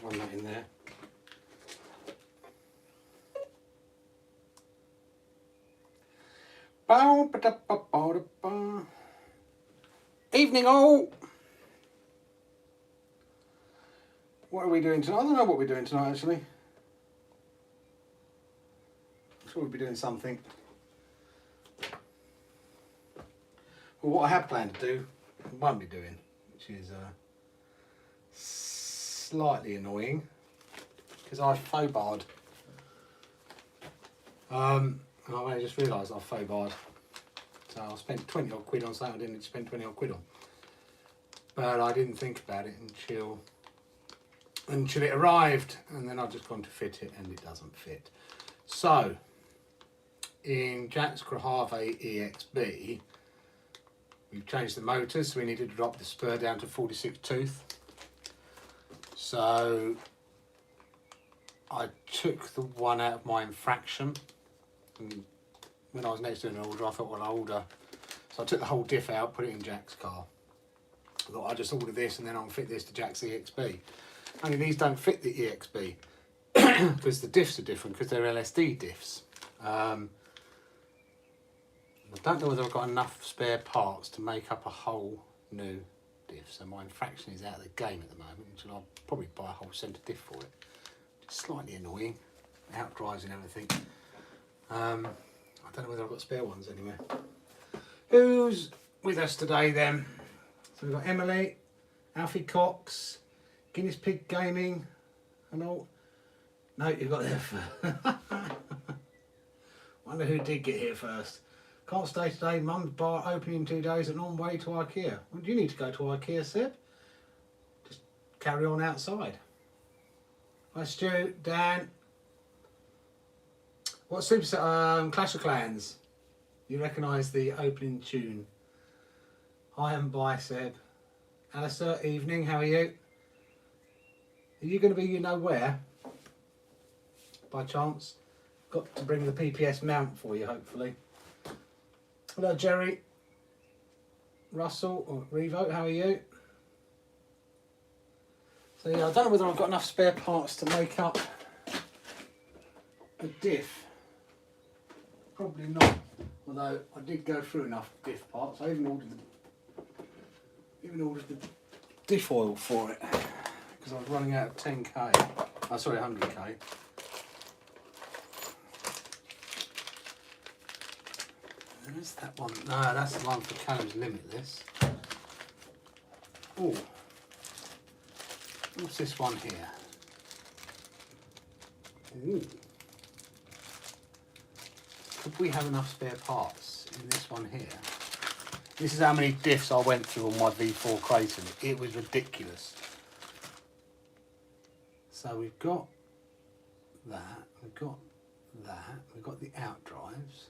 one nut in there. Evening all! What are we doing tonight? I don't know what we're doing tonight actually. I'm sure we'll be doing something. Well, what I have planned to do, I won't be doing, which is slightly annoying, because I faux barred. And I only just realised I faux barred. So I spent 20 odd quid on something I didn't spend 20 odd quid on. But I didn't think about it until it arrived, and then I've just gone to fit it and it doesn't fit. So, in Jack's Grahave EXB, we've changed the motors, so we needed to drop the spur down to 46 tooth. So I took the one out of my infraction, and when I was next doing an order I thought, well, I'll order. So I took the whole diff out, put it in Jack's car. I thought I'll just order this and then I'll fit this to Jack's EXB. Only these don't fit the EXB because the diffs are different, because they're LSD diffs. I don't know whether I've got enough spare parts to make up a whole new diff, so my infraction is out of the game at the moment until I'll probably buy a whole centre diff for it. It's slightly annoying, out drives and everything. I don't know whether I've got spare ones anywhere. Who's with us today then? So we've got Emily, Alfie Cox, Guinness Pig Gaming and all. No, you've got there first. Wonder who did get here first. Can't stay today, Mum's bar opening in 2 days and on way to IKEA. Well, do you need to go to IKEA, Seb? Just carry on outside. Hi Stu, Dan. What Super Clash of Clans? You recognise the opening tune. Hi and bye Seb. Alistair, evening, how are you? Are you going to be you know where? By chance? Got to bring the PPS mount for you, hopefully. Hello Jerry. Russell, or Revo, how are you? So yeah, I don't know whether I've got enough spare parts to make up a diff. Probably not. Although I did go through enough diff parts. I even ordered the diff oil for it because I was running out of 10k. Oh, sorry, 100k. Where's that one? No, that's the one for Callum's Limitless. Oh, what's this one here? Ooh. Could we have enough spare parts in this one here? This is how many diffs I went through on my V4 Creighton. It was ridiculous. So we've got that, we've got the out drives.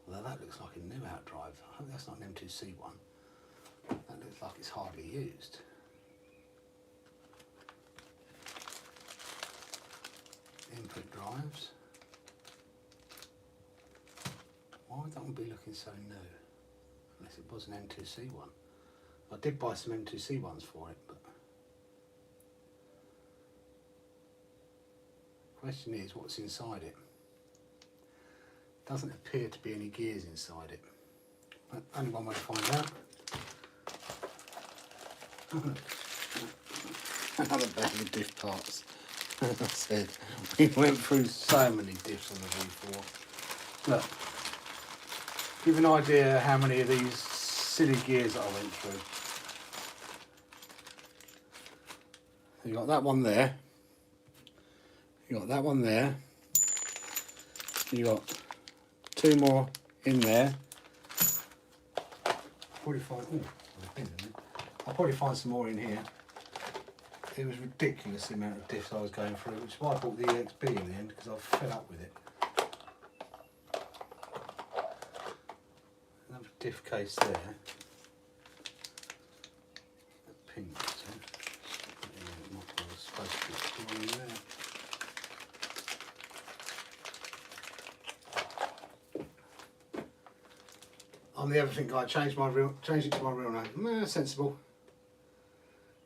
Although that looks like a new out drive. I hope that's not an M2C one. That looks like it's hardly used. Input drives. Why would that one be looking so new? Unless it was an M2C one. I did buy some M2C ones for it, but the question is what's inside it. Doesn't appear to be any gears inside it. But only one way to find out. Another bag of diff parts. As I said, we went through so many diffs on the V4. Look, give you an idea how many of these silly gears that I went through. You got that one there. You got that one there. You got 2 more in there. I'll probably find some more in here. It was ridiculous the amount of diffs I was going through, which is why I bought the EXB in the end, because I fed up with it. Another diff case there. The pink button. Not what I was supposed to be storing there. I'm the everything guy. Changed it to my real name. Sensible.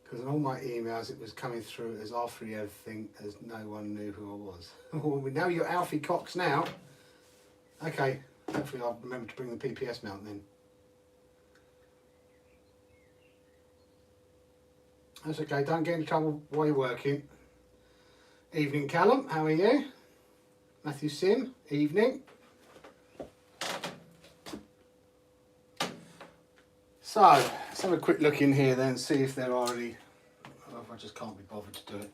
Because Because in all my emails it was coming through as Alfie everything, as no one knew who I was. Well, we know you're Alfie Cox now. Okay, hopefully I'll remember to bring the PPS mount then. That's okay, don't get in trouble while you're working. Evening Callum, how are you? Matthew Sim, evening. So, let's have a quick look in here then, see if there are any, oh, if I just can't be bothered to do it.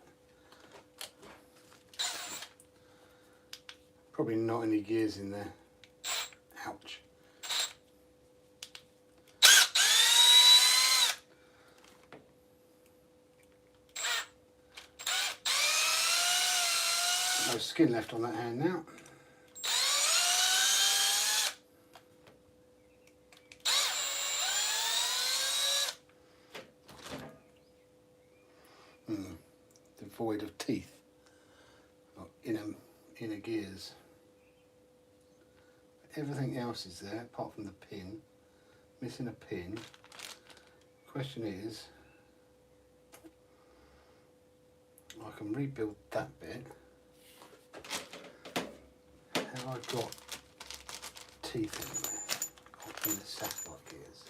Probably not any gears in there. Ouch. No skin left on that hand now. Devoid of teeth, not inner gears. Everything else is there apart from the pin. Missing a pin. Question is, I can rebuild that bit. Have I got teeth anywhere in the satellite gears?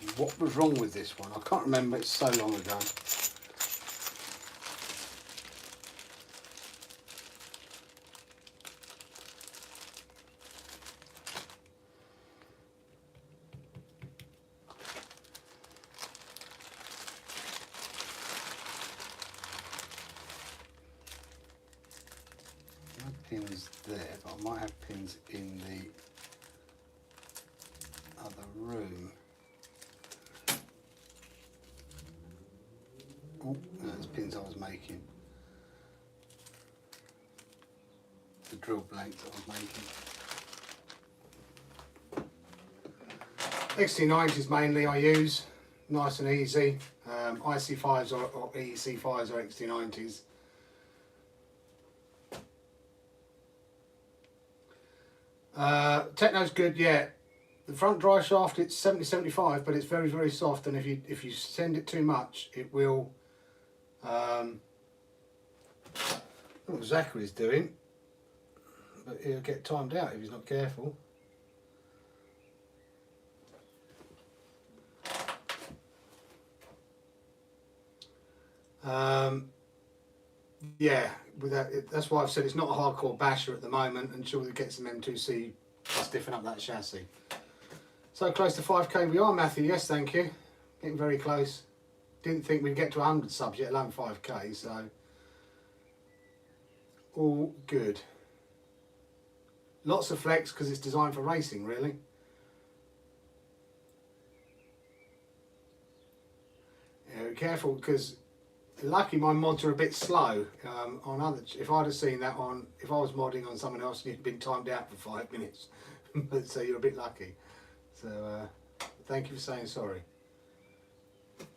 And what was wrong with this one? I can't remember, it's so long ago. Pins there, but I might have pins in the other room. Oh, no, there's pins I was making. The drill blanks I was making. XT90s mainly I use, nice and easy. IC5s or EC5s or XT90s. Techno's good, yeah. The front dry shaft, it's 70-75, but it's very, very soft, and if you send it too much, it will. I don't know what Zachary's doing, but he'll get timed out if he's not careful. Yeah, that's why I've said it's not a hardcore basher at the moment until we get some M2C to stiffen up that chassis. So close to 5k we are, Matthew. Yes, thank you. Getting very close. Didn't think we'd get to 100 subs yet, alone 5k, so all good. Lots of flex because it's designed for racing, really. Yeah, be careful because lucky my mods are a bit slow on other. If I'd have seen that on, if I was modding on someone else, you'd been timed out for 5 minutes. But so you're a bit lucky. So thank you for saying sorry.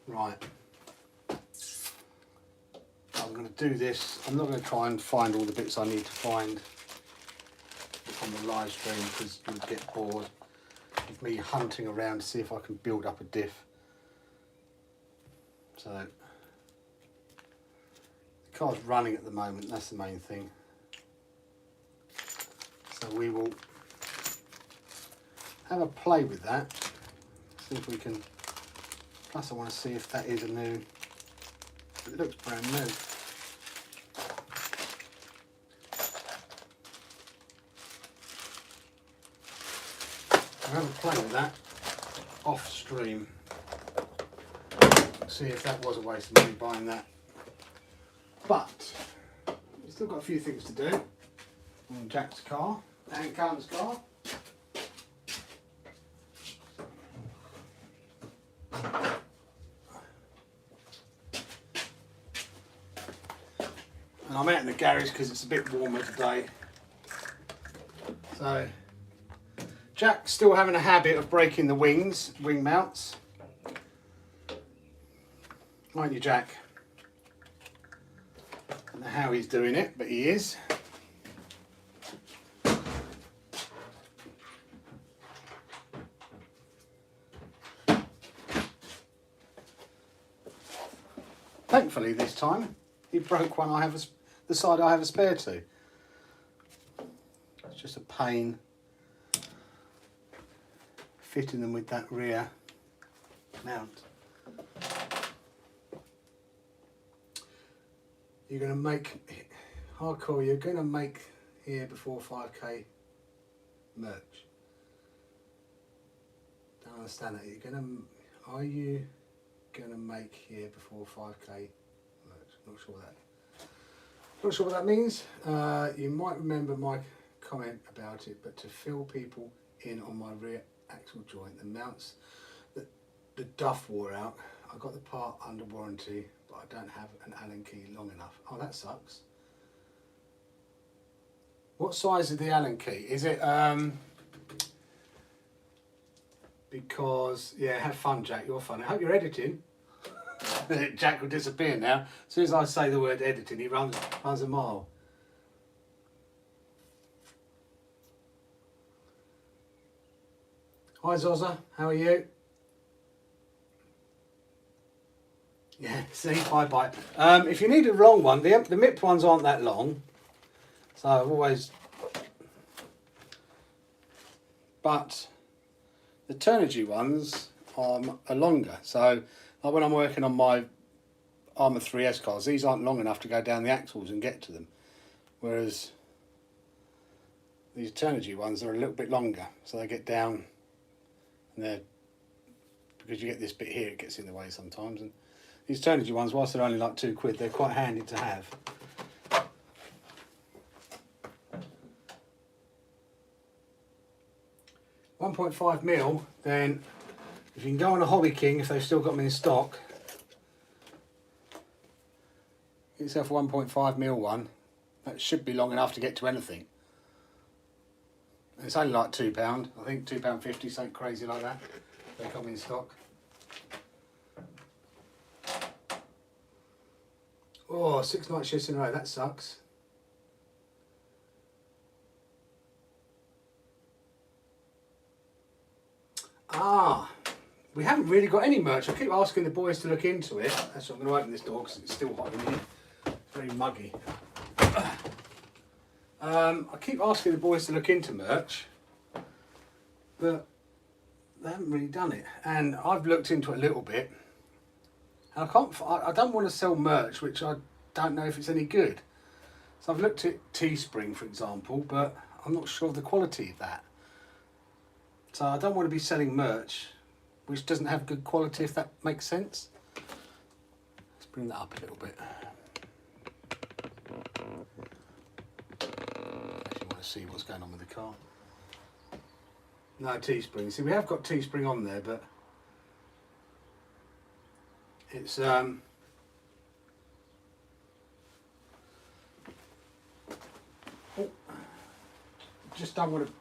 Right. I'm going to do this. I'm not going to try and find all the bits I need to find on the live stream because you'll get bored of me hunting around to see if I can build up a diff. So the car's running at the moment, that's the main thing. So we will have a play with that, see if we can, plus I want to see if that is a new, it looks brand new. I'll have a play with that off stream, see if that was a waste of money buying that. But we've still got a few things to do on Jack's car and Callum's car. And I'm out in the garage because it's a bit warmer today. So Jack's still having a habit of breaking the wing mounts. Aren't you, Jack? I don't know how he's doing it, but he is. Thankfully this time he broke one the side I have a spare to. It's just a pain fitting them with that rear mount. You're going to make hardcore. You're going to make here before 5k merch. Don't understand that. Are you going to make here before 5k merch? Not sure what that means. You might remember my comment about it, but to fill people in on my rear axle joint, the mounts, the duff wore out. I got the part under warranty, but I don't have an Allen key long enough. Oh, that sucks. What size is the Allen key? Is it, because, yeah, have fun, Jack, you're fun. I hope you're editing. Jack will disappear now. As soon as I say the word editing, he runs a mile. Hi Zozza, how are you? Yeah, see, bye. If you need a long one, the MIP ones aren't that long. So I've always... But the Turnigy ones are longer. So like when I'm working on my Armour 3S cars, these aren't long enough to go down the axles and get to them. Whereas these Turnigy ones are a little bit longer. So they get down and they're... Because you get this bit here, it gets in the way sometimes. And these Turnigy ones, whilst they're only like £2, they're quite handy to have. $1.5mm, then if you can go on a Hobby King, if they've still got them in stock, get yourself a 1.5mm one. That should be long enough to get to anything. It's only like £2, I think £2.50, something crazy like that. They come in stock. Oh, 6 night shifts in a row, that sucks. We haven't really got any merch. I keep asking the boys to look into it. That's why I'm going to open this door because it's still hot in here. It's very muggy. I keep asking the boys to look into merch, but they haven't really done it. And I've looked into it a little bit. And I don't want to sell merch which I don't know if it's any good. So I've looked at Teespring, for example, but I'm not sure of the quality of that. So I don't want to be selling merch which doesn't have good quality, if that makes sense. Let's bring that up a little bit. If you want to see what's going on with the car. No, Teespring. See, we have got Teespring on there, but it's just don't want to.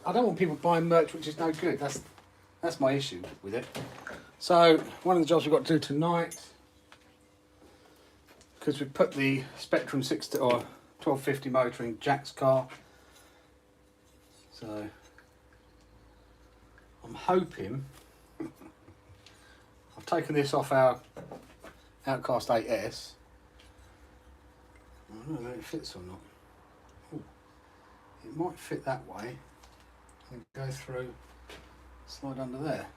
I don't want people buying merch which is no good. That's my issue with it. So one of the jobs we've got to do tonight, because we put the Spectrum 1250 motor in Jack's car. So I'm hoping. I've taken this off our Outcast 8S. I don't know if it fits or not. Ooh, it might fit that way. And go through, slide under there,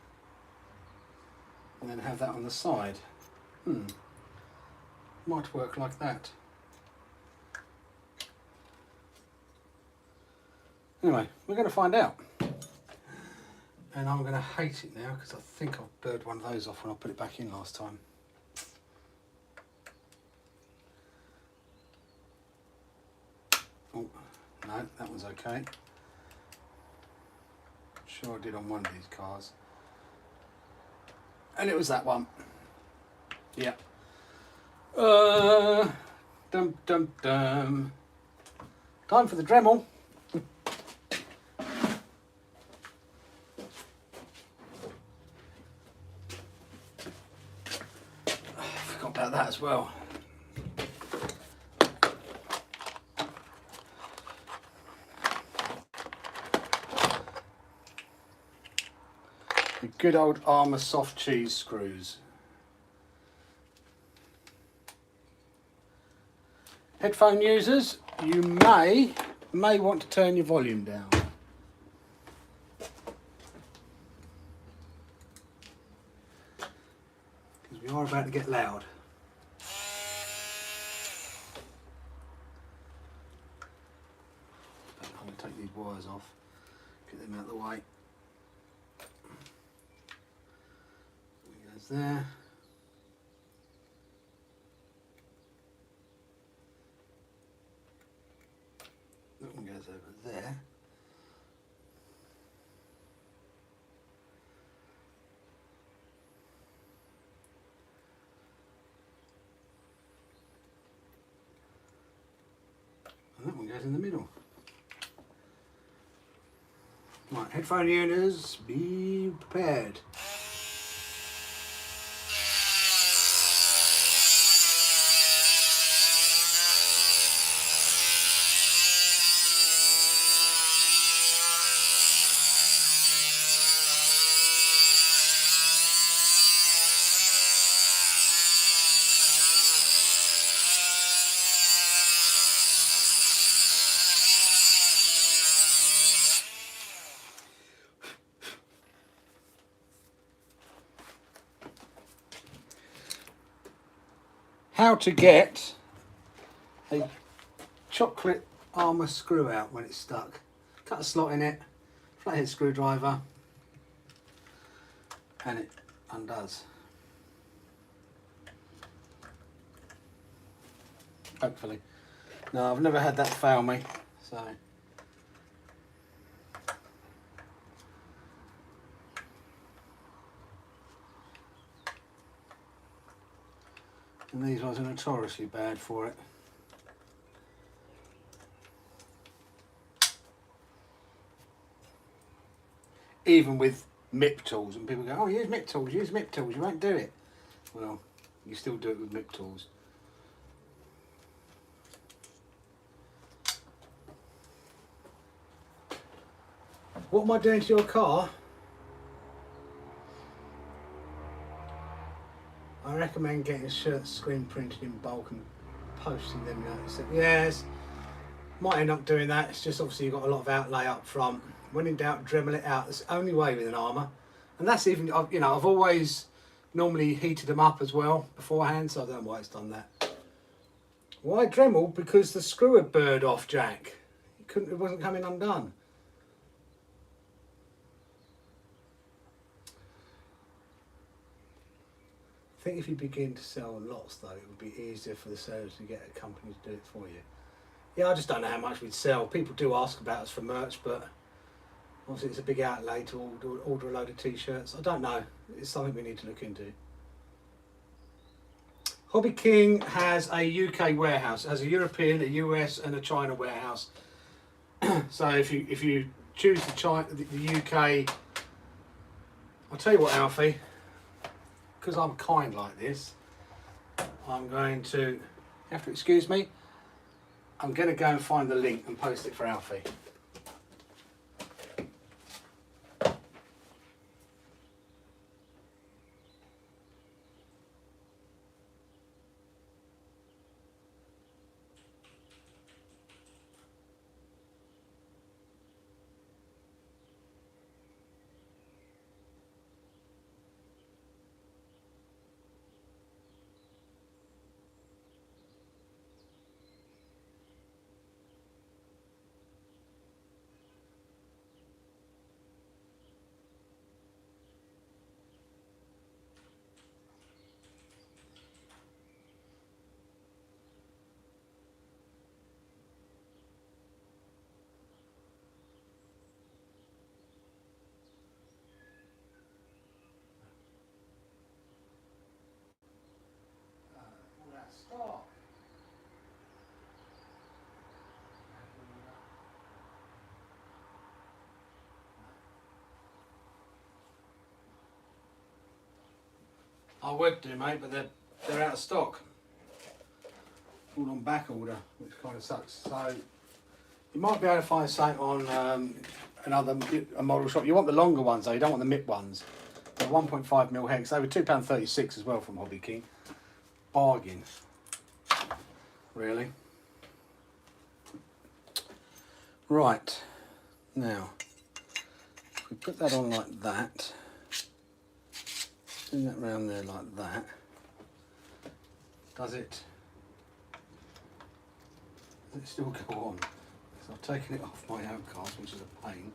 and then have that on the side. Might work like that. Anyway, we're going to find out. And I'm going to hate it now because I think I've blurred one of those off when I put it back in last time. Oh, no, that one's okay. Sure I did on one of these cars. And it was that one. Yeah. Dum dum dum. Time for the Dremel. Forgot about that as well. The good old Armour soft cheese screws. Headphone users, you may want to turn your volume down. Because we are about to get loud. I'm going to take these wires off, get them out of the way. That goes there. That one goes over there. And that one goes in the middle. Right, headphone users, be prepared. How to get a chocolate armour screw out when it's stuck. Cut a slot in it, flathead screwdriver, and it undoes. Hopefully. No, I've never had that fail me, so. And these ones are notoriously bad for it. Even with MIP tools, and people go, oh, use MIP tools, you won't do it. Well, you still do it with MIP tools. What am I doing to your car? I recommend getting shirts screen printed in bulk and posting them. Yes, might end up doing that. It's just obviously you've got a lot of outlay up front. When in doubt, Dremel it out. It's the only way with an armour, and that's even, you know, I've always normally heated them up as well beforehand, so I don't know why it's done that. Why Dremel? Because the screw had burred off, Jack. It wasn't coming undone. I think if you begin to sell lots though, it would be easier for the sellers to get a company to do it for you. Yeah, I just don't know how much we'd sell. People do ask about us for merch, but obviously it's a big outlay to order a load of t-shirts. I don't know. It's something we need to look into. Hobby King has a UK warehouse. It has a European, a US and a China warehouse. So if you choose the UK, I'll tell you what, Alfie, because I'm kind like this, I'm going to, you have to excuse me, I'm going to go and find the link and post it for Alfie. I would do, mate, but they're out of stock. All on back order, which kind of sucks. So you might be able to find something on a model shop. You want the longer ones though, you don't want the MIP ones. The 1.5mm hex, over £2.36 as well from Hobby King. Bargain, really. Right, now, if we put that on like that, spin that round there like that, does it still go on? So I've taken it off my outcast, which is a pain.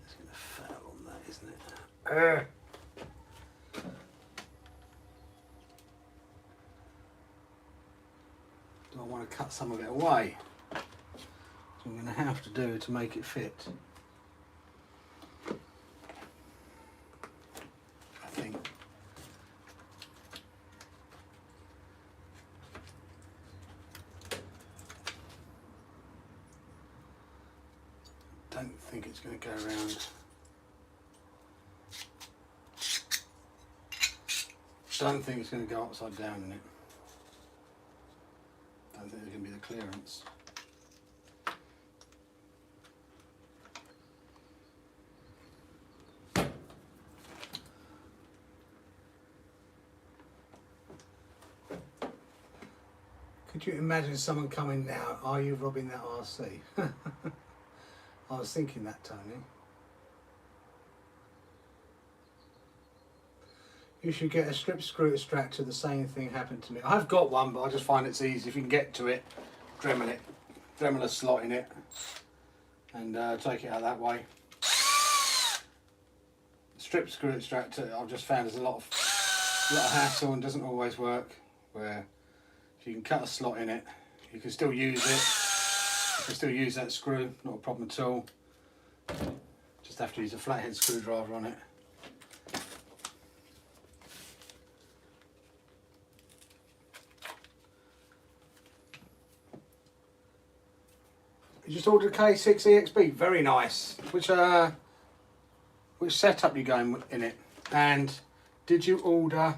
It's going to fail on that, isn't it? Do I want to cut some of it away? So I'm going to have to do to make it fit. I think. Don't think it's going to go around. Don't think it's going to go upside down in it. Don't think there's going to be the clearance. Could you imagine someone coming now, are you robbing that RC? I was thinking that, Tony. You should get a strip screw extractor. The same thing happened to me. I've got one, but I just find it's easy. If you can get to it, Dremel a slot in it, and take it out that way. Strip screw extractor, I've just found there's a lot of hassle and doesn't always work. Where if you can cut a slot in it, you can still use it. You can still use that screw, not a problem at all. Just have to use a flathead screwdriver on it. You just ordered a K6 EXB, very nice. Which setup you going in it? And did you order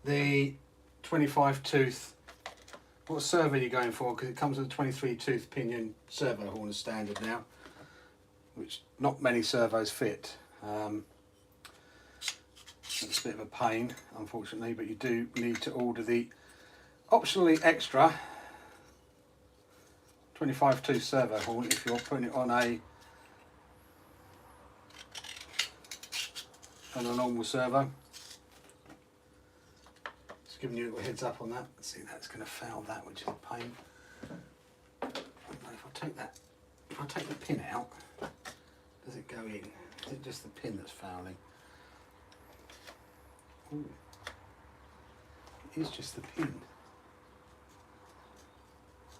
the 25 tooth? What servo are you going for? Because it comes with a 23 tooth pinion servo horn as standard now, which not many servos fit. It's a bit of a pain, unfortunately, but you do need to order the optionally extra 25 tooth servo horn if you're putting it on a normal servo. Just giving you a little heads up on that. See, that's going to foul that, which is a pain. If I take the pin out, does it go in? Is it just the pin that's fouling? Ooh. It is just the pin.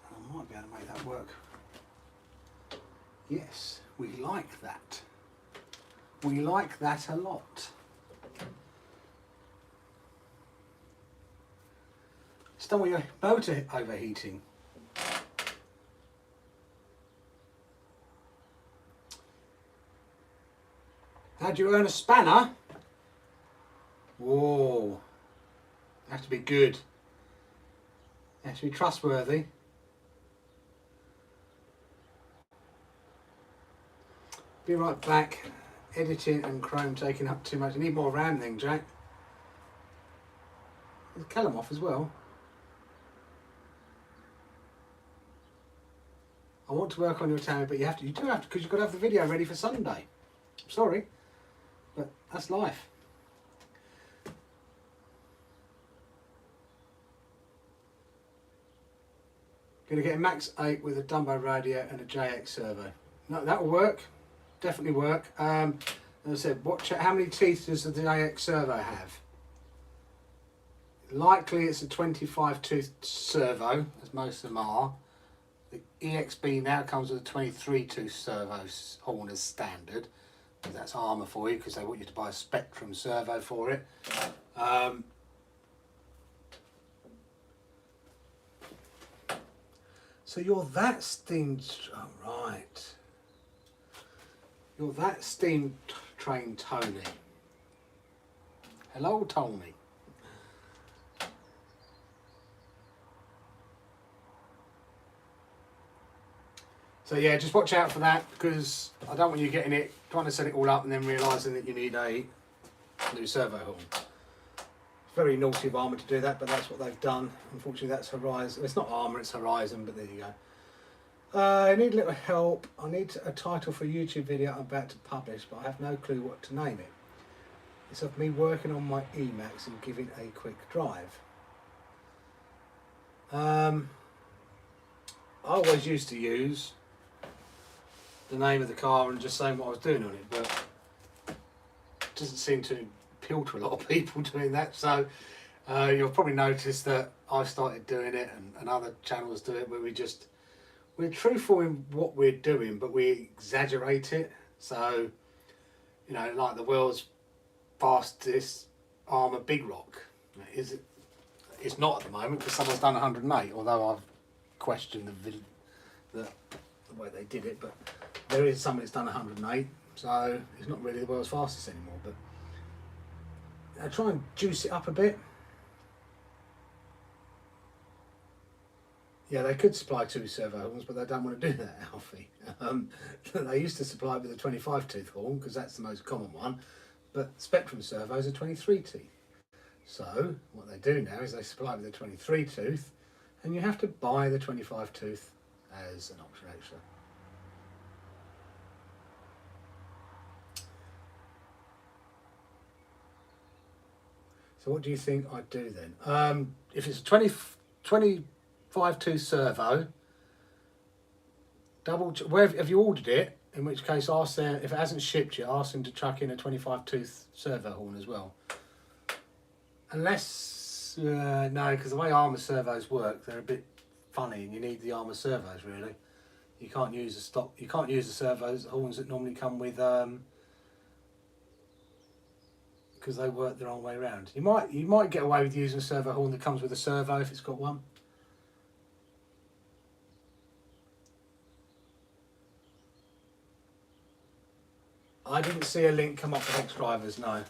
I might be able to make that work. Yes, we like that. We like that a lot. It's done with your motor overheating. How do you earn a spanner? Whoa. It has to be good. It has to be trustworthy. Be right back. Editing and Chrome taking up too much. I need more RAM then, Jack. There's Callum off as well. I want to work on your Tammy, but you do have to, because you've got to have the video ready for Sunday. I'm sorry, but that's life. Going to get a Max 8 with a Dumbo radio and a JX servo. No, that will work. Definitely work. As I said, how many teeth does the JX servo have? Likely it's a 25 tooth servo, as most of them are. The EXB now comes with a 23 tooth servo horn as standard. That's armour for you because they want you to buy a Spectrum servo for it. So you're that steam, oh, right. You're that steam train Tony. Hello, Tony. So yeah, just watch out for that, because I don't want you getting it, trying to set it all up and then realising that you need a new servo horn. It's very naughty of Armour to do that, but that's what they've done. Unfortunately, that's Horizon. It's not Armour, it's Horizon, but there you go. I need a little help. I need a title for a YouTube video I'm about to publish, but I have no clue what to name it. It's of me working on my Emacs and giving a quick drive. I always used to use the name of the car and just saying what I was doing on it, but it doesn't seem to appeal to a lot of people doing that. So you'll probably notice that I started doing it, and other channels do it, where we're truthful in what we're doing, but we exaggerate it. So, you know, like the world's fastest Armour Big Rock. Is it? It's not at the moment, because someone's done 108, although I've questioned the way they did it, but there is someone that's done 108, so it's not really the world's fastest anymore. But I try and juice it up a bit. Yeah, they could supply 2 servo horns, but they don't want to do that, Alfie. They used to supply it with a 25 tooth horn, because that's the most common one, but Spectrum servos are 23 teeth. So what they do now is they supply with a 23 tooth, and you have to buy the 25 tooth as an option extra. So what do you think I'd do then? If it's a 25 tooth servo, where have you ordered it? In which case, ask them, if it hasn't shipped yet, ask them to chuck in a 25 tooth servo horn as well. Unless, no, because the way Armour servos work, they're a bit funny, and you need the Armour servos really. You can't use the stock. You can't use the servos horns that normally come with, because they work the wrong way around. You might get away with using a servo horn that comes with a servo if it's got one. I didn't see a link come up for Hex drivers, no.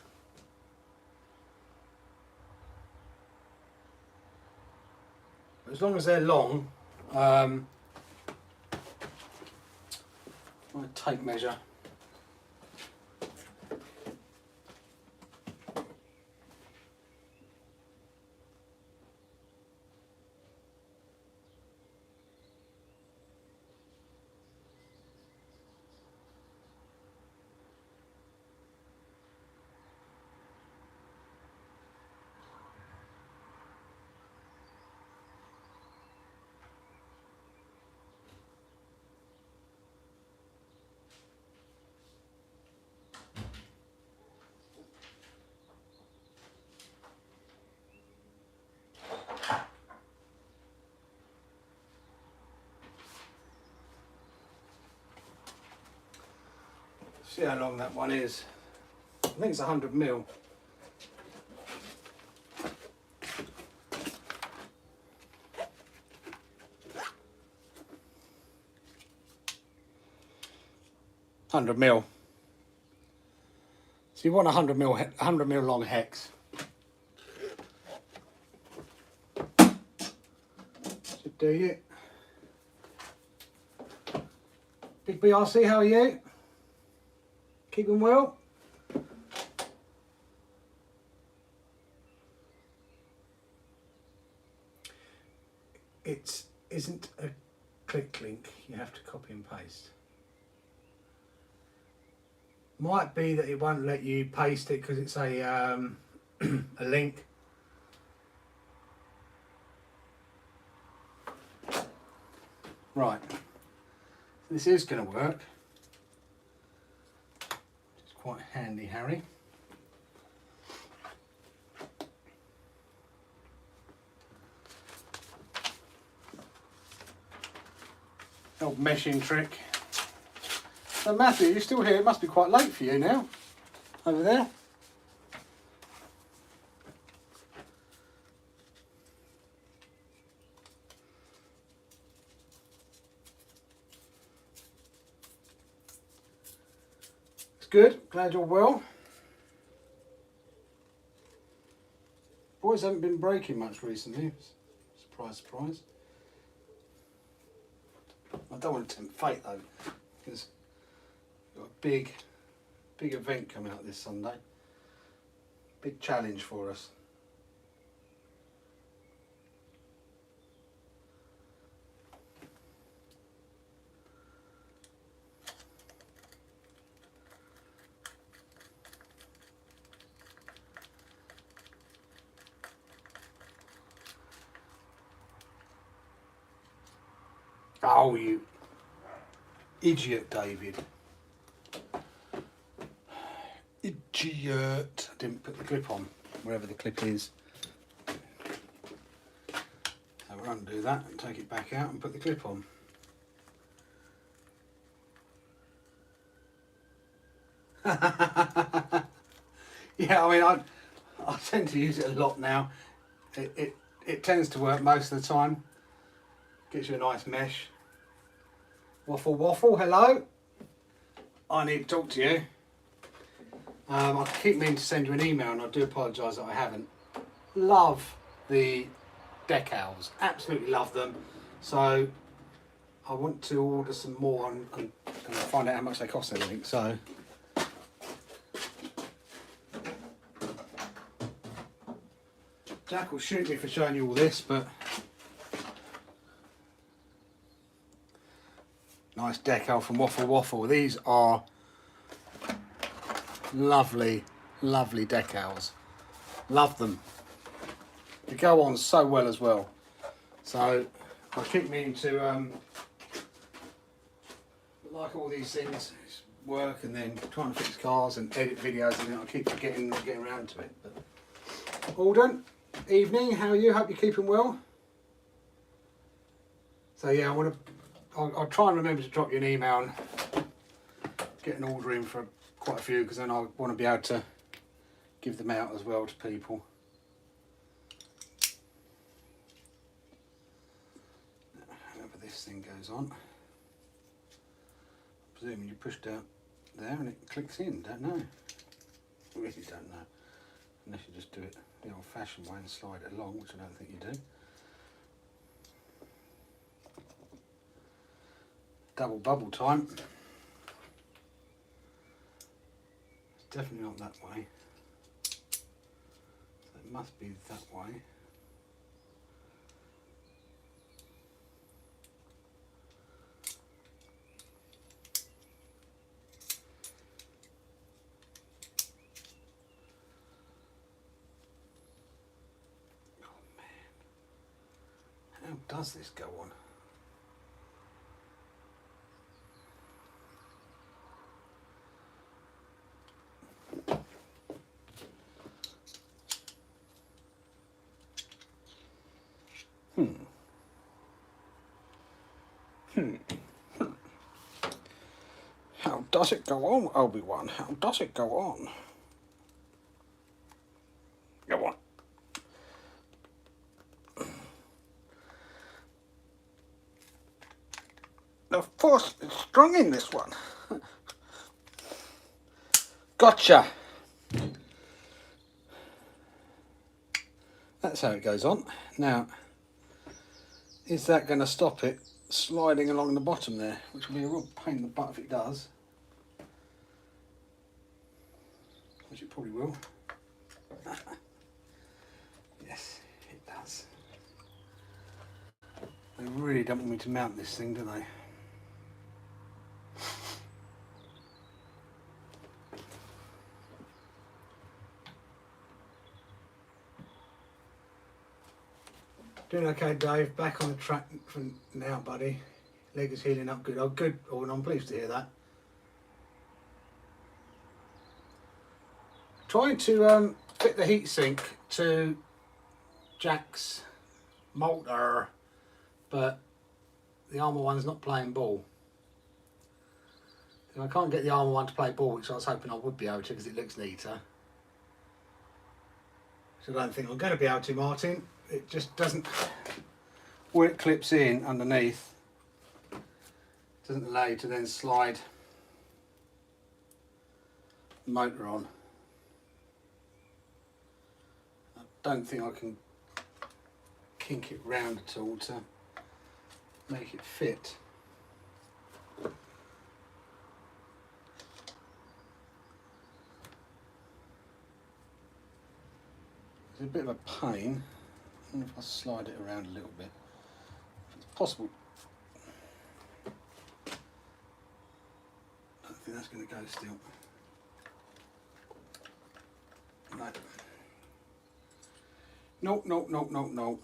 As long as they're long, my tape measure. See how long that one is. I think it's 100 mil. $100 mil. So you want 100 mil long hex. Should do you. Big BRC, how are you? Keeping well? It isn't a click link, you have to copy and paste. Might be that it won't let you paste it because it's a a link. Right, this is going to work. It's quite handy, Harry. Old meshing trick. So Matthew, you're still here. It must be quite late for you now, over there. It's good. Glad you're well. Boys haven't been breaking much recently. Surprise, surprise. I don't want to tempt fate though, because we've got a big event coming up this Sunday. Big challenge for us. Oh, you idiot, David. Idiot. I didn't put the clip on, wherever the clip is. So we'll undo that and take it back out and put the clip on. Yeah, I mean, I tend to use it a lot now. It tends to work most of the time. Gets you a nice mesh. Waffle, waffle, hello. I need to talk to you. I keep meaning to send you an email and I do apologise that I haven't. Love the decals, absolutely love them. So I want to order some more and find out how much they cost and everything. So Jack will shoot me for showing you all this, but nice decal from Waffle Waffle. These are lovely, lovely decals. Love them. They go on so well as well. So I keep meaning to like all these things, work and then trying to fix cars and edit videos, and then I keep getting around to it. But all done. Evening, how are you? Hope you're keeping well. So yeah, I'll try and remember to drop you an email and get an order in for quite a few, because then I want to be able to give them out as well to people. However this thing goes on. Presuming you push down there and it clicks in, don't know. I really don't know. Unless you just do it the old fashioned way and slide it along, which I don't think you do. Double bubble time. It's definitely not that way. So it must be that way. How does this go on? How does it go on, Obi-Wan? How does it go on? Go on. The force is strong in this one. Gotcha. That's how it goes on. Now, is that going to stop it sliding along the bottom there? Which will be a real pain in the butt if it does. Which it probably will. Yes, it does. They really don't want me to mount this thing, do they? Doing okay, Dave. Back on the track for now, buddy. Leg is healing up good. Oh, good. Oh, and I'm pleased to hear that. Trying to fit the heatsink to Jack's motor, but the Armour one's not playing ball. And I can't get the Armour one to play ball, which I was hoping I would be able to because it looks neater. So I don't think I'm going to be able to, Martin. It just doesn't, where it clips in underneath, doesn't allow you to then slide the motor on. I don't think I can kink it round at all to make it fit. It's a bit of a pain. I wonder if I slide it around a little bit. If it's possible. I don't think that's going to go still. No. Nope, nope, nope, nope, nope.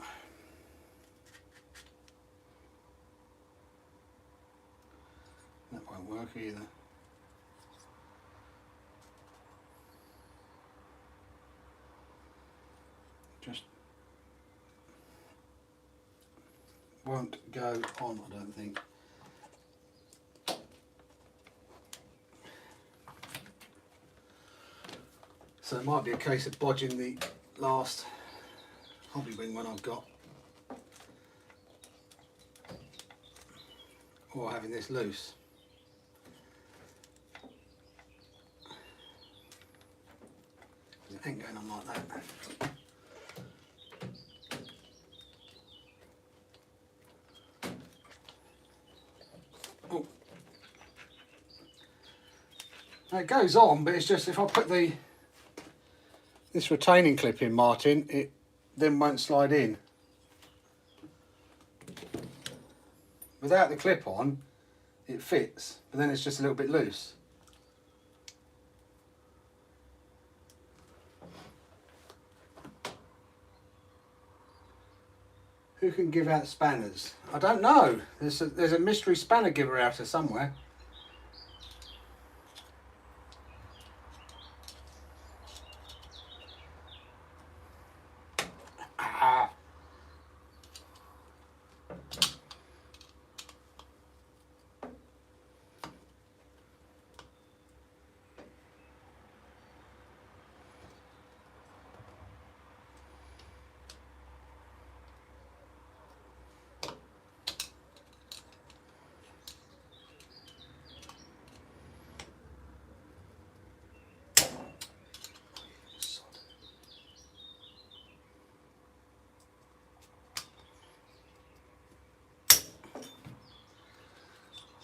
That won't work either. Just won't go on, I don't think. So it might be a case of bodging the last hobby wing one I've got, or having this loose. It ain't going on like that. Oh. Now it goes on, but it's just if I put this retaining clip in, Martin, it then won't slide in. Without the clip on, it fits, but then it's just a little bit loose. Who can give out spanners? I don't know. There's a mystery spanner giver out there somewhere.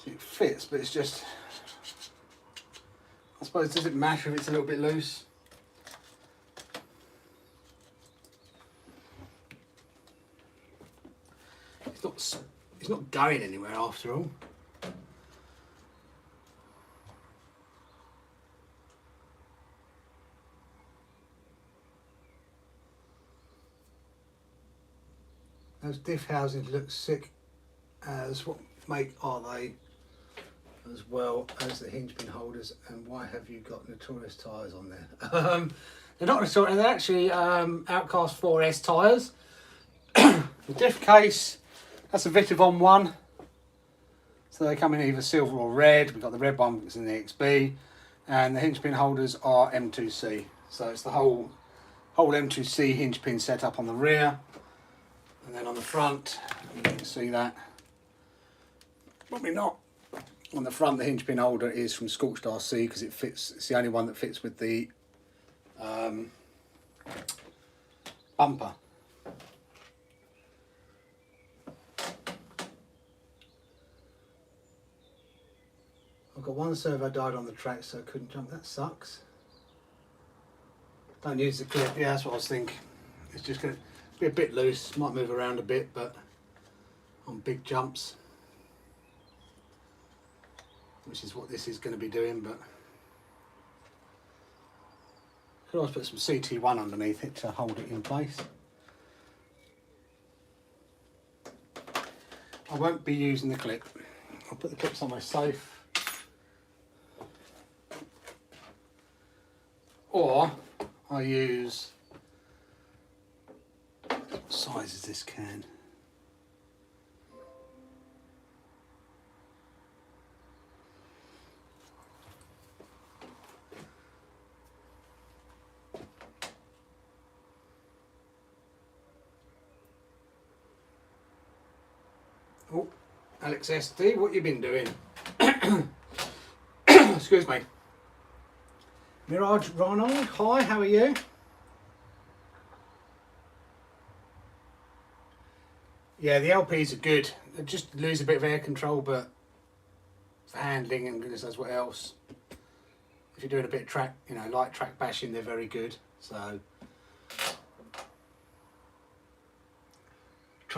It fits, but it's just, I suppose, does it matter if it's a little bit loose? It's not going anywhere after all. Those diff housings look sick as what make are they? As well as the hinge pin holders, and why have you got Notorious tyres on there? They're not Notorious, they're actually Outcast 4S tyres. The diff case, that's a Vitavon one, so they come in either silver or red. We've got the red one that's in the XB, and the hinge pin holders are M2C, so it's the whole M2C hinge pin set up on the rear, and then on the front you can see that, probably not. On the front, the hinge pin holder is from Scorched RC because it fits. It's the only one that fits with the bumper. I've got one servo died on the track, so I couldn't jump. That sucks. Don't use the clip. Yeah, that's what I was thinking. It's just going to be a bit loose. Might move around a bit, but on big jumps, which is what this is going to be doing, but could always put some CT1 underneath it to hold it in place. I won't be using the clip. I'll put the clip somewhere safe. Or I use, what size is this can? Oh, Alex SD, what you been doing? Excuse me. Mirage Ronald, hi, how are you? Yeah, the LPs are good. They just lose a bit of air control, but for handling and goodness knows what else. If you're doing a bit of track, light track bashing, they're very good. So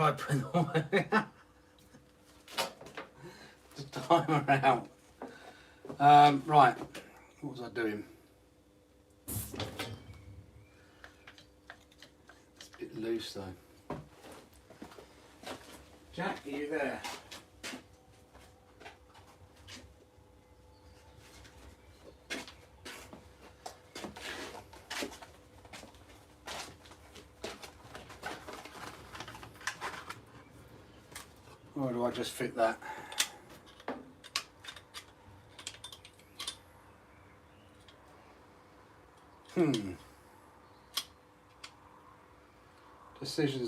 try putting the timer out. Right, what was I doing? It's a bit loose though. Jack, are you there? Or do I just fit that?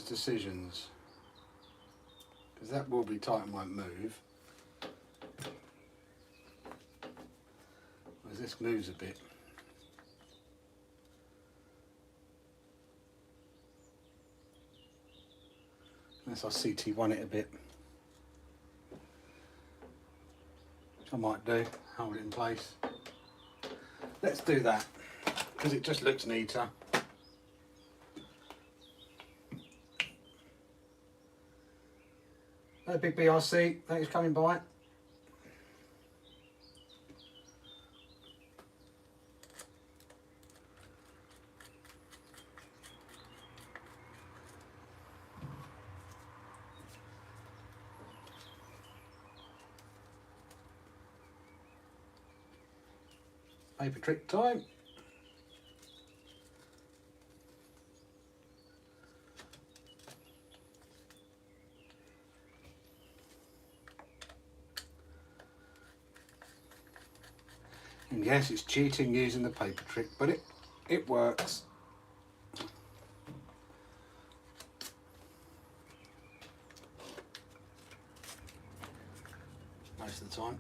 Decisions. Because that will be tight and won't move. Whereas this moves a bit. Unless I CT1 it a bit. Which I might do, hold it in place. Let's do that, because it just looks neater. No big BRC, thanks for coming by. Paper trick time. And yes, it's cheating using the paper trick, but it works. Most of the time.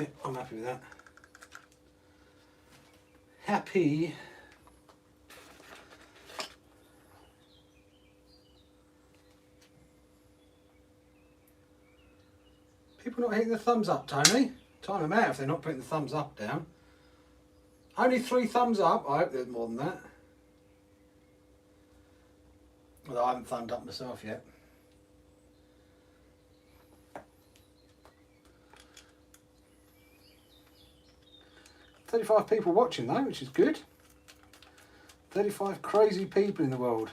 Yeah, I'm happy with that. Happy. People not hitting the thumbs up, Tony. Time them out if they're not putting the thumbs up down. Only 3 thumbs up. I hope there's more than that. Although I haven't thumbed up myself yet. $35 people watching though, which is good. 35 crazy people in the world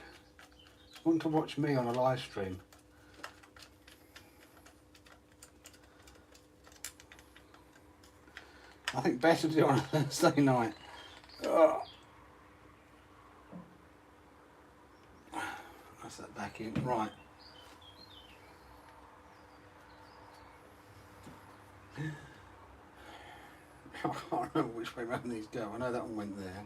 want to watch me on a live stream. I think better to do it on a Thursday night. Ugh. That's that back in. Right. I can't remember which way round these go. I know that one went there.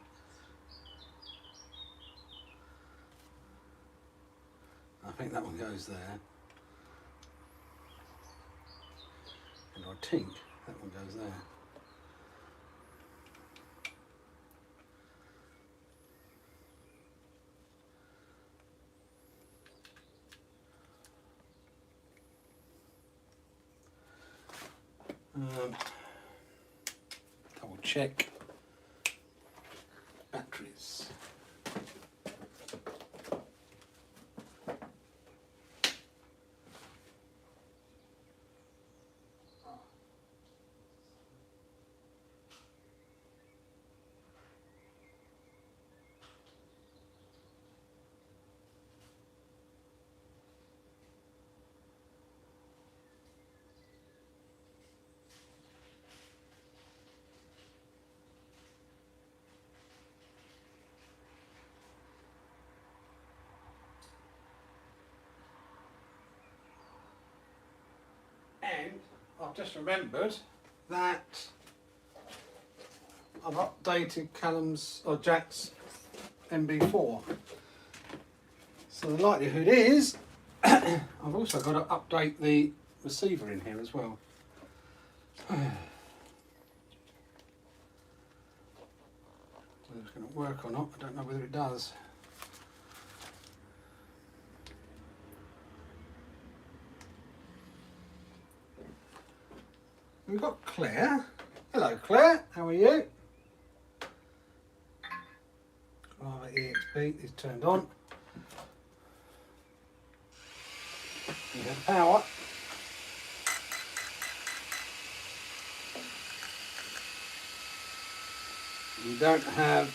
I think that one goes there. And I think that one goes there. Double check batteries. And I've just remembered that I've updated Callum's or Jack's NB4. So the likelihood is I've also got to update the receiver in here as well. Whether it's going to work or not, I don't know whether it does. We've got Claire. Hello Claire, how are you? Our EXP is turned on. We have power. We don't have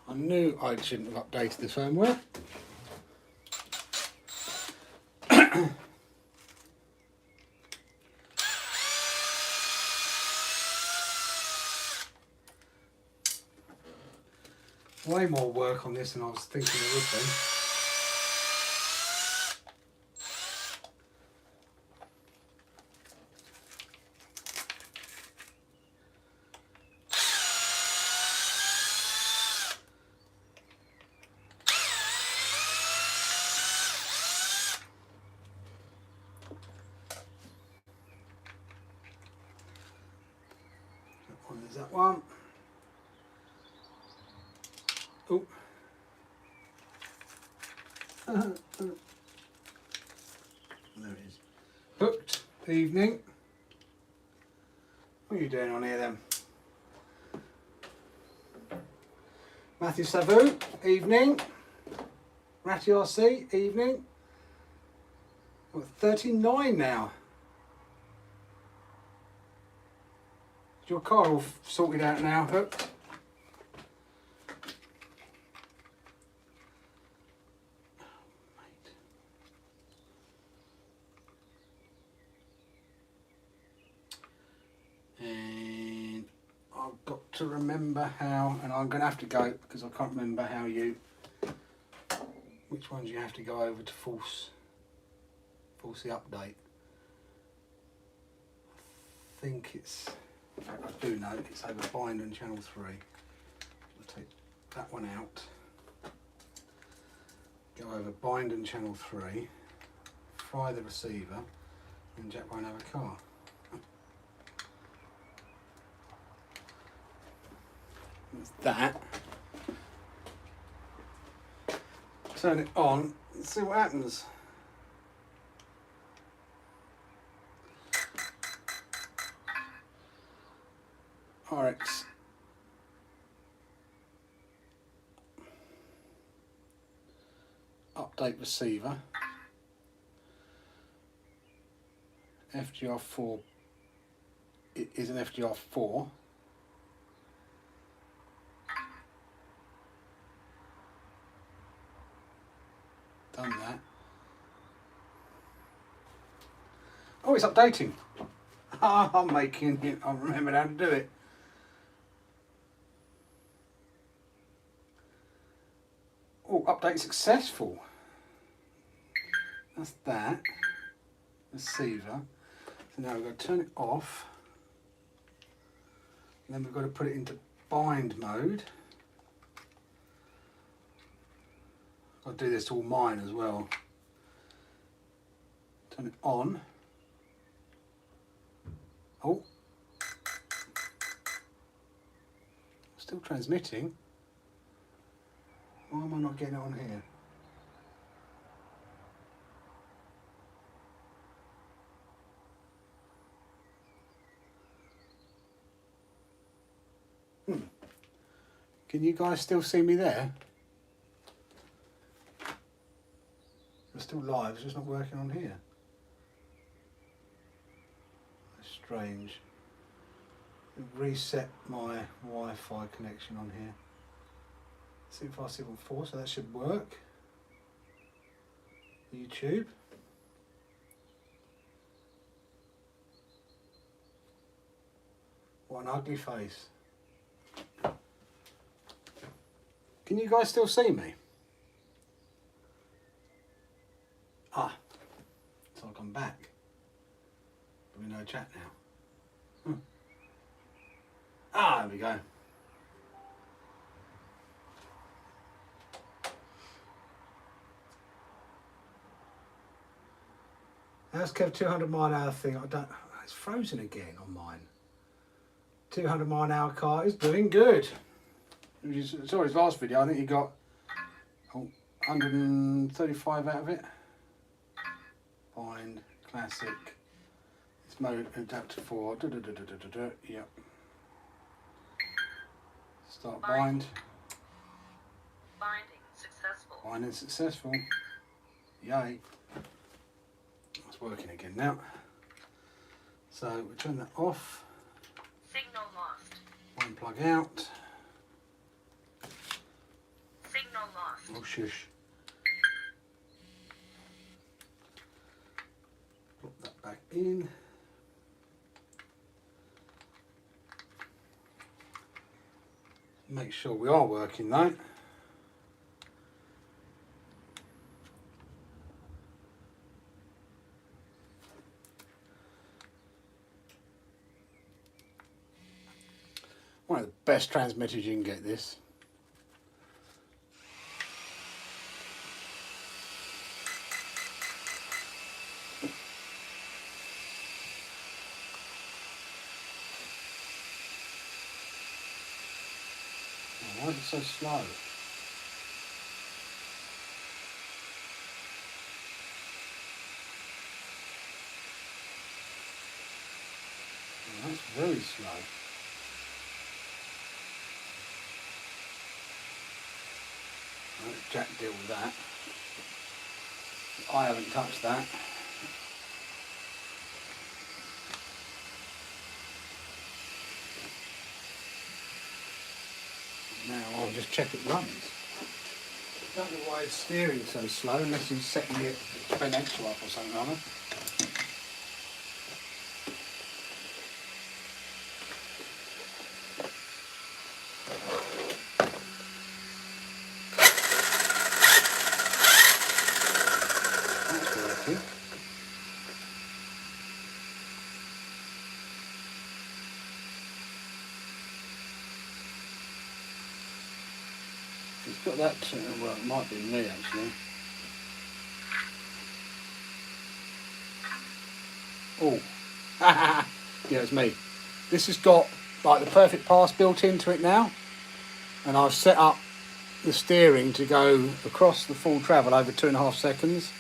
I knew I shouldn't have updated the firmware. Way more work on this than I was thinking it would be. There's that one. Oh. There it is. Hooked. Evening. What are you doing on here then? Matthew Savu. Evening. Ratty RC. Evening. We're 39 now. Is your car all sorted out now, Hooked? And I've got to remember how, and I'm going to have to go because I can't remember how you, which ones you have to go over to force the update. I think it's, I do know it's over bind and channel 3. We'll take that one out. Go over bind and channel 3, fry the receiver, and Jack won't have a car. That's that. Turn it on and see what happens. RX update receiver, FGR4, it is an FGR4. Done that. Oh, it's updating. I'm making it, I remembered how to do it. Oh, update successful. That's that. Receiver. So now we've got to turn it off. And then we've got to put it into bind mode. I'll do this to all mine as well. Turn it on. Oh. Still transmitting. Why am I not getting it on here? Can you guys still see me there? We're still live, it's just not working on here. That's strange. Reset my Wi-Fi connection on here. 7574, so that should work. YouTube. What an ugly face. Can you guys still see me? Ah, so I've gone back. There'll be no chat now. Ah, there we go. How's Kev 200 mile an hour thing? I don't. It's frozen again on mine. 200 mile an hour car is doing good. You saw his last video. I think he got 135 out of it. Bind classic. It's mode adapter for. Yep. Start bind. Binding successful. Binding successful. Yay. It's working again now. So we turn that off. Signal lost. One plug out. Signal lost. Oh shush. Put that back in. Make sure we are working though. One of the best transmitters you can get this. Oh, why is it so slow? Oh, that's very slow. I'll let Jack deal with that. I haven't touched that. Now I'll just check it runs. I don't know why it's steering so slow unless you're setting it exponential up or something on it. That's working. It's got that, well it might be me actually. Oh, yeah it's me. This has got like the perfect pass built into it now, and I've set up the steering to go across the full travel over 2.5 seconds.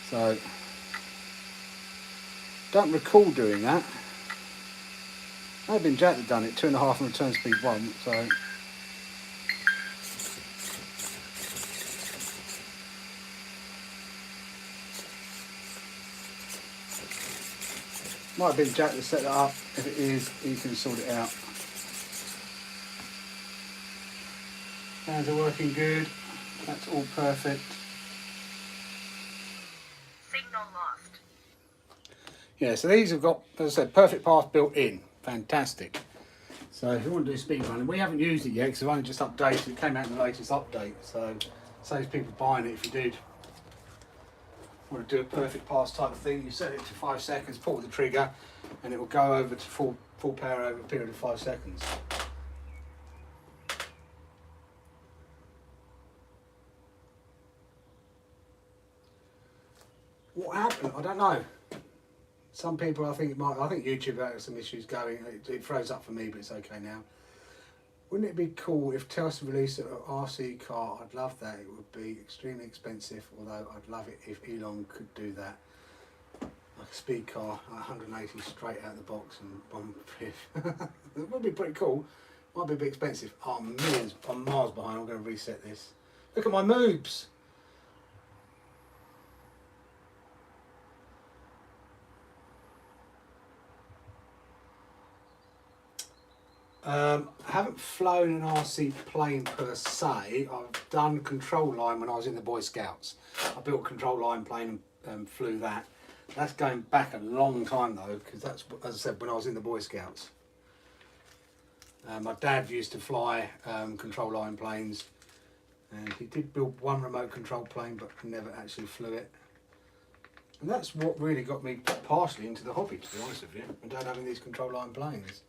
So, don't recall doing that. I've been Jack that done it, 2.5 and return speed 1, so. Might have been Jack that set that up. If it is, he can sort it out. Fans are working good. That's all perfect. Signal lost. Yeah, so these have got, as I said, perfect path built in. Fantastic. So if you want to do speed running, we haven't used it yet because I've only just updated. It came out in the latest update, so it saves people buying it if you did want to do a perfect pass type of thing. You set it to 5 seconds, pull the trigger, and it will go over to full power over a period of 5 seconds. What happened? I don't know. Some people, I think YouTube has some issues going. It froze up for me, but it's okay now. Wouldn't it be cool if Telstra released an RC car? I'd love that. It would be extremely expensive, although I'd love it if Elon could do that. Like a speed car, like 180 straight out of the box and one fifth. It would be pretty cool. Might be a bit expensive. Oh, millions. I'm miles behind. I'm going to reset this. Look at my moves. I haven't flown an RC plane per se. I've done control line when I was in the Boy Scouts. I built a control line plane and flew that. That's going back a long time though, because that's, as I said, when I was in the Boy Scouts. My dad used to fly control line planes, and he did build one remote control plane, but never actually flew it. And that's what really got me partially into the hobby, to be honest with you. My dad having these control line planes.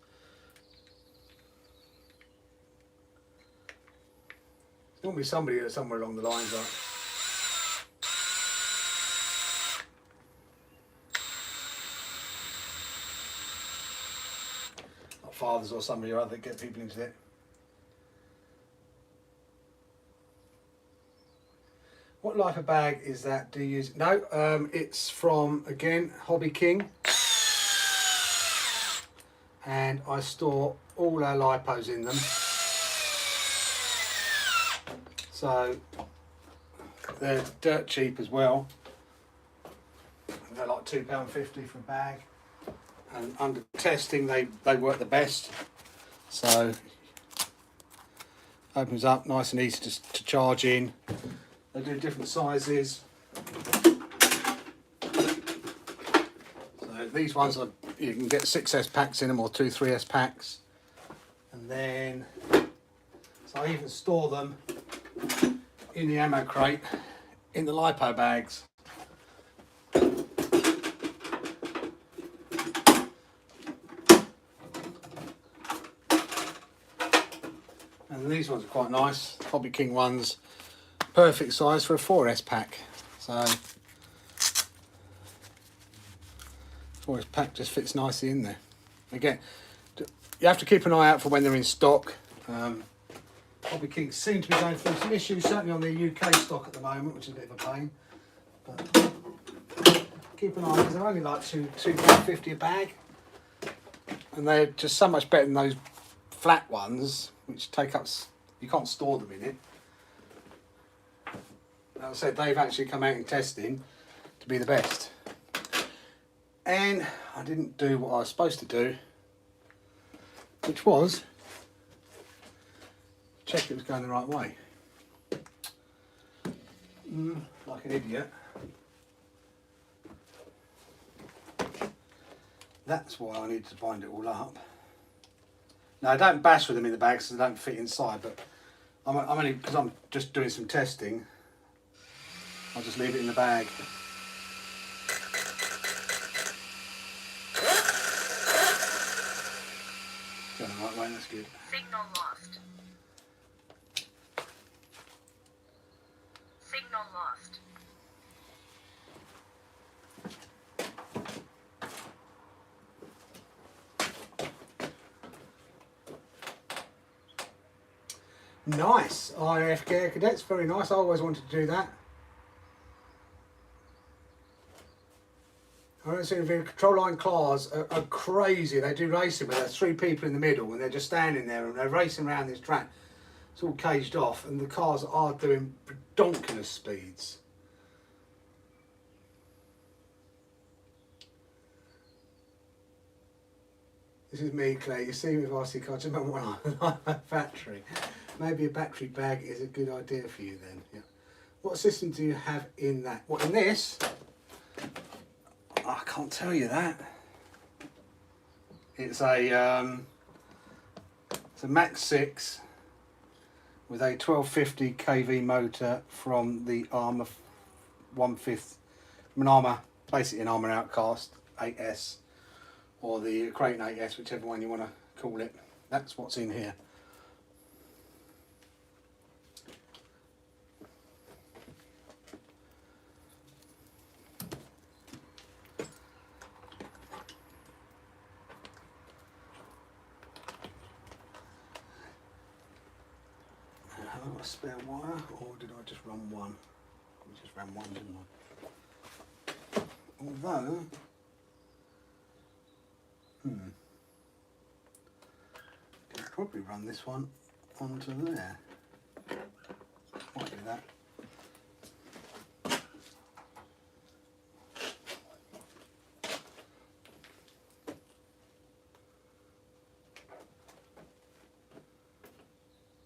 Normally somebody somewhere along the lines like, fathers or somebody or other that get people into it. What lipo bag is that? Do you use? No, it's from, again, Hobby King. And I store all our lipos in them. So they're dirt cheap as well. They're like £2.50 for a bag. And under testing they work the best. So opens up nice and easy to charge in. They do different sizes. So these ones are, you can get 6S packs in them or 2 3S packs. And then, so I even store them in the ammo crate in the lipo bags. And these ones are quite nice, Hobby King ones, perfect size for a 4S pack. So 4S pack just fits nicely in there. Again, you have to keep an eye out for when they're in stock. Hobby King seem to be going through some issues, certainly on their UK stock at the moment, which is a bit of a pain. But keep an eye on, because they're only like £2.50 a bag, and they're just so much better than those flat ones, which take up, you can't store them in it. As I said, they've actually come out in testing to be the best. And I didn't do what I was supposed to do, which was check it was going the right way. Like an idiot. That's why I need to bind it all up. Now I don't bash with them in the bag because they don't fit inside, but I'm only, because I'm just doing some testing, I'll just leave it in the bag. Going the right way, that's good. Signal lost. Signal lost. Nice, RAF Care Cadets, very nice. I always wanted to do that. I don't see the control line cars are crazy. They do racing, but there's 3 people in the middle and they're just standing there and they're racing around this track. It's all caged off and the cars are doing redonkulous speeds. This is me, Claire. You see me with RC cars. I remember when I was a battery. Maybe a battery bag is a good idea for you then. Yeah. What system do you have in that? What, in this? I can't tell you that. It's a Max 6 with a 1250 kV motor from the Armour 1/5, an Armour, basically an Armour Outcast 8S, or the Creighton 8S, whichever one you want to call it. That's what's in here. Have I got a spare wire, or did I just run one? I just ran one, didn't I? Although, could probably run this one onto there. Might do that.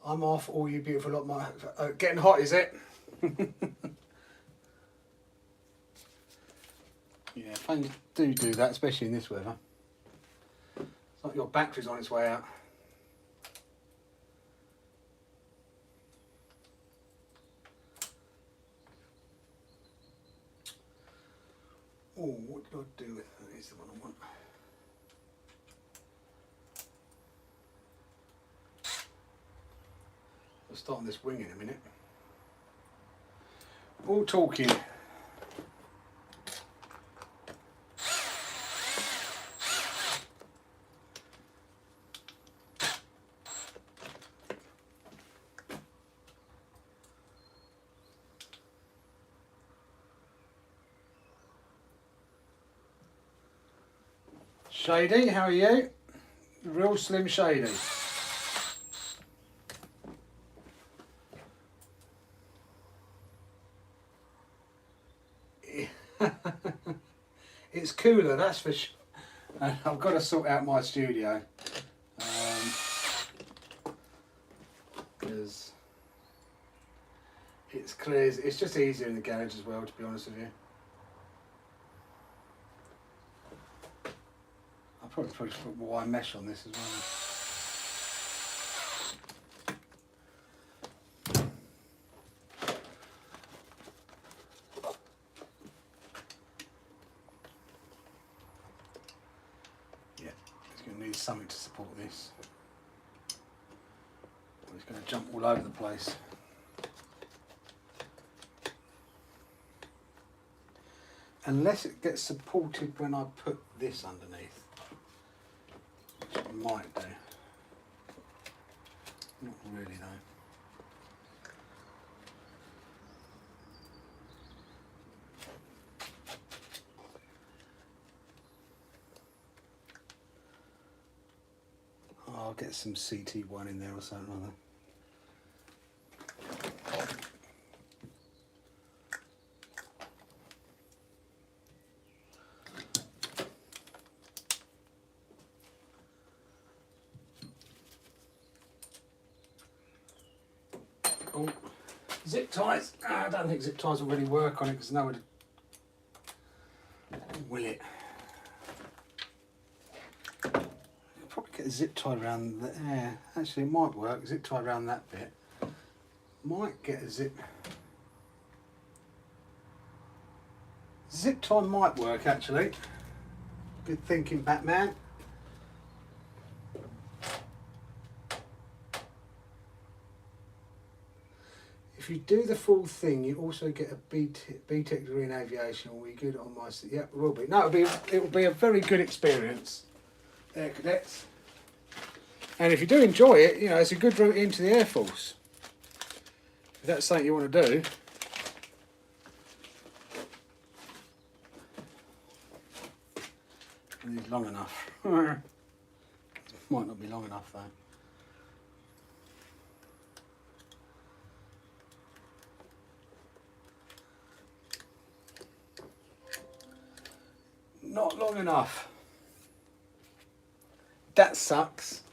I'm off, all you beautiful lot. My getting hot, is it? Yeah, phones do that, especially in this weather. It's like your battery's on its way out. Oh, what did I do with that? Here's the one I want. I'll start on this wing in a minute. All talking. Shady, how are you? Real Slim Shady. It's cooler, that's for sure. I've got to sort out my studio. Because it's crazy. It's just easier in the garage as well, to be honest with you. I'll probably put wire mesh on this as well. Need something to support this. It's going to jump all over the place. Unless it gets supported when I put this underneath, which it might do. Not really though. I'll get some CT1 in there or something like that. Oh, zip ties. I don't think zip ties will really work on it because nobody will it. Probably get a zip tie around there. Actually, it might work. Zip tie around that bit. Might get a zip tie might work actually. Good thinking, Batman. If you do the full thing, you also get a BTEC degree in aviation. Will be good on my. Yeah, it will be. No, it will be a very good experience. Air Cadets. And if you do enjoy it, you know, it's a good route into the Air Force. If that's something you want to do. It's long enough. Might not be long enough though. Not long enough. That sucks.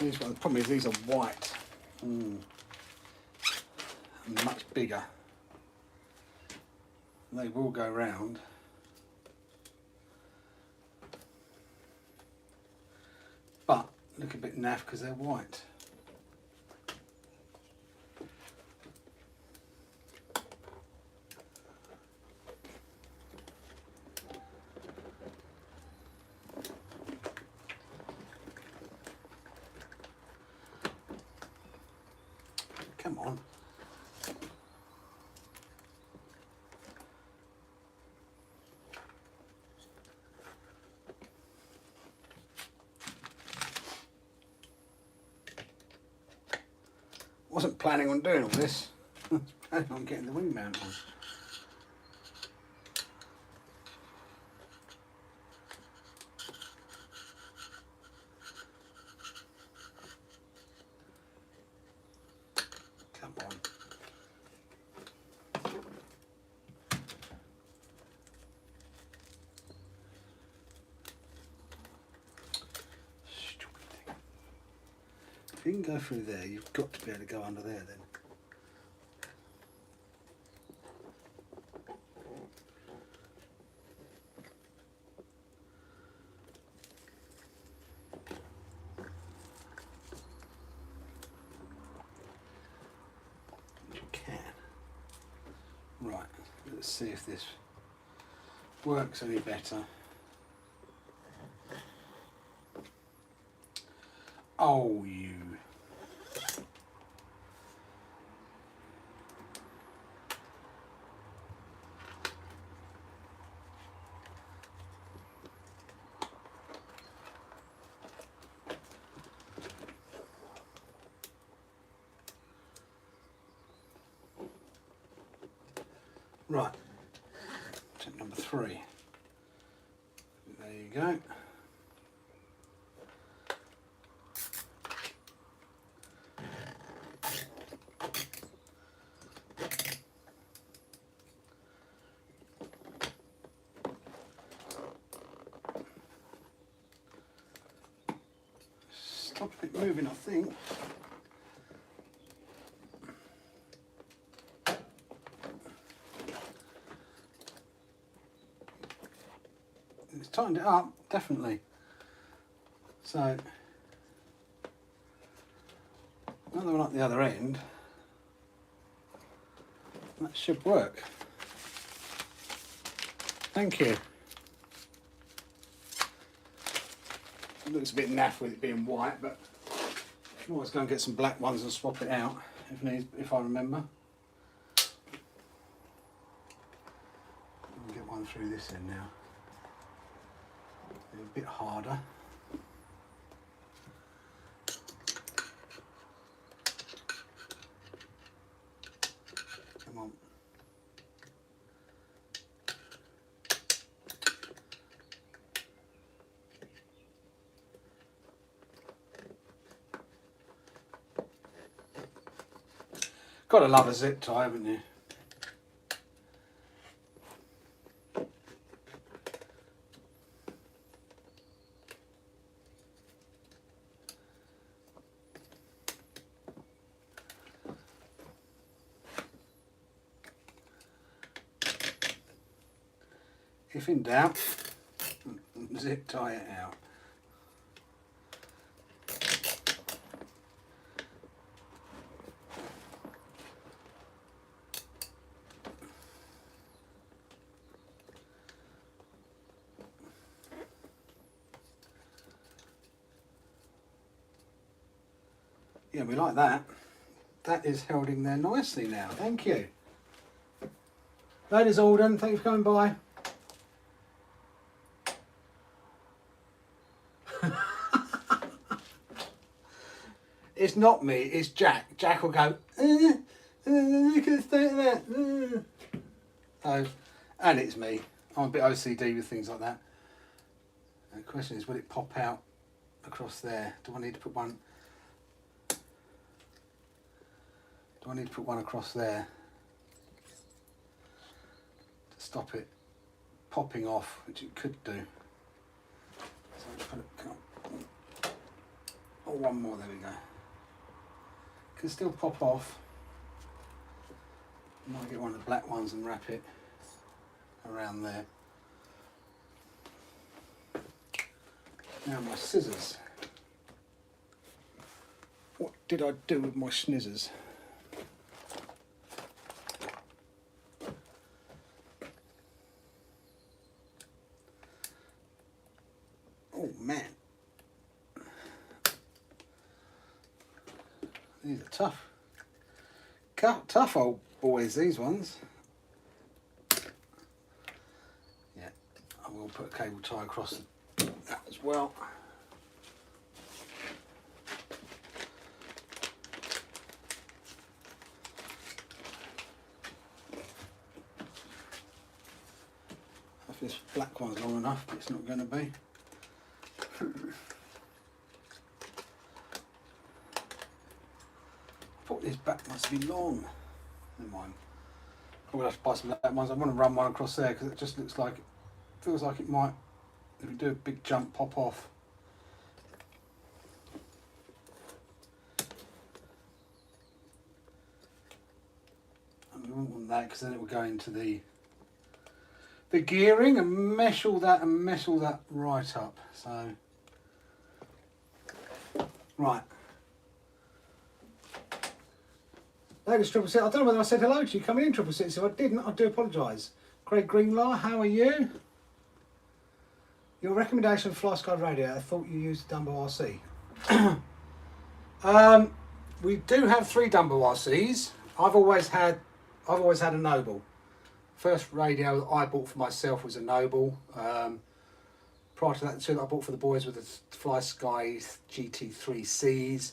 The problem is these are white. And much bigger. They will go round. But look a bit naff because they're white. Come on. Wasn't planning on doing all this. I was planning on getting the wing mount on. Come on. Stupid thing. If you can go through there, you've got to be able to go under there then. You can. Right, let's see if this works any better. Oh, you. Right, tip number 3. There you go. Stop it moving, I think. It's tightened it up, definitely. So, another one up the other end. That should work. Thank you. It looks a bit naff with it being white, but I can always go and get some black ones and swap it out if I remember. I'll get one through this end now. A bit harder. Come on. Gotta love a zip tie, haven't you? If in doubt, zip tie it out. Yeah, we like that. That is held in there nicely now. Thank you. Ladies Alden, thank you for coming by. It's not me, it's Jack. Jack will go, look at the state of that. Oh, and it's me. I'm a bit OCD with things like that. The question is, will it pop out across there? Do I need to put one? Do I need to put one across there to stop it popping off, which it could do? So I'll put it, oh, one more, there we go. Can still pop off. I might get one of the black ones and wrap it around there. Now my scissors. What did I do with my schnizzers? Oh man, these are tough. Tough old boys, these ones. Yeah, I will put a cable tie across that as well. If this black one's long enough, but it's not going to be. I thought this back must be long. Never mind. I'm going to have to buy some black ones. I want to run one across there because it just looks like, feels like it might, if you do a big jump, pop off. And we wouldn't want that because then it will go into the gearing and mesh all that right up. So, right. Ladies, Triple Six, I don't know whether I said hello to you coming in, Triple Six. If I didn't, I do apologise. Craig Greenlaw, how are you? Your recommendation for Flysky radio, I thought you used Dumbo RC. We do have 3 Dumbo RCs. I've always had a Noble. First radio that I bought for myself was a Noble. Prior to that, the 2 that I bought for the boys were the Flysky GT3Cs.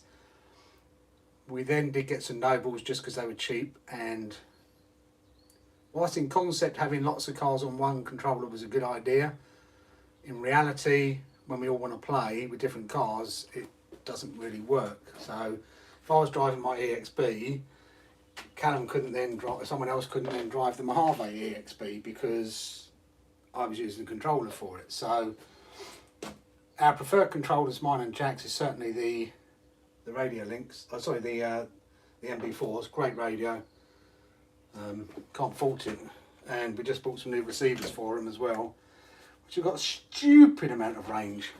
We then did get some Nobles just because they were cheap, and whilst in concept having lots of cars on one controller was a good idea, in reality, when we all want to play with different cars, it doesn't really work. So if I was driving my EXB, Callum couldn't then drive, someone else couldn't then drive the Mojave EXB because I was using the controller for it. So our preferred controllers, mine and Jack's, is certainly the Radio Links. Oh, sorry, the NB4s. Great radio. Can't fault it. And we just bought some new receivers for them as well, which have got a stupid amount of range.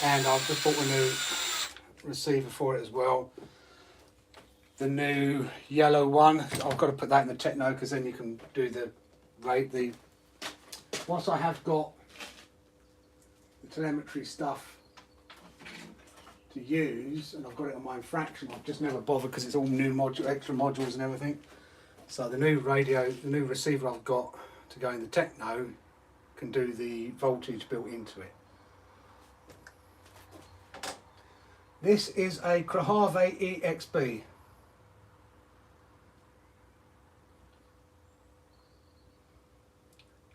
And I've just bought a new receiver for it as well. The new yellow one. I've got to put that in the techno because then you can do the rate. Once I have got the telemetry stuff to use, and I've got it on my infraction, I've just never bothered because it's all new extra modules and everything. So the new radio, the new receiver I've got to go in the techno can do the voltage built into it. This is a Mojave EXB.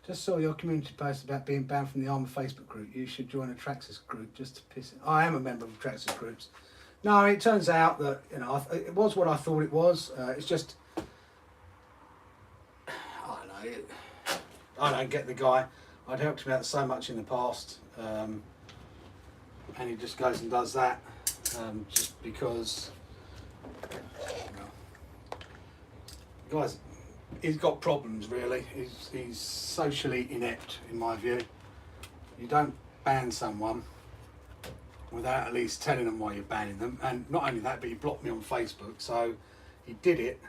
Just saw your community post about being banned from the Armour Facebook group. You should join a Traxxas group just to piss it. I am a member of Traxxas groups. No, it turns out that, you know, it was what I thought it was. It's just, I don't know. I don't get the guy. I'd helped him out so much in the past, and he just goes and does that. Just because, guys, he's got problems really. He's socially inept in my view. You don't ban someone without at least telling them why you're banning them, and not only that, but he blocked me on Facebook. So he did it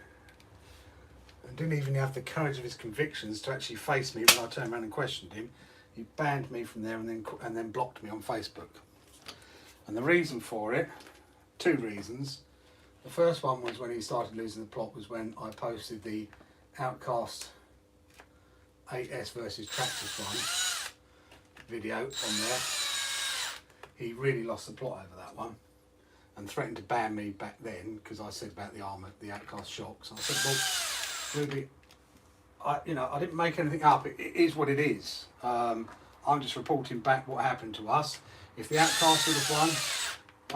and didn't even have the courage of his convictions to actually face me when I turned around and questioned him. He banned me from there and then blocked me on Facebook. And the reason for it, two reasons. The first one was when he started losing the plot was when I posted the Outcast 8S versus Traxxas one video on there. He really lost the plot over that one and threatened to ban me back then because I said about the Armour, the Outcast shocks. I said, well, Ruby, I didn't make anything up. It is what it is. I'm just reporting back what happened to us. If the Outcast would have won,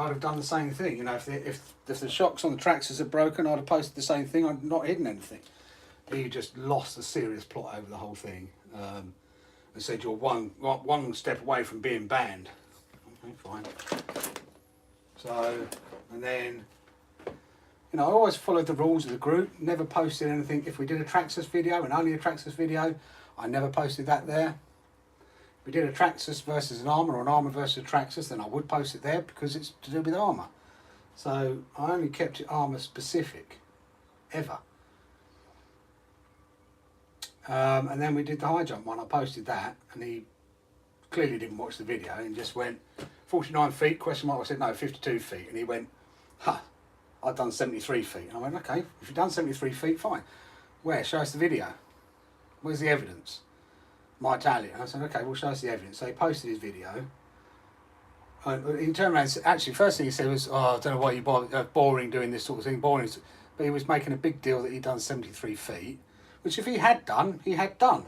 I'd have done the same thing. You know, if the shocks on the Traxxas had broken, I'd have posted the same thing. I'd not hidden anything. He just lost a serious plot over the whole thing, and said you're one step away from being banned. Okay, fine. So, and then, you know, I always followed the rules of the group. Never posted anything. If we did a Traxxas video and only a Traxxas video, I never posted that there. If we did a Traxxas versus an Armour or an Armour versus a Traxxas, then I would post it there because it's to do with Armour. So I only kept it Armour specific, ever. And then we did the high jump one. I posted that, and he clearly didn't watch the video and just went 49 feet question mark. I said no, 52 feet, and he went, "Huh, I've done 73 feet." And I went, "Okay, if you've done 73 feet, fine. Where? Show us the video. Where's the evidence?" My Italian. And I said, "Okay, well, show us the evidence." So he posted his video. And he turned around and said, actually, first thing he said was, "Oh, I don't know why you're boring doing this sort of thing, boring." But he was making a big deal that he'd done 73 feet. Which if he had done, he had done.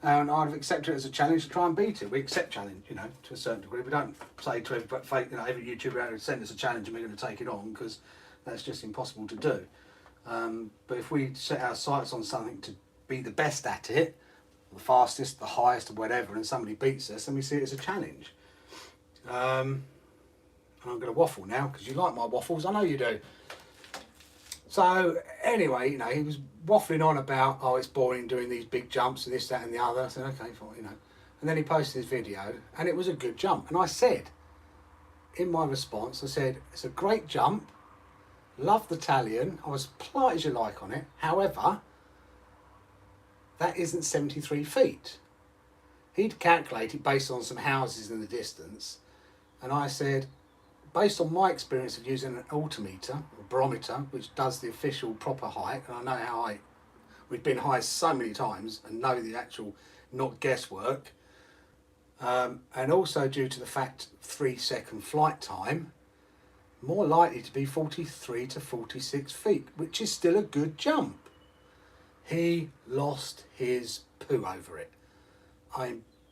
And I'd have accepted it as a challenge to try and beat it. We accept challenge, you know, to a certain degree. We don't say to every YouTuber out there, send us a challenge and we're going to take it on, because that's just impossible to do. But if we set our sights on something to be the best at it, the fastest, the highest, or whatever, and somebody beats us, then we see it as a challenge. I'm going to waffle now, because you like my waffles, I know you do. So anyway, you know, he was waffling on about, oh, it's boring doing these big jumps and this, that and the other. I said, okay, fine, you know. And then he posted his video and it was a good jump. And I said, in my response, I said, it's a great jump. Love the Italian. I was polite as you like on it. However, that isn't 73 feet. He'd calculated based on some houses in the distance. And I said, based on my experience of using an altimeter, or barometer, which does the official proper height, and I know how high, we've been high so many times and know the actual, not guesswork, and also due to the fact 3-second flight time, more likely to be 43 to 46 feet, which is still a good jump. He lost his poo over it.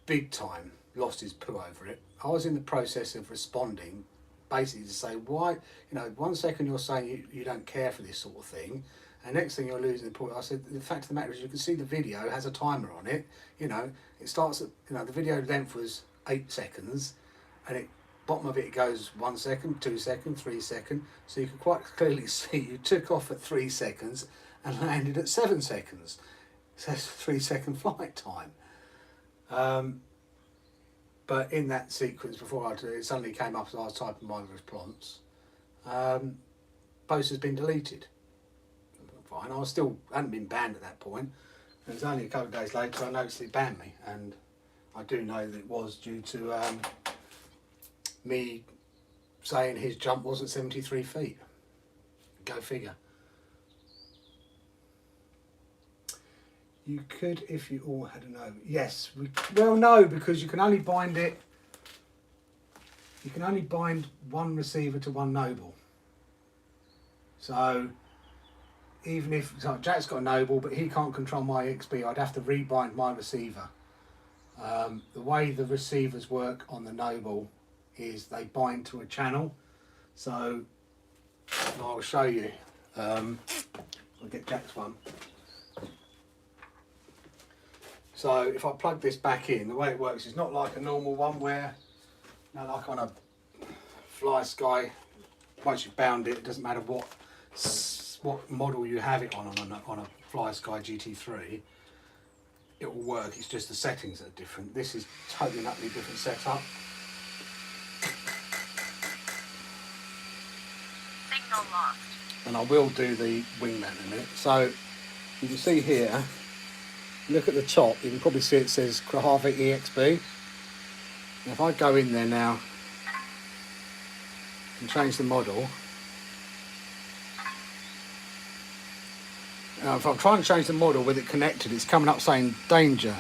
Big time lost his poo over it. I was in the process of responding, basically to say, why, 1 second you're saying you don't care for this sort of thing, and next thing you're losing the point. I said, the fact of the matter is, you can see the video has a timer on it. It starts at, the video length was 8 seconds, and it bottom of it goes 1 second, 2 seconds, 3 seconds. So you can quite clearly see you took off at 3 seconds and landed at 7 seconds. So that's a 3 second flight time. But in that sequence, before it suddenly came up as I was typing my response, post has been deleted. Fine, I hadn't been banned at that point. It was only a couple of days later I noticed it banned me, and I do know that it was due to me saying his jump wasn't 73 feet. Go figure. You could if you all had a no. Yes, well no, because you can only bind it. You can only bind one receiver to one Noble. So even if Jack's got a Noble, but he can't control my XB, I'd have to rebind my receiver. The way the receivers work on the Noble is they bind to a channel. So I'll show you. I'll get Jack's one. So if I plug this back in, the way it works is not like a normal one where, like on a Flysky, once you've bound it, it doesn't matter what model you have it on a Flysky GT3, it will work. It's just the settings that are different. This is totally and utterly different setup. Signal lost. And I will do the wingman in a minute. So you can see here, look at the top, you can probably see it says Krahava EXB. Now if I go in there now and change the model, now if I'm trying to change the model with it connected, it's coming up saying danger.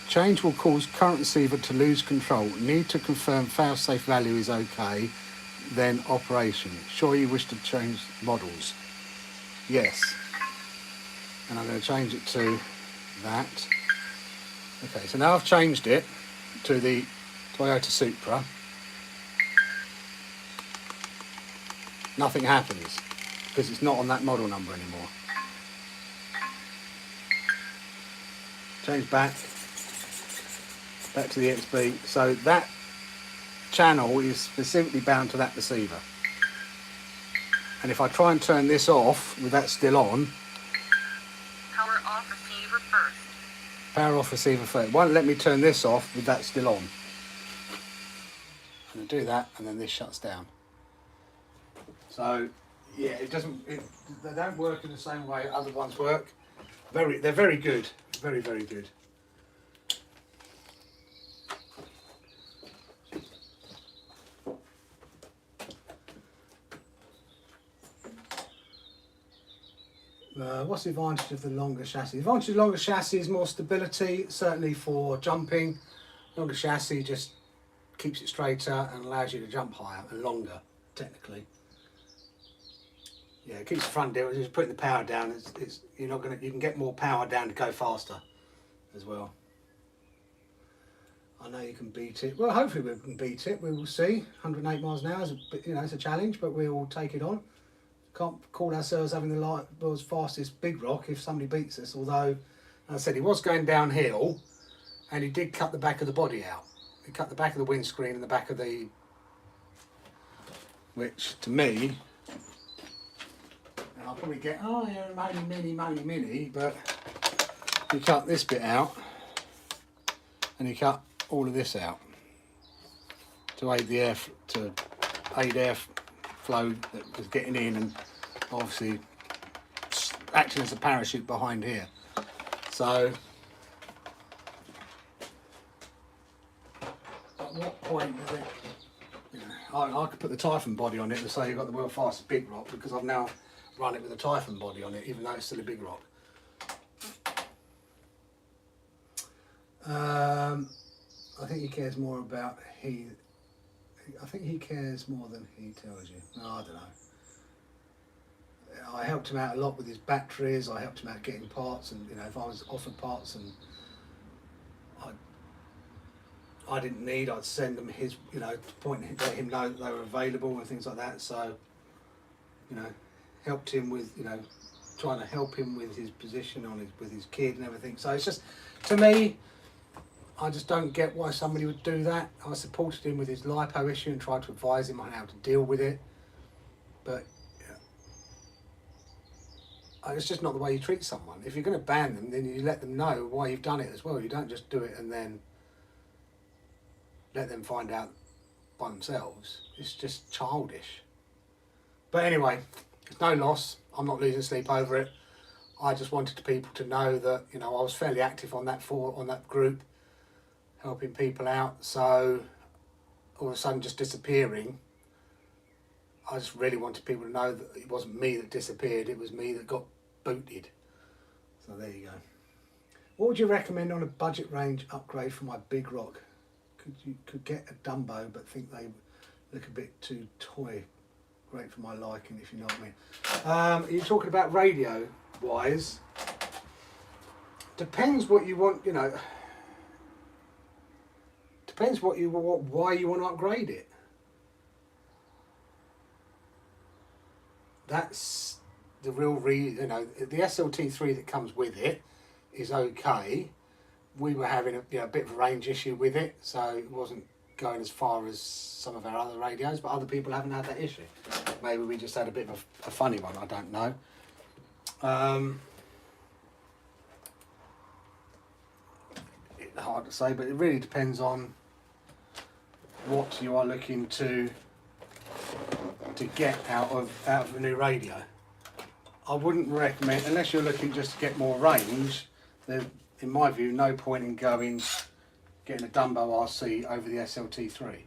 Change will cause current receiver to lose control. Need to confirm fail-safe value is okay, then operation. Sure you wish to change models? Yes. And I'm going to change it to that. Okay, so now I've changed it to the Toyota Supra. Nothing happens because it's not on that model number anymore. Change back to the XB. So that channel is specifically bound to that receiver. And if I try and turn this off with that still on, Power off receiver first. power off receiver first. It won't let me turn this off with that still on. I'm going to do that, and then this shuts down. So yeah, they don't work in the same way other ones work. They're very good, very good. What's the advantage of the longer chassis? The advantage of the longer chassis is more stability, certainly for jumping. Longer chassis just keeps it straighter and allows you to jump higher and longer, technically. Yeah, it keeps the front down. Just putting the power down, you can get more power down to go faster as well. I know you can beat it. Well, hopefully we can beat it. We will see. 108 miles an hour is it's a challenge, but we will take it on. Can't call ourselves having the world's fastest big rock if somebody beats us. Although, as I said, he was going downhill, and he did cut the back of the body out. He cut the back of the windscreen and the back of the, which to me, and I'll probably get, oh yeah, mini, but he cut this bit out, and he cut all of this out to aid the airflow that was getting in, and obviously acting as a parachute behind here. So at what point does it, I could put the Typhoon body on it and say you've got the world's fastest big rock, because I've now run it with a Typhoon body on it, even though it's still a big rock. I think he cares more about I think he cares more than he tells you. No, I don't know. I helped him out a lot with his batteries. I helped him out getting parts, and if I was offered parts and I didn't need, I'd send them his, to let him know that they were available and things like that. So, helped him with, trying to help him with his position with his kid and everything. So it's just, to me, I just don't get why somebody would do that. I supported him with his lipo issue and tried to advise him on how to deal with it. But it's just not the way you treat someone. If you're going to ban them, then you let them know why you've done it as well. You don't just do it and then let them find out by themselves. It's just childish. But anyway, it's no loss. I'm not losing sleep over it. I just wanted people to know that I was fairly active on that group, helping people out. So all of a sudden, just disappearing. I just really wanted people to know that it wasn't me that disappeared. It was me that got booted. So there you go. What would you recommend on a budget range upgrade for my big rock? Could get a Dumbo, but think they look a bit too toy. Great for my liking, if you know what I mean. Are you talking about radio wise? Depends what you want. Depends what you want. Why you want to upgrade it. That's the real reason. The SLT3 that comes with it is okay. We were having a bit of a range issue with it, so it wasn't going as far as some of our other radios, but other people haven't had that issue. Maybe we just had a bit of a funny one, I don't know. It's hard to say, but it really depends on what you are looking to get out of a new radio. I wouldn't recommend, unless you're looking just to get more range, in my view, no point in getting a Dumbo RC over the SLT3.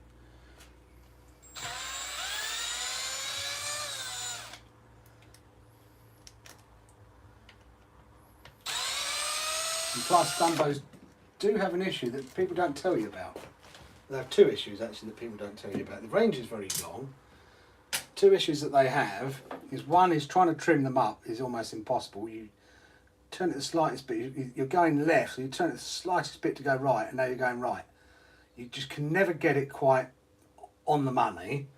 And plus, Dumbos do have an issue that people don't tell you about. They have two issues actually that people don't tell you about. The range is very long. Two issues that they have is, one is trying to trim them up is almost impossible. You turn it the slightest bit, you're going left, so you turn it the slightest bit to go right, and now you're going right. You just can never get it quite on the money.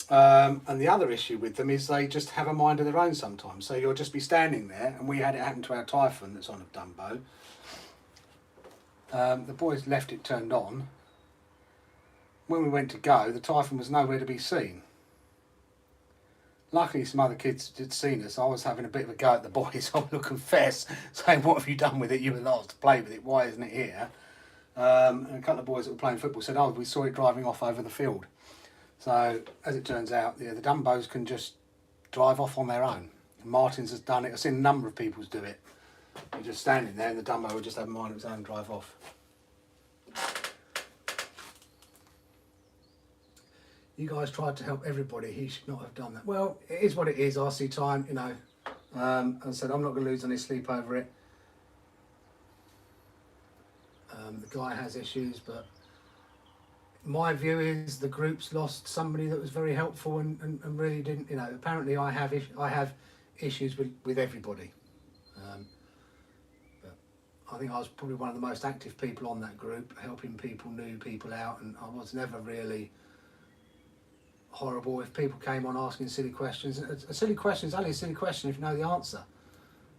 And the other issue with them is they just have a mind of their own sometimes. So you'll just be standing there, and we had it happen to our Typhoon that's on a Dumbo. The boys left it turned on. When we went to go, the Typhoon was nowhere to be seen. Luckily, some other kids had seen us. I was having a bit of a go at the boys, I will confess, saying, "What have you done with it? You were last to play with it. Why isn't it here?" And a couple of boys that were playing football said, "Oh, we saw it driving off over the field." So, as it turns out, the Dumbos can just drive off on their own. And Martin's has done it. I've seen a number of people do it. You're just standing there and the Dumbo will just have a mind of its own and drive off. You guys tried to help everybody. He should not have done that. Well, it is what it is. RC time, As I said, I'm not going to lose any sleep over it. The guy has issues, but my view is the group's lost somebody that was very helpful and really didn't. Apparently I have issues with everybody. But I think I was probably one of the most active people on that group, helping new people out, and I was never really horrible if people came on asking silly questions. A silly question is only a silly question if you know the answer.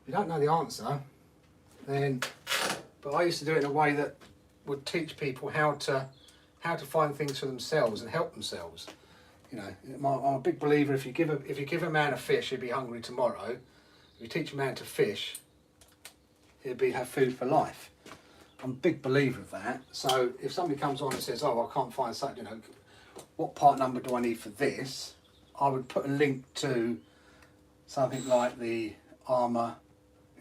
If you don't know the answer, then... But I used to do it in a way that would teach people how to find things for themselves and help themselves. I'm a big believer, if you give a man a fish, he'll be hungry tomorrow. If you teach a man to fish, he'll have food for life. I'm a big believer of that. So if somebody comes on and says, "Oh, I can't find such," what part number do I need for this? I would put a link to something like the Armour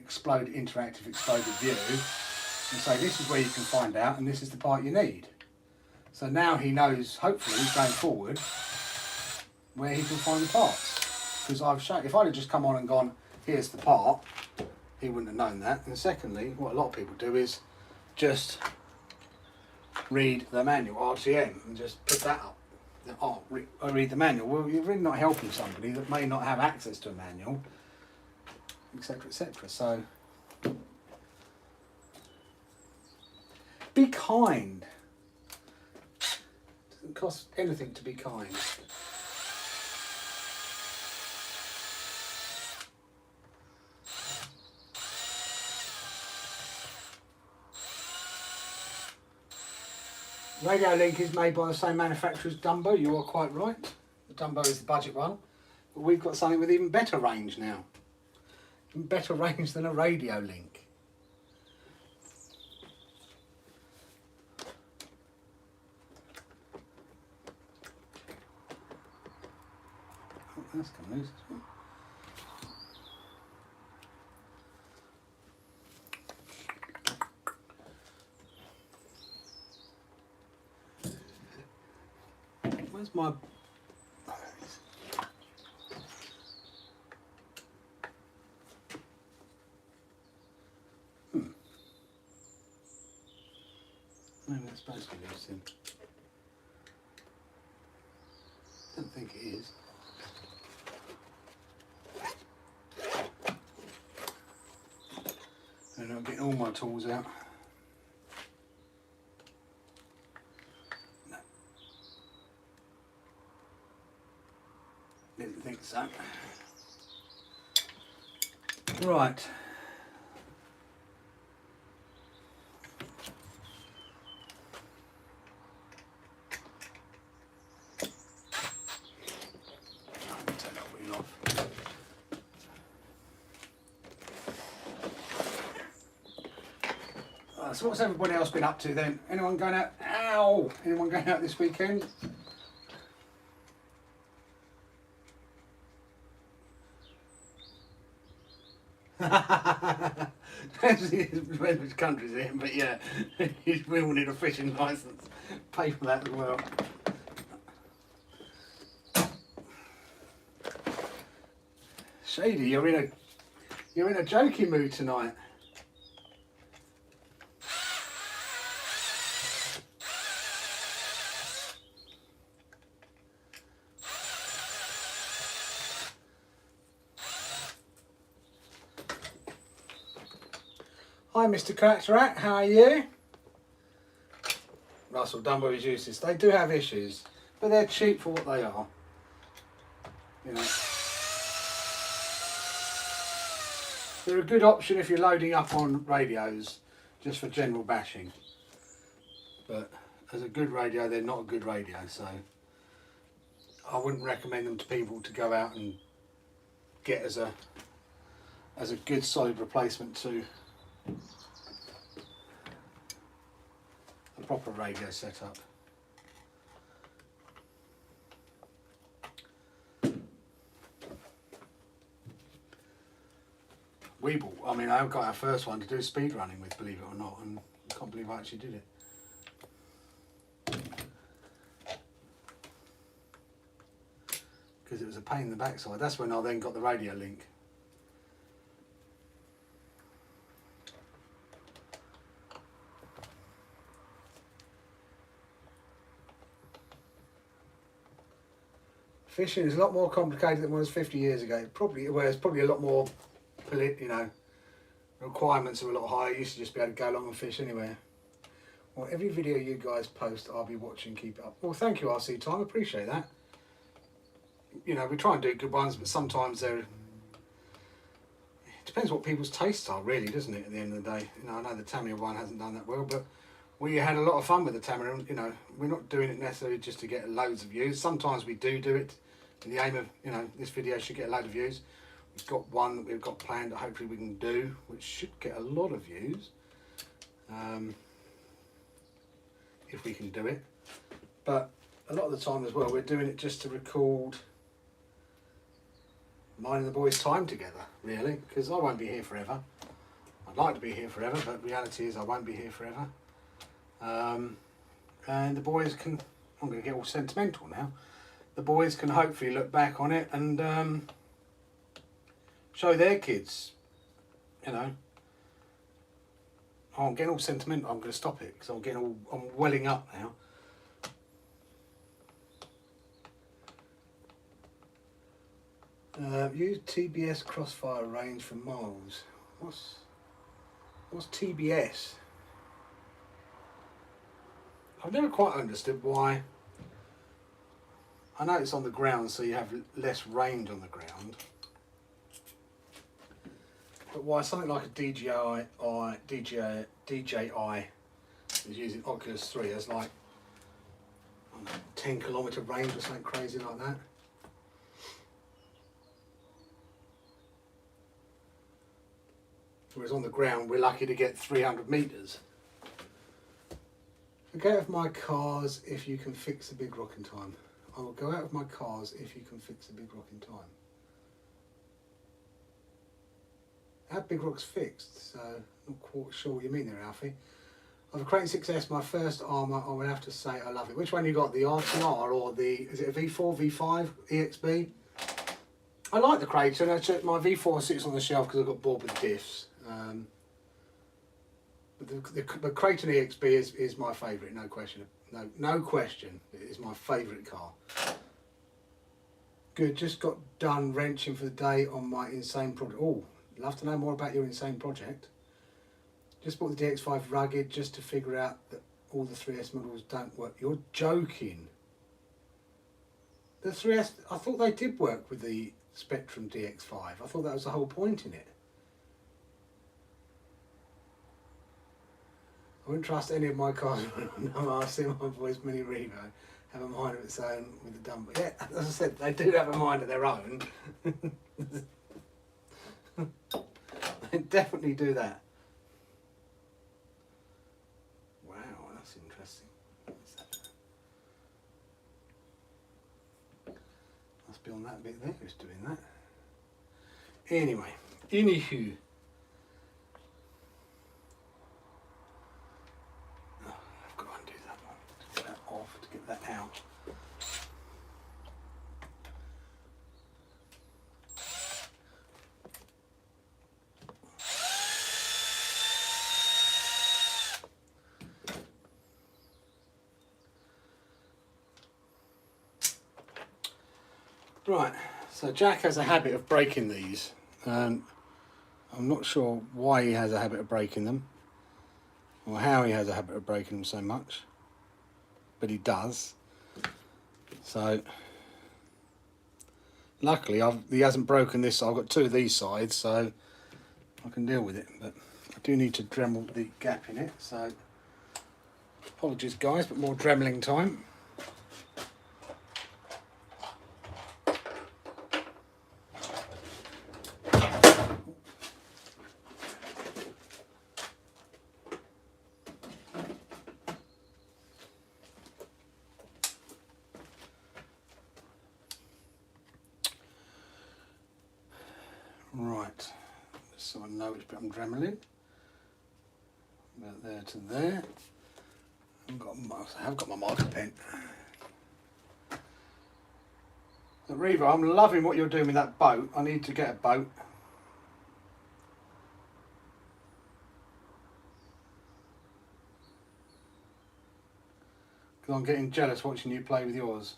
Interactive Exploded View and say, this is where you can find out, and this is the part you need. So now he knows, hopefully, going forward, where he can find the parts. Because I've shown, if I'd have just come on and gone, "Here's the part," he wouldn't have known that. And secondly, what a lot of people do is just read the manual, RTM, and just put that up. Oh, I read the manual. Well, you're really not helping somebody that may not have access to a manual, etc., etc. So, be kind. It doesn't cost anything to be kind. Radio Link is made by the same manufacturer as Dumbo, you are quite right. The Dumbo is the budget one. But we've got something with even better range now. Even better range than a Radio Link. Oh, that's come loose as well. Where's my... Maybe that's supposed to be loose then. Don't think it is. And I'll get all my tools out. No. Didn't think so. Right. Turn that wheel off. So what's everybody else been up to then? Anyone going out? Ow! Anyone going out this weekend? Depends which country's in, but yeah, we will need a fishing licence. Pay for that as well. Shady, you're in a jokey mood tonight. Hi Mr. Cratchrat, how are you? Russell, Dumbo is useless. They do have issues, but they're cheap for what they are. You know. They're a good option if you're loading up on radios, just for general bashing. But as a good radio, they're not a good radio, so I wouldn't recommend them to people to go out and get as a good solid replacement to a proper radio setup. We bought, I mean, I got our first one to do speed running with, believe it or not, and I can't believe I actually did it. Because it was a pain in the backside. That's when I then got the Radio Link. Fishing is a lot more complicated than it was 50 years ago. It's probably a lot more, you know, requirements are a lot higher. You used to just be able to go along and fish anywhere. Well, every video you guys post, I'll be watching. Keep it up. Well, thank you, RC Time. Appreciate that. You know, we try and do good ones, but sometimes it depends what people's tastes are, really, doesn't it? At the end of the day, you know, I know the Tamiya one hasn't done that well, but we had a lot of fun with the Tamiya. You know, we're not doing it necessarily just to get loads of views. Sometimes we do it in the aim of, you know, this video should get a load of views. We've got one that we've got planned that hopefully we can do, which should get a lot of views, if we can do it. But a lot of the time as well, we're doing it just to record mine and the boys' time together, really, because I won't be here forever. I'd like to be here forever, but reality is I won't be here forever. And the boys can, I'm going to get all sentimental now, the boys can hopefully look back on it and show their kids, you know, Oh, I'm getting all sentimental. I'm going to stop it because I'm welling up now. Use TBS crossfire range for miles. What's TBS? I've never quite understood why. I know it's on the ground, so you have less range on the ground. But why something like a DJI is using Oculus 3 as like, I don't know, 10-kilometre range or something crazy like that. Whereas on the ground, we're lucky to get 300 metres. Go out of my cars if you can fix a big rock in time. I will go out of my cars if you can fix a big rock in time. That big rock's fixed, so not quite sure what you mean there, Alfie. Of a Kraton 6S, my first armour, I would have to say I love it. Which one you got, the RTR or the, is it a V4, V5, EXB? I like the Kraton. My V4 sits on the shelf because I got bored with diffs. But the Kraton EXB is my favourite, no question. No question, it is my favourite car. Good, just got done wrenching for the day on my insane project. Oh, love to know more about your insane project. Just bought the DX5 Rugged just to figure out that all the 3S models don't work. You're joking. The 3S, I thought they did work with the Spectrum DX5. I thought that was the whole point in it. I wouldn't trust any of my cars when I'm asking my boys Mini Revo have a mind of its own with the dumb. Yeah, as I said, they do have a mind of their own. They definitely do that. Wow, that's interesting. What's that? Must be on that bit there who's doing that. Anyway, anywho. That out. Right, so Jack has a habit of breaking these. I'm not sure why he has a habit of breaking them or how he has a habit of breaking them so much. But he does. So luckily he hasn't broken this. I've got two of these sides, so I can deal with it. But I do need to Dremel the gap in it. So apologies, guys, but more Dremeling time. Right, so I know which bit I'm dremeling. About there to there. I have got my marker pen. So Revo, I'm loving what you're doing with that boat. I need to get a boat. Because I'm getting jealous watching you play with yours.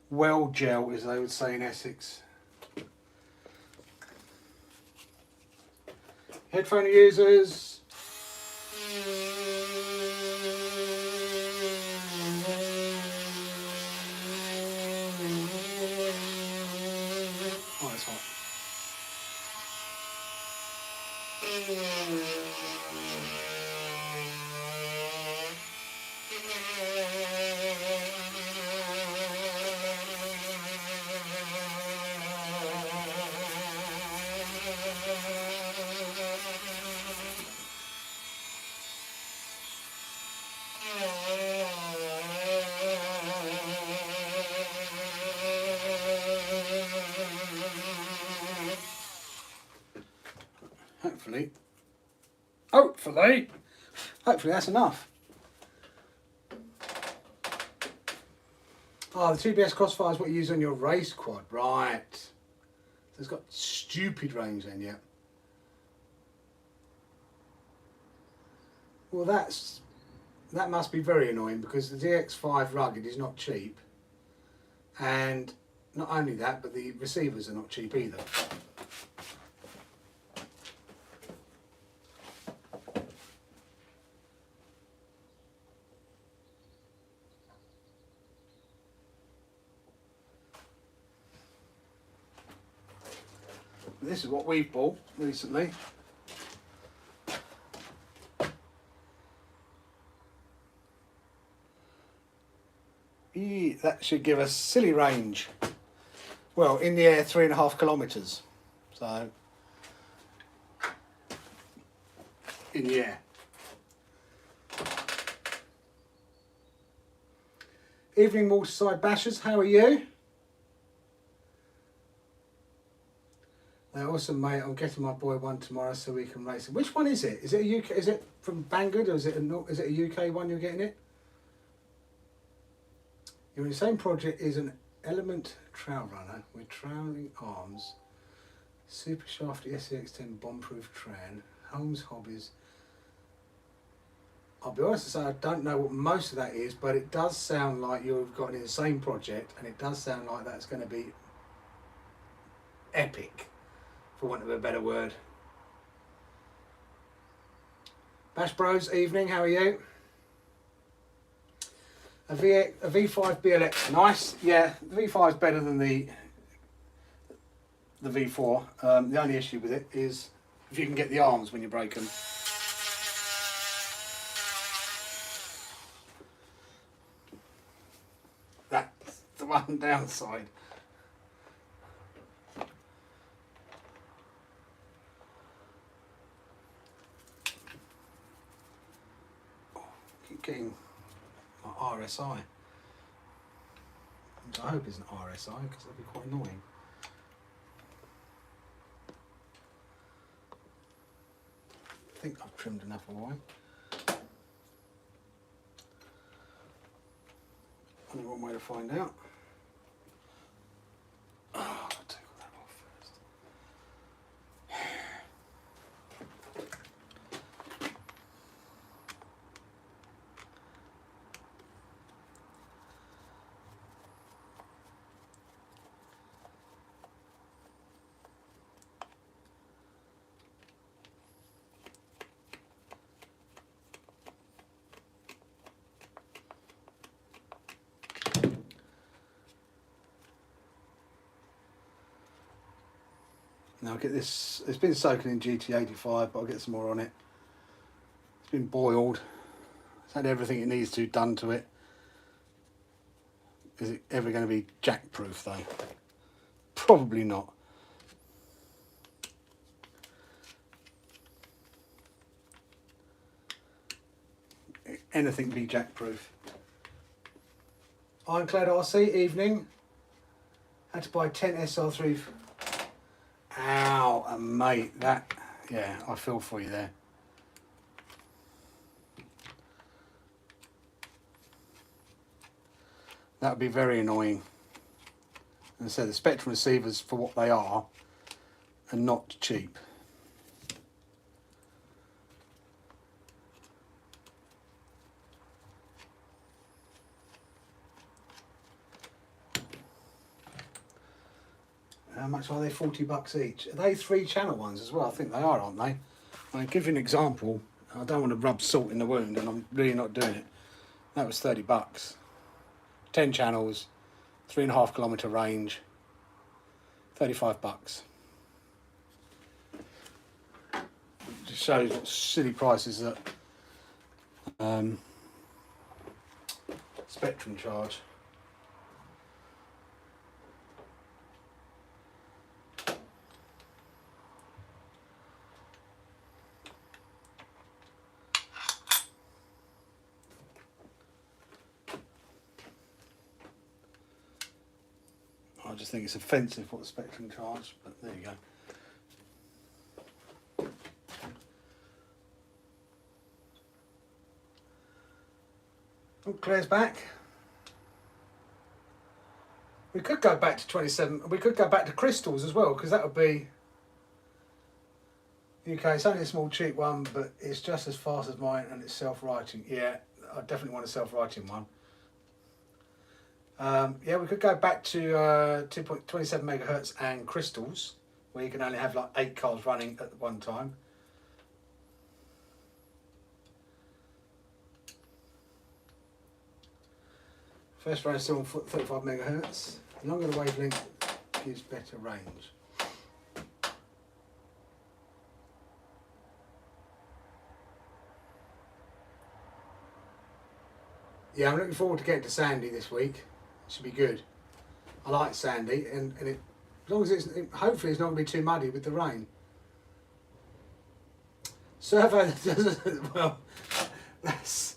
Well gel, as they would say in Essex. Headphone users. Oh, that's hot. Hopefully that's enough. Oh, the TBS Crossfire is what you use on your race quad, right? It's got stupid range then, yeah. Well, that must be very annoying because the DX5 Rugged is not cheap, and not only that, but the receivers are not cheap either. This is what we've bought recently. That should give us silly range. Well, in the air, 3.5 kilometres. So, in the air. Evening Waterside Bashers, how are you? Awesome, mate. I'm getting my boy one tomorrow so we can race it. Which one is it? Is it a UK? Is it from Banggood or is it a UK one? You're getting it? You're in the same project is an Element Trail Runner with trailing arms, super shafty SCX10 bomb-proof Tran, Holmes Hobbies. I'll be honest and say I don't know what most of that is, but it does sound like you've got it in the same project, and it does sound like that's going to be epic, for want of a better word. Bash Bros, evening, how are you? A V5 BLX, nice. Yeah, the V5 is better than the V4. The only issue with it is if you can get the arms when you break them. That's the one downside. Oh, keep getting my RSI. I hope it's an RSI because that'd be quite annoying. I think I've trimmed enough away. Only one way to find out. Oh, I'll take all that off first. Now I'll get this, it's been soaking in GT85, but I'll get some more on it. It's been boiled. It's had everything it needs to done to it. Is it ever going to be jack proof though? Probably not. Anything be jack proof. Ironclad RC, evening. Had to buy 10 SR3. Ow, mate, that, yeah, I feel for you there. That would be very annoying. And so the Spectrum receivers, for what they are not cheap. How much are they? $40 each. Are they 3-channel ones as well? I think they are, aren't they? I'll give you an example. I don't want to rub salt in the wound, and I'm really not doing it. That was $30. 10 channels, 3.5 kilometre range, $35. Just shows what silly prices that Spectrum charge. I just think it's offensive what the Spectrum charge, but there you go. Oh, Claire's back. We could go back to 27. We could go back to crystals as well, because that would be UK. It's only a small cheap one, but it's just as fast as mine, and it's self-writing. Yeah, I definitely want a self-writing one. Yeah, we could go back to 2.27 megahertz and crystals, where you can only have like 8 cars running at one time. First round still on 35 megahertz. The longer the wavelength gives better range. Yeah, I'm looking forward to getting to Sandy this week. It should be good. I like Sandy, and it, as long as hopefully it's not going to be too muddy with the rain. Servo doesn't, well, that's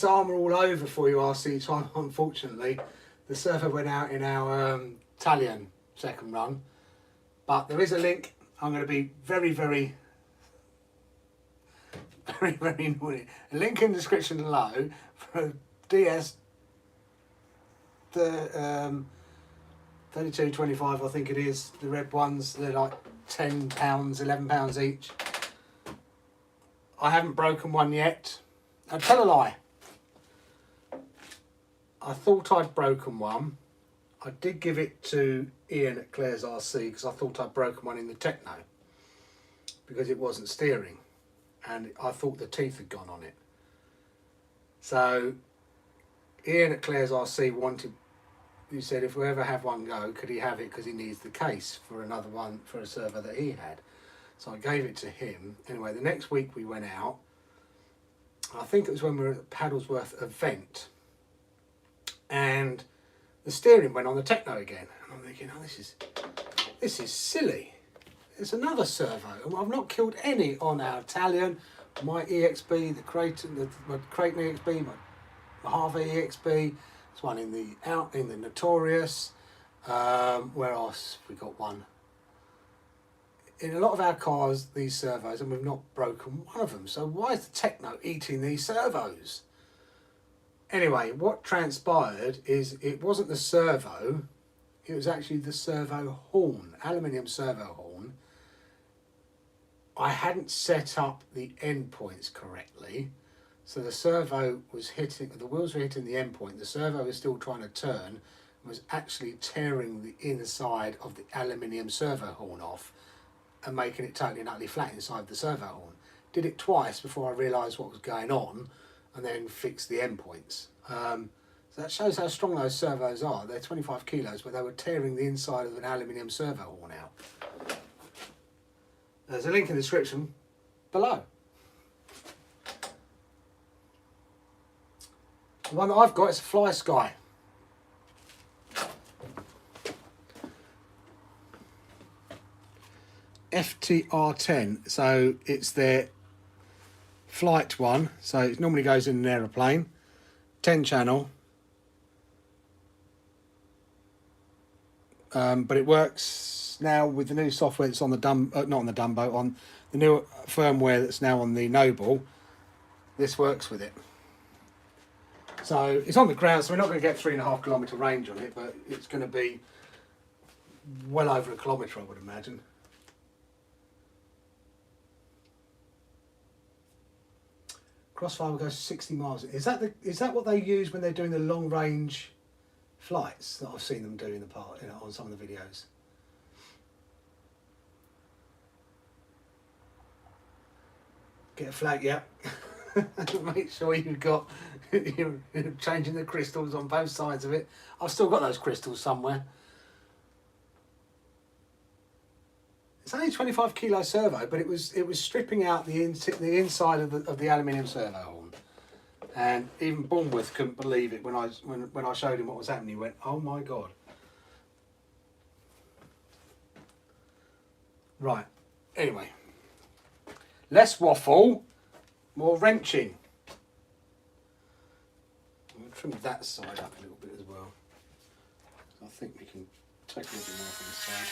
armour all over for you, RC time, unfortunately. The servo went out in our Italian second run, but there is a link. I'm going to be very naughty. A link in the description below for a DS 3225, I think it is. The red ones, they're like £10, £11 each. I haven't broken one yet. I'd tell a lie. I thought I'd broken one. I did give it to Ian at Claire's RC because I thought I'd broken one in the Techno because it wasn't steering, and I thought the teeth had gone on it. So Ian at Claire's RC he said if we ever have one go, could he have it because he needs the case for another one for a servo that he had. So I gave it to him. Anyway, the next week we went out. I think it was when we were at the Paddlesworth event, and the steering went on the Techno again. And I'm thinking, oh, this is silly. It's another servo. And I've not killed any on our Italian, my EXB, the Creighton EXB, my Harvey EXB. There's one in the Notorious. Where else? We got one. In a lot of our cars, these servos, and we've not broken one of them. So why is the Techno eating these servos? Anyway, what transpired is it wasn't the servo, it was actually the servo horn, aluminium servo horn. I hadn't set up the endpoints correctly. So the servo was hitting, the wheels were hitting the endpoint, the servo was still trying to turn, and was actually tearing the inside of the aluminium servo horn off and making it totally and utterly flat inside the servo horn. Did it twice before I realised what was going on, and then fixed the endpoints. So that shows how strong those servos are. They're 25 kilos, but they were tearing the inside of an aluminium servo horn out. There's a link in the description below. The one that I've got is a Flysky. FTR10, so it's their flight one, so it normally goes in an aeroplane, 10 channel, but it works now with the new software that's on the not on the Dumbo, on the new firmware that's now on the Noble. This works with it. So it's on the ground, so we're not going to get 3.5 kilometre range on it, but it's going to be well over a kilometre, I would imagine. Crossfire will go 60 miles. Is that what they use when they're doing the long range flights that I've seen them do in the past, on some of the videos? Get a flag, yeah. Make sure you've got you're changing the crystals on both sides of it. I've still got those crystals somewhere. It's only 25 kilo servo, but it was stripping out the inside of the aluminium servo horn, and even Bournemouth couldn't believe it when I showed him what was happening. He went, "Oh my god!" Right. Anyway, less waffle, more wrenching. I'm going to trim that side up a little bit as well. I think we can take a little bit more from this side.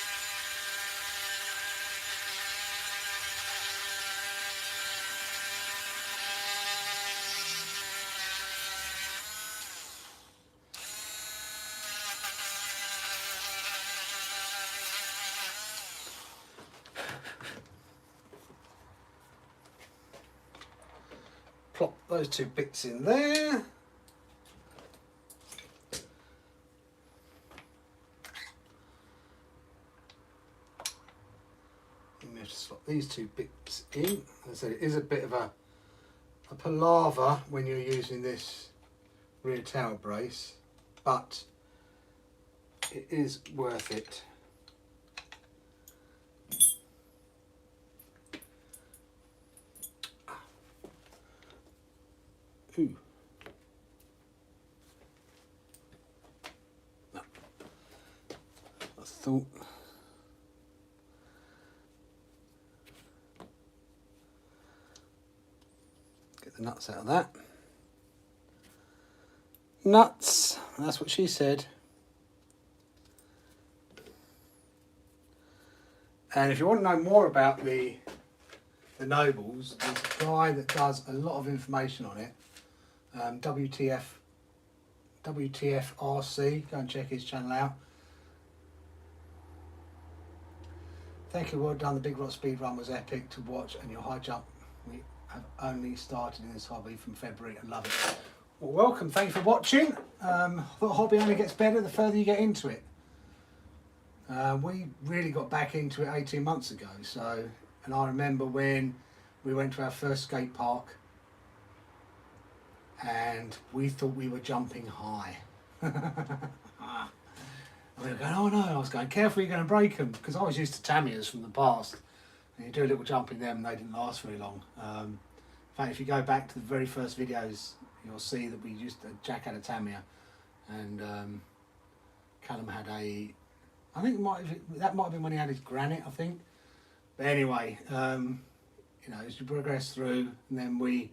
plop those two bits in there. And we have to slot these two bits in. As I said, it is a bit of a palaver when you're using this rear tail brace, but it is worth it. Ooh. No. I thought get the nuts out of that. Nuts, that's what she said. And if you want to know more about the Nobles, there's a guy that does a lot of information on it. WTFRC, go and check his channel out. Thank you, well done. The Big Rock Speed Run was epic to watch, and your high jump. We have only started in this hobby from February and love it. Well, welcome, thanks for watching. The hobby only gets better the further you get into it. We really got back into it 18 months ago, and I remember when we went to our first skate park and we thought we were jumping high. And we were going, oh no, I was going, careful, you're going to break them, because I was used to Tamiyas from the past, and you do a little jump in them and they didn't last very long. In fact, if you go back to the very first videos, you'll see that Jack had a Tamiya, and Callum had a, I think that might have been when he had his Granite, I think. But anyway, you know, as you progress through, and then we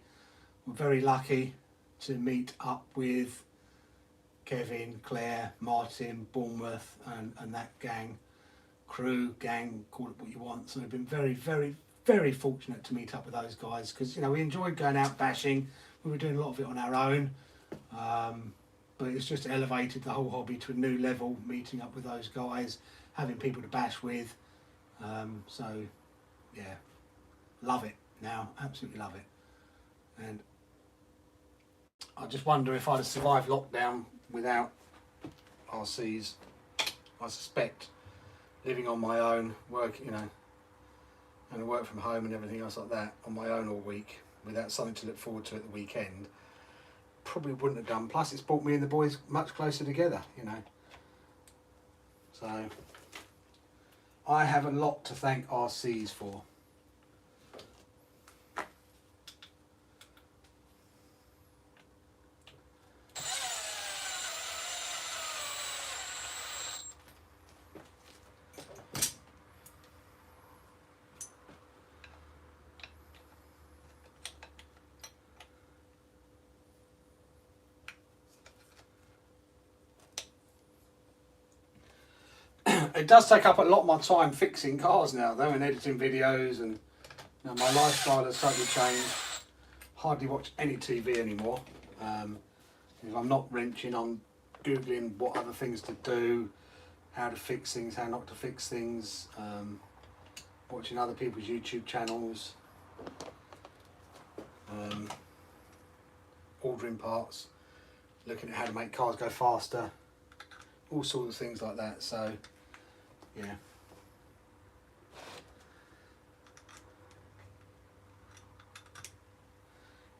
were very lucky to meet up with Kevin, Claire, Martin, Bournemouth, and that gang, call it what you want. So we've been very, very, very fortunate to meet up with those guys, because, you know, we enjoyed going out bashing. We were doing a lot of it on our own, but it's just elevated the whole hobby to a new level, meeting up with those guys, having people to bash with. So yeah, love it now, absolutely love it. And I just wonder if I'd have survived lockdown without RCs. I suspect living on my own, working, you know, and I work from home and everything else like that on my own all week without something to look forward to at the weekend, probably wouldn't have done. Plus it's brought me and the boys much closer together, you know. So I have a lot to thank RCs for. It does take up a lot of my time fixing cars now though, and editing videos, and you know, my lifestyle has totally changed. Hardly watch any TV anymore. If I'm not wrenching, I'm Googling what other things to do, how to fix things, how not to fix things, watching other people's YouTube channels, ordering parts, looking at how to make cars go faster, all sorts of things like that. So yeah.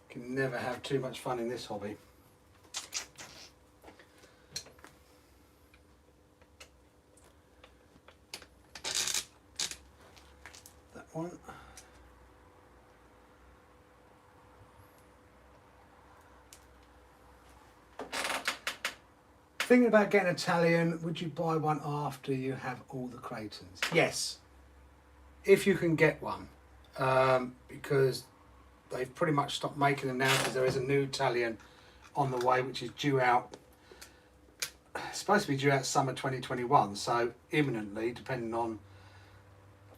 Can never have too much fun in this hobby. That one. Thinking about getting an Italian, would you buy one after you have all the Creightons? Yes, if you can get one, because they've pretty much stopped making them now, because there is a new Italian on the way which is due out, it's supposed to be due out summer 2021, so imminently, depending on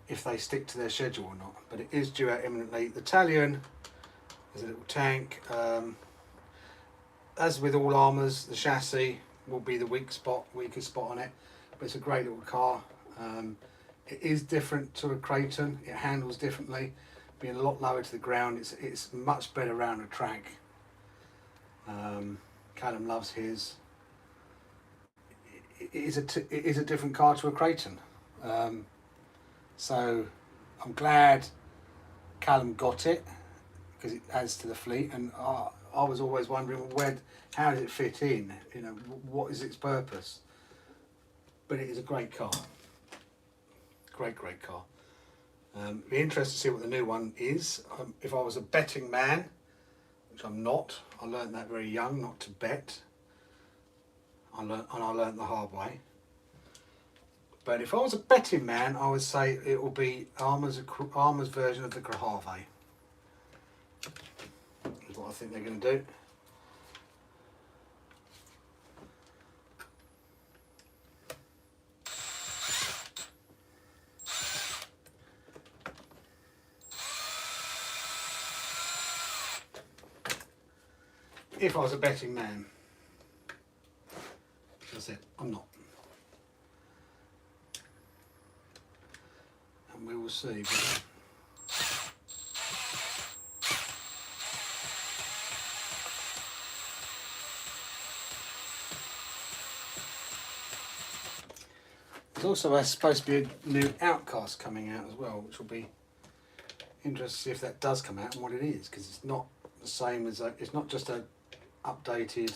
if they stick to their schedule or not, but it is due out imminently. The Italian is a little tank. As with all Armours, the chassis will be the weakest spot on it, but it's a great little car. It is different to a Creighton, it handles differently, being a lot lower to the ground. It's much better around the track. Callum loves his. It is a different car to a Creighton. So I'm glad Callum got it because it adds to the fleet, and I was always wondering how does it fit in, you know, what is its purpose. But it is a great car, great car. Be interested to see what the new one is. If I was a betting man, which I'm not, I learned that very young, not to bet. I learned the hard way. But if I was a betting man, I would say it will be Armour's version of the Grahave. Is what I think they're going to do. If I was a betting man. That's it, I'm not. And we will see. There's also supposed to be a new Outcast coming out as well, which will be interesting to see if that does come out and what it is, because it's not the same as it's not just a updated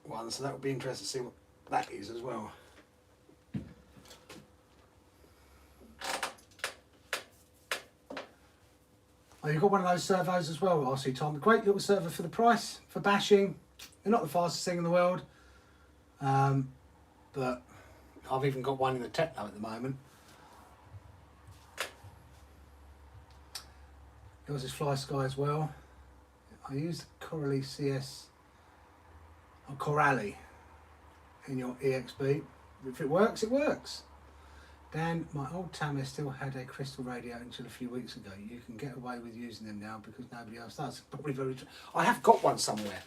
one, so that would be interesting to see what that is as well. Oh, you've got one of those servos as well, RC Tom. Great little servo for the price, for bashing. They're not the fastest thing in the world, but I've even got one in the Techno at the moment. Yours is Flysky as well. I use the Coralie CS or Coralie in your EXB. If it works, it works. Dan, my old Tamer still had a crystal radio until a few weeks ago. You can get away with using them now because nobody else does. Probably very true. I have got one somewhere.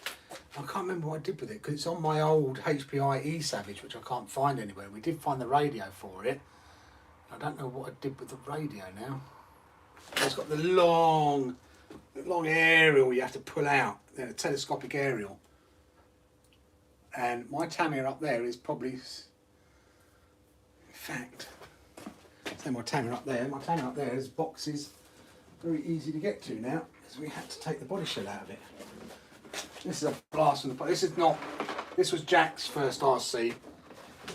I can't remember what I did with it because it's on my old HPI E-Savage, which I can't find anywhere. We did find the radio for it. I don't know what I did with the radio now. It's got the long aerial you have to pull out, a telescopic aerial. And my Tamiya up there is probably, in fact, say my Tamiya up there is boxes, very easy to get to now, because we had to take the body shell out of it. This is a blast from the, this was Jack's first RC.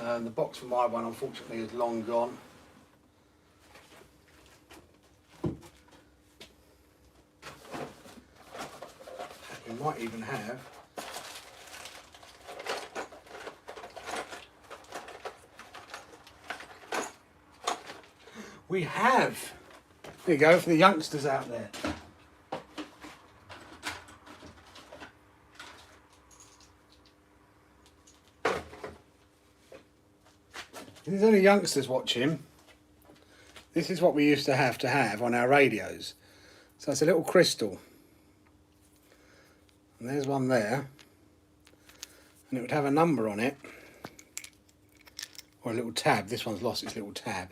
The box for my one unfortunately is long gone. We might even have there you go, for the youngsters out there. If there's any youngsters watching, this is what we used to have on our radios. So it's a little crystal. And there's one there, and it would have a number on it, or a little tab. This one's lost its little tab.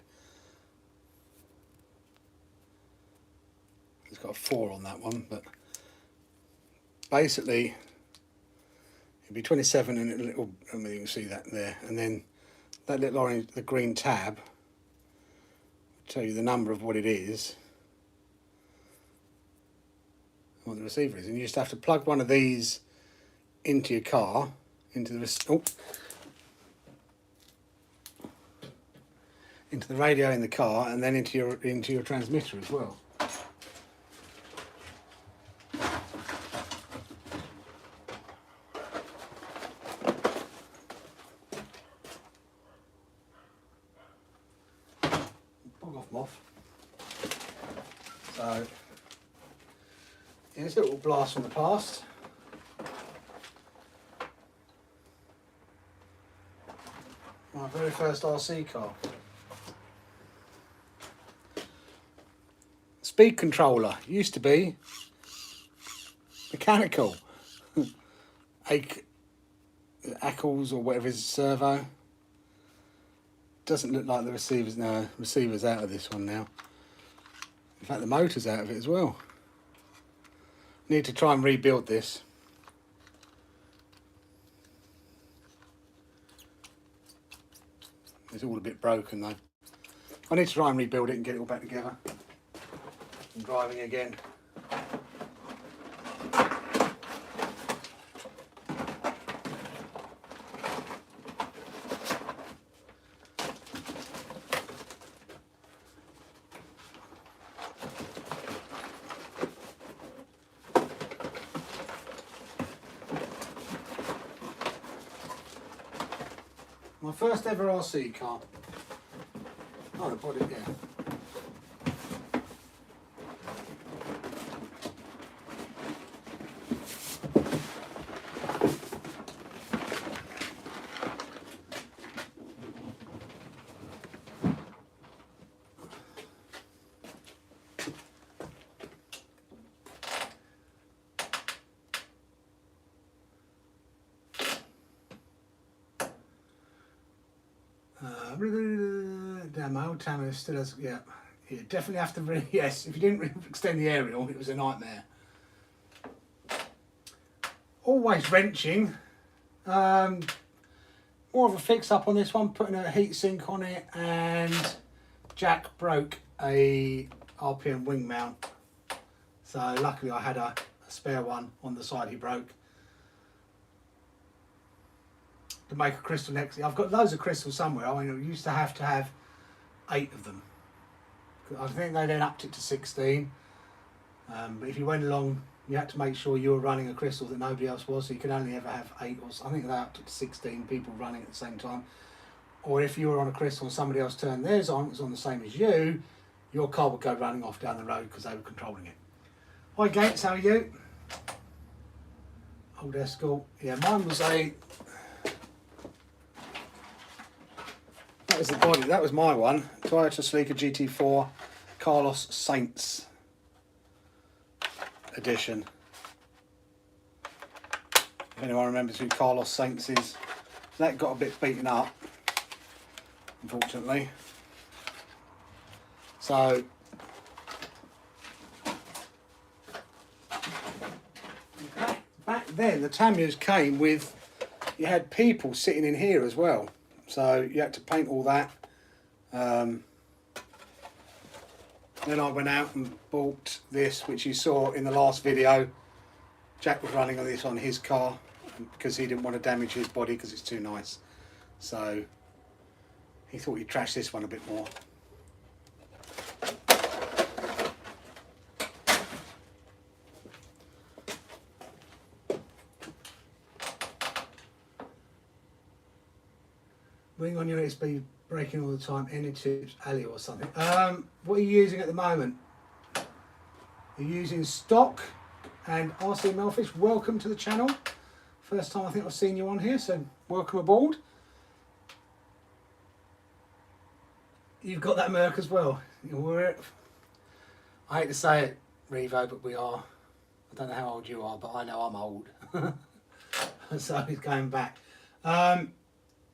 It's got a 4 on that one, but basically it'd be 27 and a little, I mean, you can see that there, and then that little orange, the green tab, will tell you the number of what it is, what the receiver is, and you just have to plug one of these into your car, into the radio in the car, and then into your transmitter as well. Bog off, moth. So. Here's a little blast from the past. My very first RC car. Speed controller, used to be mechanical. Ackles or whatever is servo. Doesn't look like the receivers, no, receiver's out of this one now. In fact, the motor's out of it as well. Need to try and rebuild this. It's all a bit broken though. I need to try and rebuild it and get it all back together. I'm driving again. My first ever RC car. Oh, I bought it, yeah. Damn, my old timer still has, yeah. You definitely have to, yes, if you didn't extend the aerial, it was a nightmare. Always wrenching. More of a fix up on this one, putting a heat sink on it, and Jack broke a RPM wing mount. So luckily I had a spare one on the side he broke. To make a crystal next. I've got loads of crystals somewhere. I mean, I used to have 8 of them. I think they then upped it to 16. But if you went along, you had to make sure you were running a crystal that nobody else was, so you could only ever have 8, or I think they upped it to 16 people running at the same time. Or if you were on a crystal and somebody else turned theirs on, it was on the same as you, your car would go running off down the road because they were controlling it. Hi Gates, how are you? Old Escort. Yeah, mine was a... That was the body, that was my one. Toyota Sleeker GT4 Carlos Sainz edition. If anyone remembers who Carlos Sainz is, that got a bit beaten up, unfortunately. So, back then the Tamias came with, you had people sitting in here as well. So you had to paint all that. Then I went out and bought this, which you saw in the last video. Jack was running on this on his car because he didn't want to damage his body because it's too nice. So he thought he'd trash this one a bit more. Ring on your USB breaking all the time. Any tips, Ali or something? What are you using at the moment? You're using stock and RC Melfish. Welcome to the channel. First time I think I've seen you on here, so welcome aboard. You've got that Merc as well. I hate to say it, Revo, but we are. I don't know how old you are, but I know I'm old. So he's going back.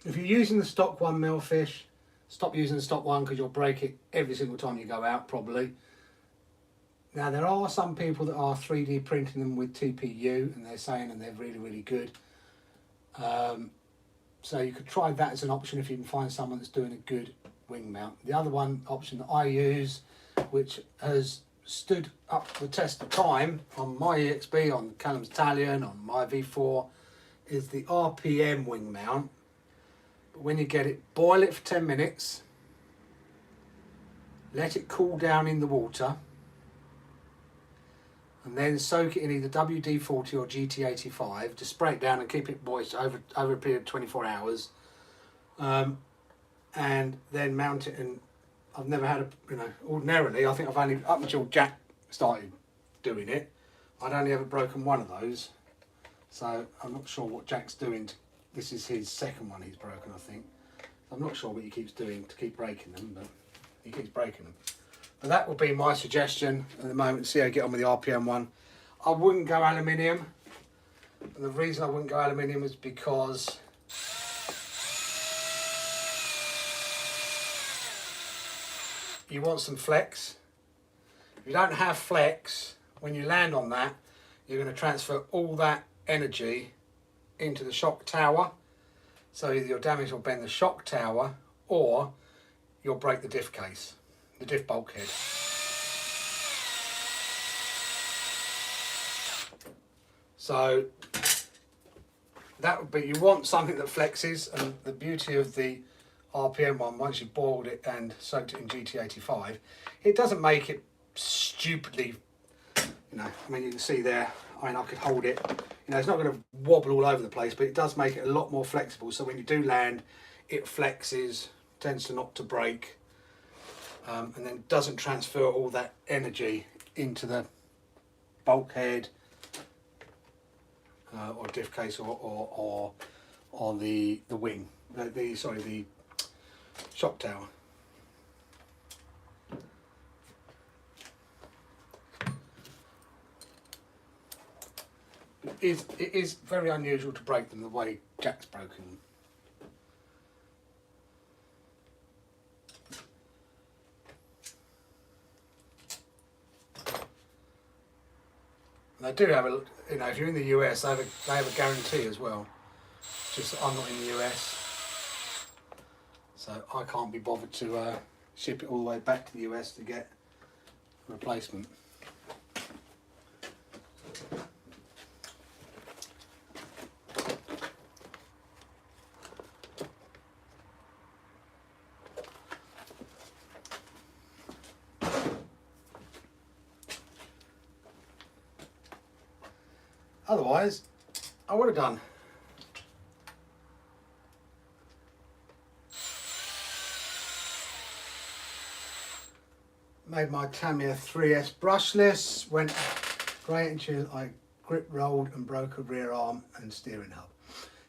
If you're using the stock one Melfish, stop using the stock one because you'll break it every single time you go out, probably. Now, there are some people that are 3D printing them with TPU, and they're saying that they're really, really good. So you could try that as an option if you can find someone that's doing a good wing mount. The other one option that I use, which has stood up the test of time on my EXB, on Callum's Italian, on my V4, is the RPM wing mount. But when you get it, boil it for 10 minutes, let it cool down in the water, and then soak it in either WD-40 or GT85. Just spray it down and keep it moist over a period of 24 hours. And then mount it. And I've never had ordinarily, I think I've only, up until Jack started doing it, I'd only ever broken one of those. So I'm not sure what Jack's doing. This is his second one he's broken, I think. I'm not sure what he keeps doing to keep breaking them, but he keeps breaking them. But that would be my suggestion at the moment. See how you get on with the RPM one. I wouldn't go aluminium. And the reason I wouldn't go aluminium is because you want some flex. If you don't have flex, when you land on that, you're going to transfer all that energy into the shock tower. So either your damage will bend the shock tower or you'll break the diff case, the diff bulkhead. So that would be, you want something that flexes, and the beauty of the RPM one, once you've boiled it and soaked it in GT85, it doesn't make it stupidly, you know, I mean, you can see there, I mean, I could hold it, you know, it's not going to wobble all over the place, but it does make it a lot more flexible. So when you do land, it flexes, tends to not to break, and then doesn't transfer all that energy into the bulkhead or diff case or the wing, the shock tower. It is very unusual to break them the way Jack's broken them. And they do have a, you know, if you're in the US, they have a guarantee as well. Just I'm not in the US, so I can't be bothered to ship it all the way back to the US to get a replacement. Otherwise, I would have done. Made my Tamiya 3S brushless, went great until I grip rolled and broke a rear arm and steering hub.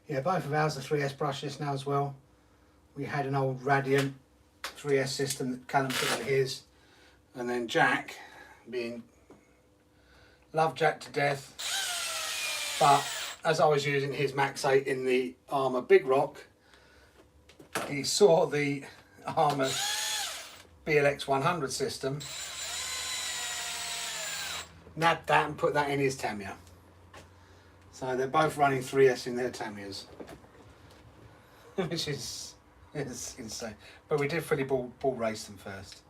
Yeah, both of ours are 3S brushless now as well. We had an old Radiant 3S system that Callum put on his, and then Jack, loved Jack to death, but as I was using his Max 8 in the Armour Big Rock, he saw the Armour BLX 100 system, nabbed that and put that in his Tamiya. So they're both running 3S in their Tamiyas, which is insane. But we did fully ball race them first.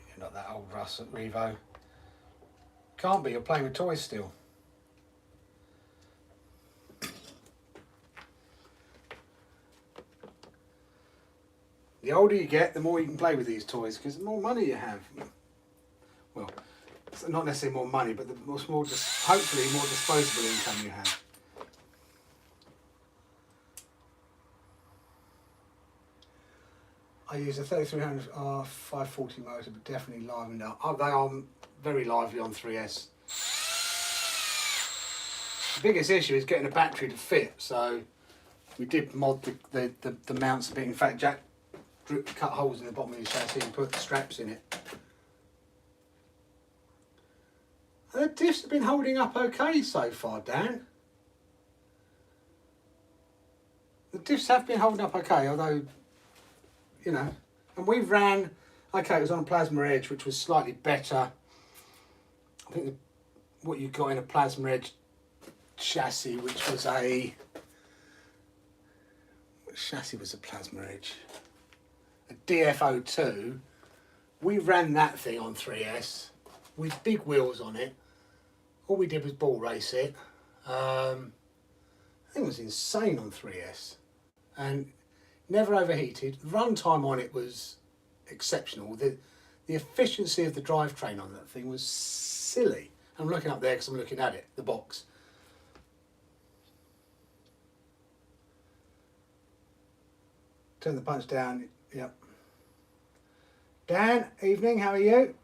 You're not that old, Russ, at Revo. Can't be, you're playing with toys still. The older you get, the more you can play with these toys, because the more money you have. Well, it's not necessarily more money, but the hopefully more disposable income you have. I use a 3300 R540 motor, but definitely livened up. Oh, they are very lively on 3S. The biggest issue is getting a battery to fit, so we did mod the mounts a bit. In fact, Jack cut holes in the bottom of his chassis and put straps in it. The diffs have been holding up okay so far, Dan. The diffs have been holding up okay, although, you know, and we ran, okay, it was on a Plasma Edge, which was slightly better. I think what you got in a Plasma Edge chassis, which was what chassis was a Plasma Edge? A DF02. We ran that thing on 3S with big wheels on it. All we did was ball race it. I think it was insane on 3S and never overheated. The run time on it was exceptional. The efficiency of the drivetrain on that thing was silly. I'm looking up there because I'm looking at it, the box. Turn the punch down, yep. Dan, evening, how are you?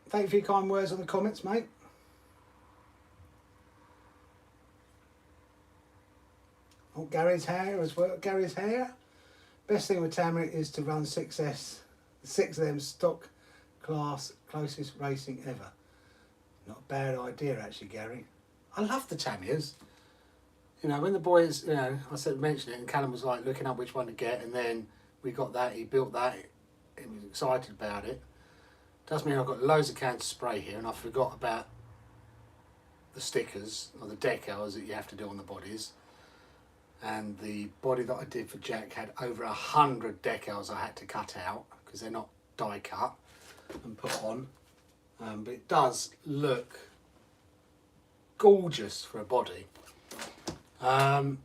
Thank you for your kind words on the comments, mate. Oh, Gary's hair as well. Gary's hair. Best thing with Tamiya is to run 6S, 6 of them stock class, closest racing ever. Not a bad idea actually, Gary. I love the Tamiyas. You know, when the boys, you know, mentioned it, and Callum was like looking up which one to get, and then we got that, he built that, he was excited about it. Does mean I've got loads of cans of spray here, and I forgot about the stickers or the decals that you have to do on the bodies. And the body that I did for Jack had over 100 decals I had to cut out because they're not die cut and put on. But it does look gorgeous for a body. But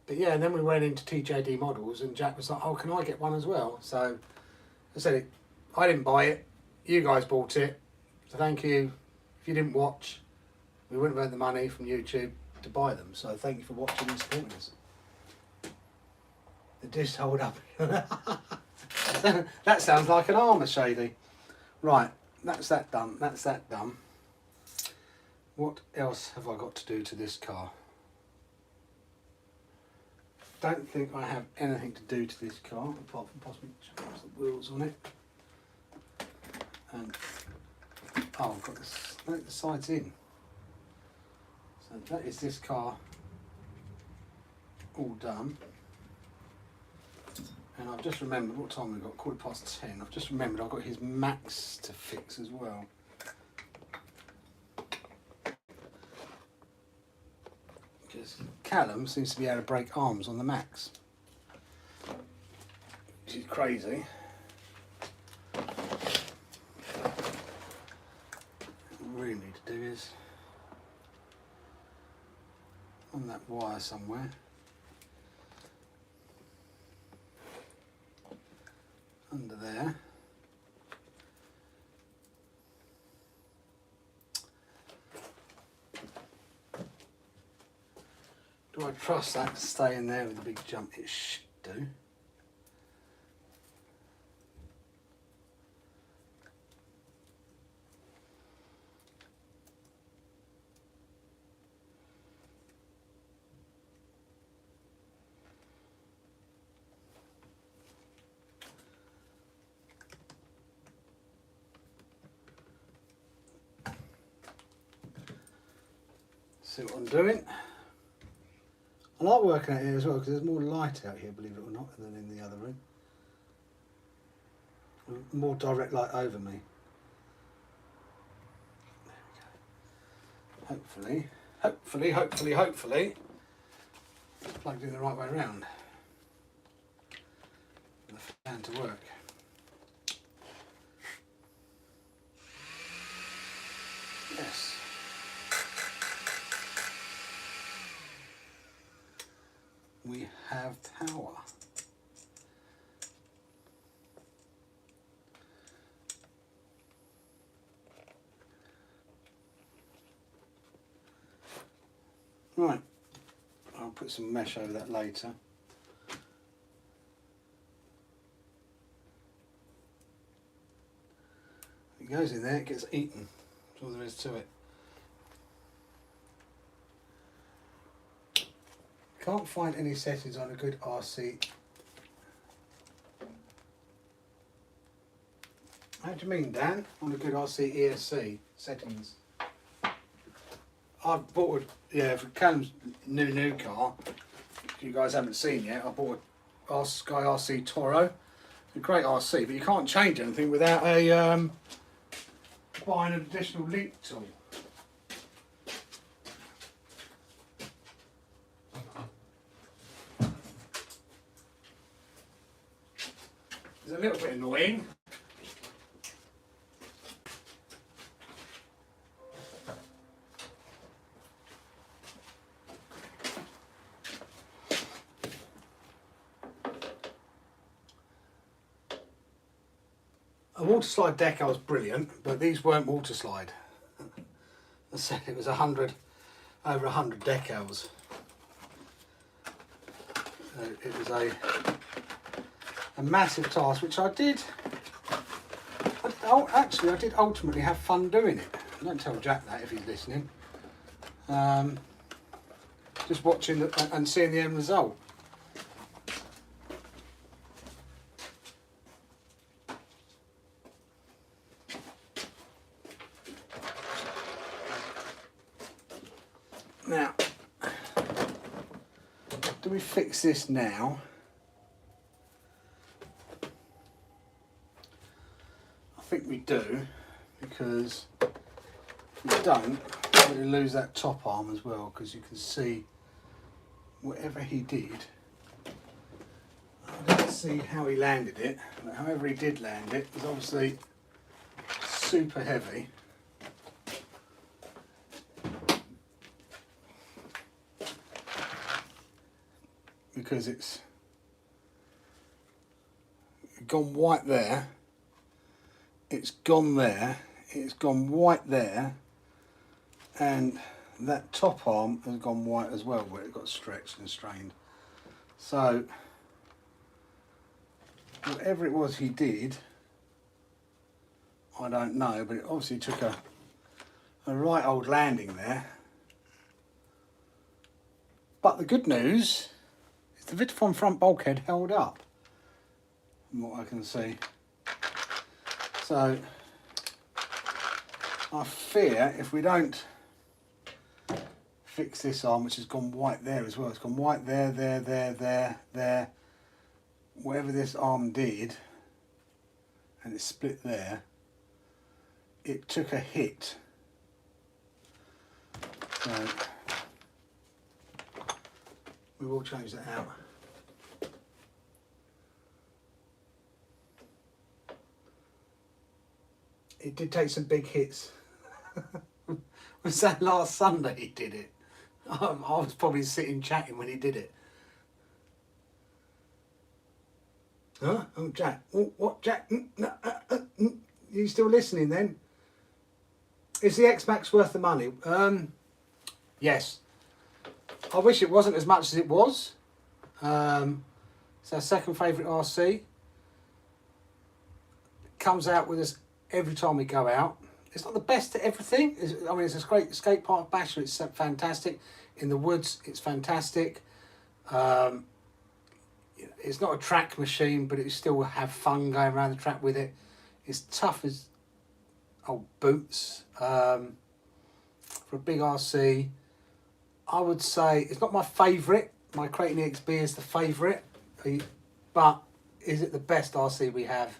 yeah, and then we went into TJD models, and Jack was like, "Oh, can I get one as well?" So I said, "I didn't buy it. You guys bought it. So thank you. If you didn't watch, we wouldn't have earned the money from YouTube to buy them. So thank you for watching and supporting us." The dish hold up. That sounds like an armour, Shady. Right, that's that done. That's that done. What else have I got to do to this car? Don't think I have anything to do to this car apart from possibly change the wheels on it. And oh, I've got this, no, the sides in. So that is this car all done. And I've just remembered what time we've got, 10:15. I've just remembered I've got his Max to fix as well. Because Callum seems to be able to break arms on the Max, which is crazy. What we really need to do is on that wire somewhere. Under there. Do I trust that to stay in there with a big jump? It should do. See what I'm doing. I like working out here as well because there's more light out here, believe it or not, than in the other room. More direct light over me. There we go. Hopefully, plugged in the right way around. The fan to work. Yes. We have power. Right, I'll put some mesh over that later. It goes in there, it gets eaten. That's all there is to it. Can't find any settings on a good RC. How do you mean, Dan? On a good RC ESC settings? I've bought for Callum's new car, you guys haven't seen yet, I bought a Sky RC Toro. A great RC, but you can't change anything without a buying an additional link tool. It's a little bit annoying. A water slide decal was brilliant, but these weren't water slide. I said it was over 100 decals. It was a massive task, which I did. I did ultimately have fun doing it. Don't tell Jack that if he's listening. Just watching and seeing the end result. Now, do we fix this now? I think we do. because if you don't, you lose that top arm as well, because you can see whatever he did. I didn't see how he landed it, but however he did land it was obviously super heavy. Because it's gone white there, it's gone there, it's gone white there, and that top arm has gone white as well, where it got stretched and strained. So whatever it was he did, I don't know, but it obviously took a right old landing there. But the good news is the Vitafone front bulkhead held up, from what I can see. So I fear if we don't fix this arm, which has gone white there as well, it's gone white there, there, whatever this arm did, and it's split there, it took a hit. So we will change that out. It did take some big hits. Was that last Sunday he did it? I was probably sitting chatting when he did it. Huh? Oh, Jack. Oh, what, Jack? You still listening then? Is the X-Max worth the money? Yes. I wish it wasn't as much as it was. It's our second favourite RC. Comes out with us every time we go out. It's not the best at everything. I mean, it's a great skate park basher. It's fantastic. In the woods, it's fantastic. It's not a track machine, but it still will have fun going around the track with it. It's tough as old boots. For a big RC, I would say it's not my favourite. My Creighton EXB is the favourite. But is it the best RC we have?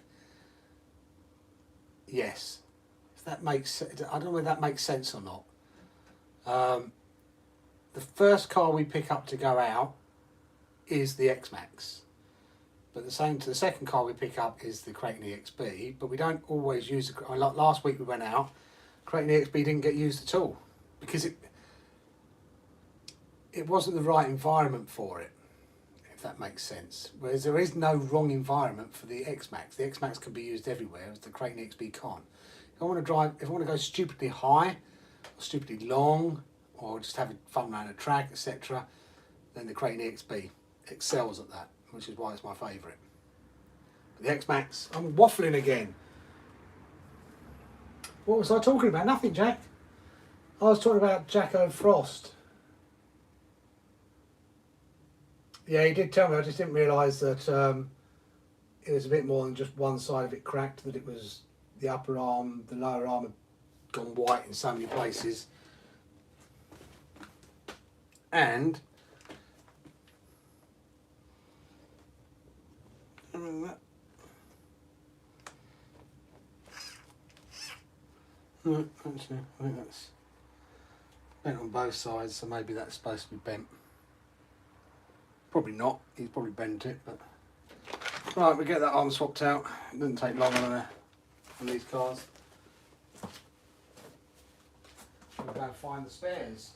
Yes. If that makes, I don't know whether that makes sense or not. The first car we pick up to go out is the X-Max. But the second car we pick up is the Creighton EXB, but we don't always use the. Last week we went out, Creighton EXB didn't get used at all because it wasn't the right environment for it, if that makes sense. Whereas there is no wrong environment for the X-Max. The X-Max can be used everywhere, as the Creighton EXB can't. If I want to go stupidly high, or stupidly long, or just having fun around a track, etc., then the Creighton EXB excels at that, which is why it's my favourite. But the X-Max, I'm waffling again. What was I talking about? Nothing, Jack. I was talking about Jacko Frost. Yeah, he did tell me, I just didn't realise that it was a bit more than just one side of it cracked, that it was the upper arm, the lower arm had gone white in so many places. And actually, I think that's bent on both sides, so maybe that's supposed to be bent. Probably not, he's probably bent it, but... Right, we get that arm swapped out. It doesn't take long on these cars. We'll go and find the spares.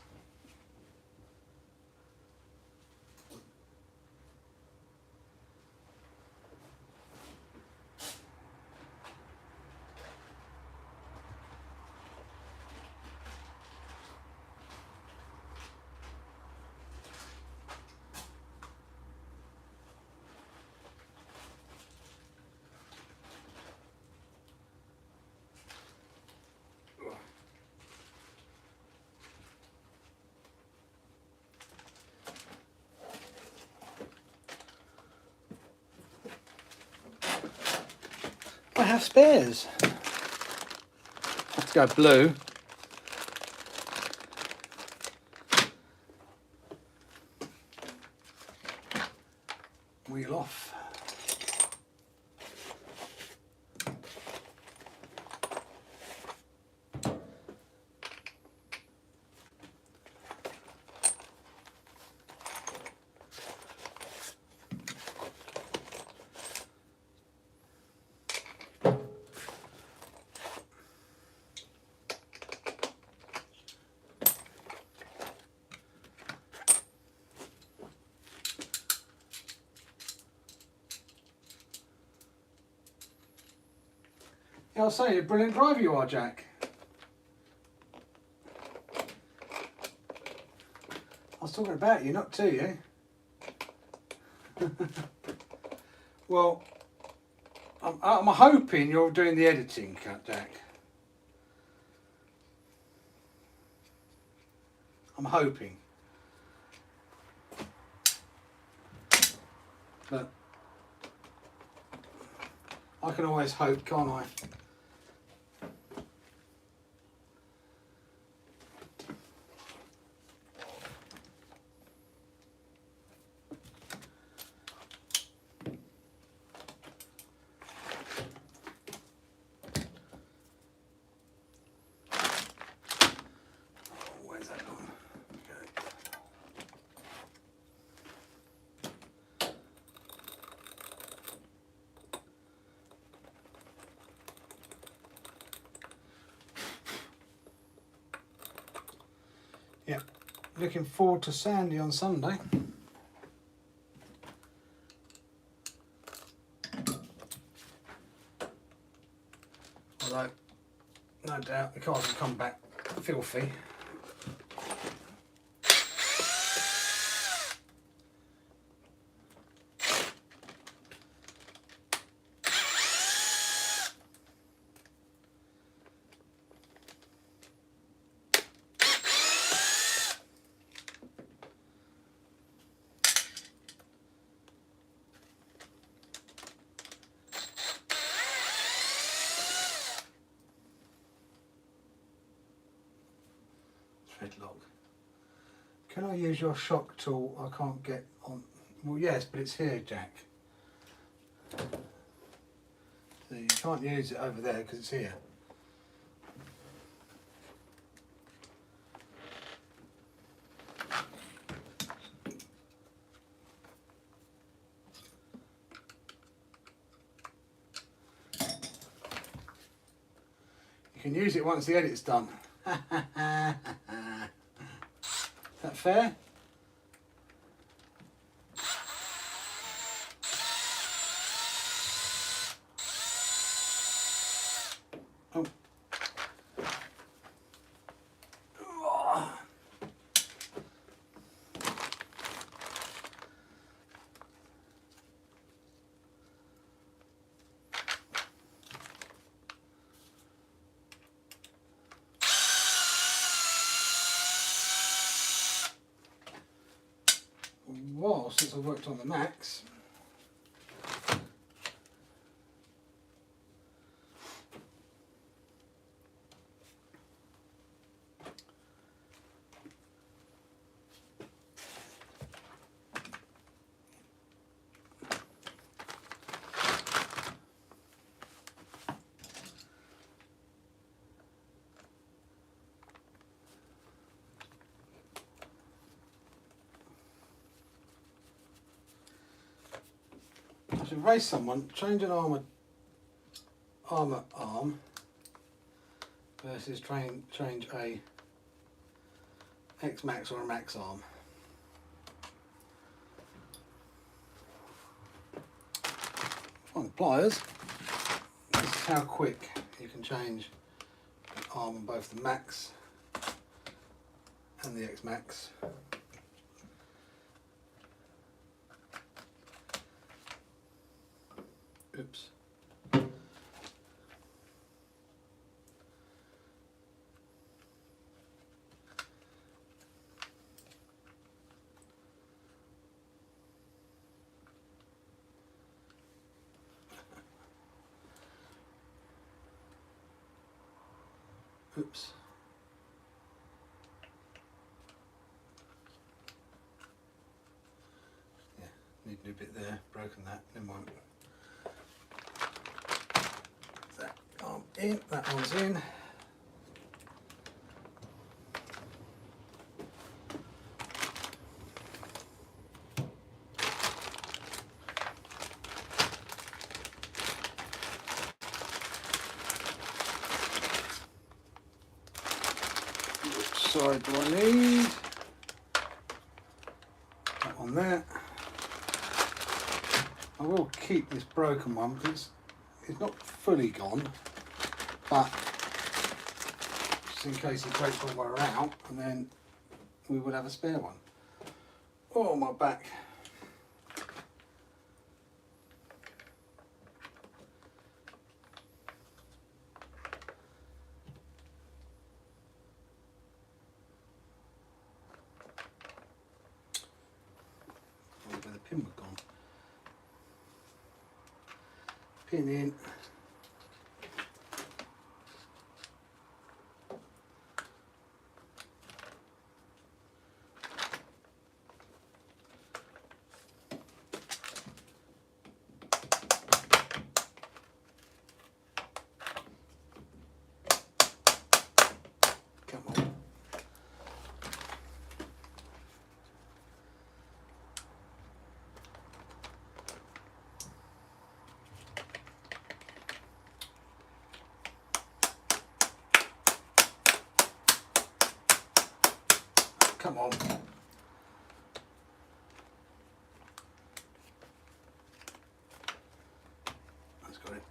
I have spares. Have to go blue. Wheel off. I was saying, a brilliant driver you are, Jack. I was talking about you, not to you. Well, I'm hoping you're doing the editing, Jack. I'm hoping. But I can always hope, can't I? Where's that gone? Okay. Yeah, looking forward to Sandy on Sunday. Although, no doubt the cars will come back filthy. Headlock. Can I use your shock tool? I can't get on. Well, yes, but it's here, Jack. So you can't use it over there because it's here. You can use it once the edit's done. Is that fair? Oh. Well, since I've worked on the Max, I should race someone, change an armour arm versus change a X Max or a Max arm. Find pliers. This is how quick you can change an arm on both the Max and the X Max. Oops. Oops. Yeah, need a new bit there, broken that, never mind. That arm in, that one's in. Which side do I need? That one there. I will keep this broken one because it's not fully gone. but just in case it breaks while we're out, and then we would have a spare one. Oh, my back. Where the pin was gone. Pin in. Come on. Come on. That's got it.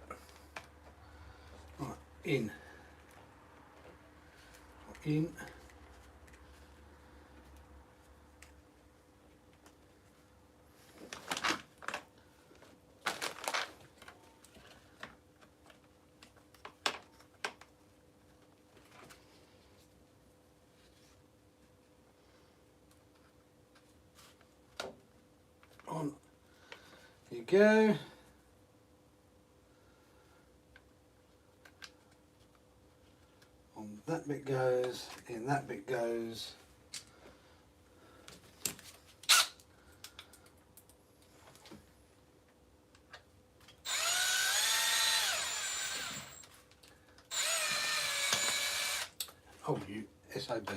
Right, in. In. On. Here you go. On that bit goes, in that bit goes. Oh, you SOB.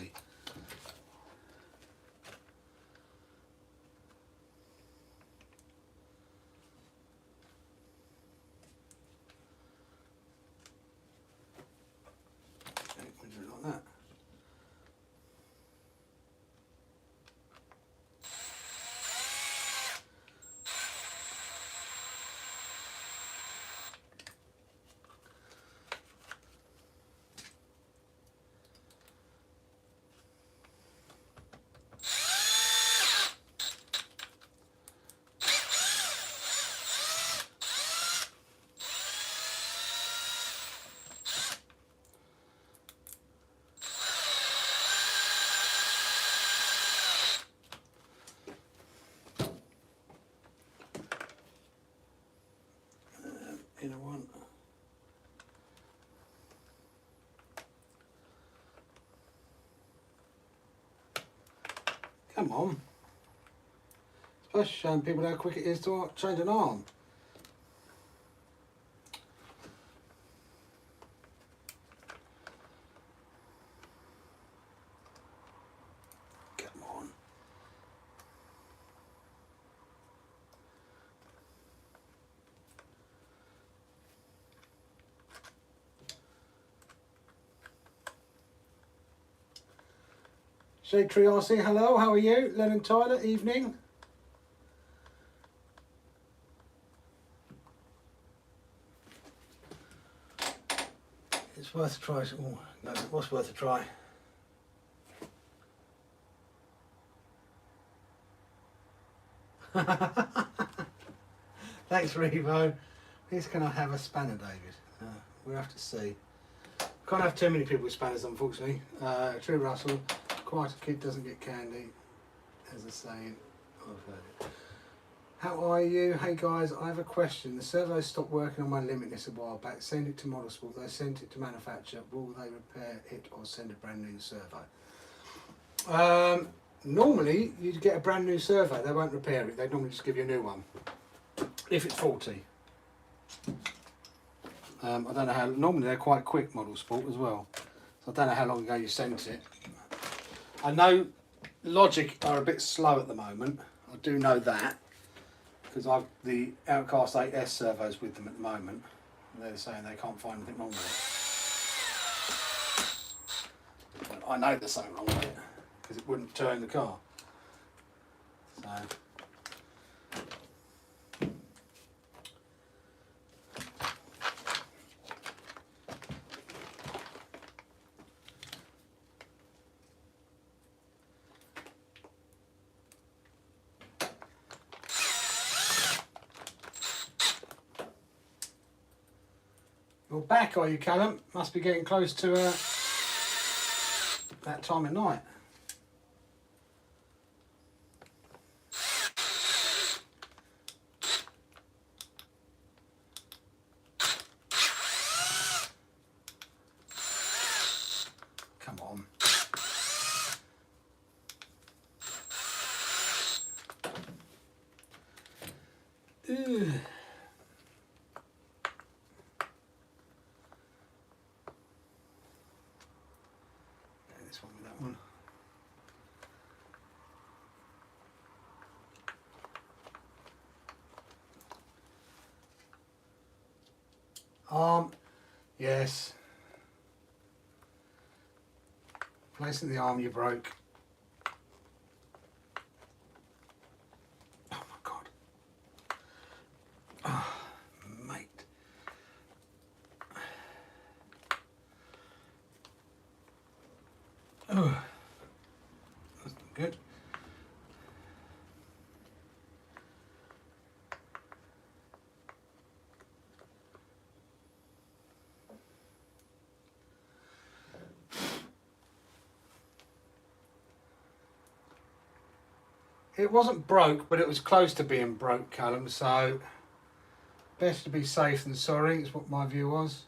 We do it like that. Inner one. Come on. Supposed to show people how quick it is to change an arm. Come on. Shade Tree RC, hello, how are you? Len and Tyler, evening. It's worth a try. Oh, no, it was worth a try. Thanks, Revo. Please, can I have a spanner, David? We'll have to see. Can't have too many people with spanners, unfortunately. True Russell, quiet a kid doesn't get candy, as a saying. I've heard it. How are you? Hey guys, I have a question. The servo stopped working on my Limitless a while back. Send it to Motorsport. They sent it to manufacturer. Will they repair it or send a brand new servo? Normally, you'd get a brand new servo. They won't repair it. They normally just give you a new one. If it's faulty. I don't know how. Normally, they're quite quick, Motorsport as well. So I don't know how long ago you sent it. I know Logic are a bit slow at the moment. I do know that. Because I've the Outcast 8S servos with them at the moment. They're saying they can't find anything wrong with it. But I know there's something wrong with it because it wouldn't turn the car. So You're back, are you, Callum? Must be getting close to that time of night. Come on. Ugh. This one with that one. Arm, yes. Placing the arm you broke. Oh my God. Oh, mate. Oh, that's not good. It wasn't broke, but it was close to being broke, Callum, so best to be safe than sorry is what my view was.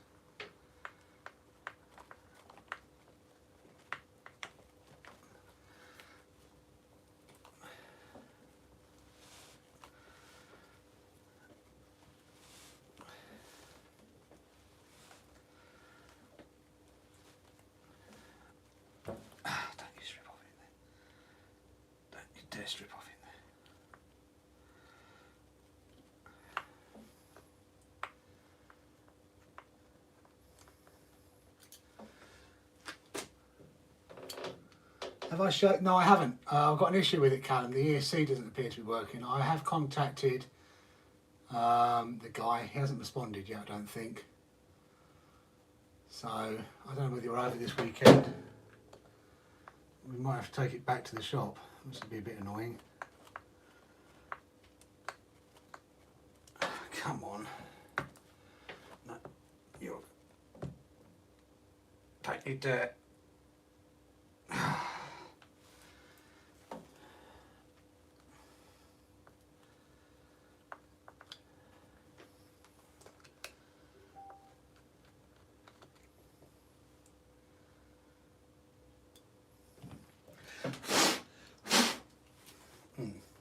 Don't you strip off in there. Don't you dare strip off in there. Have I showed? No, I haven't. I've got an issue with it, Callum. The ESC doesn't appear to be working. I have contacted the guy. He hasn't responded yet, I don't think. So, I don't know whether you're over this weekend. We might have to take it back to the shop, which would be a bit annoying. Come on. No, you're... Don't you dare.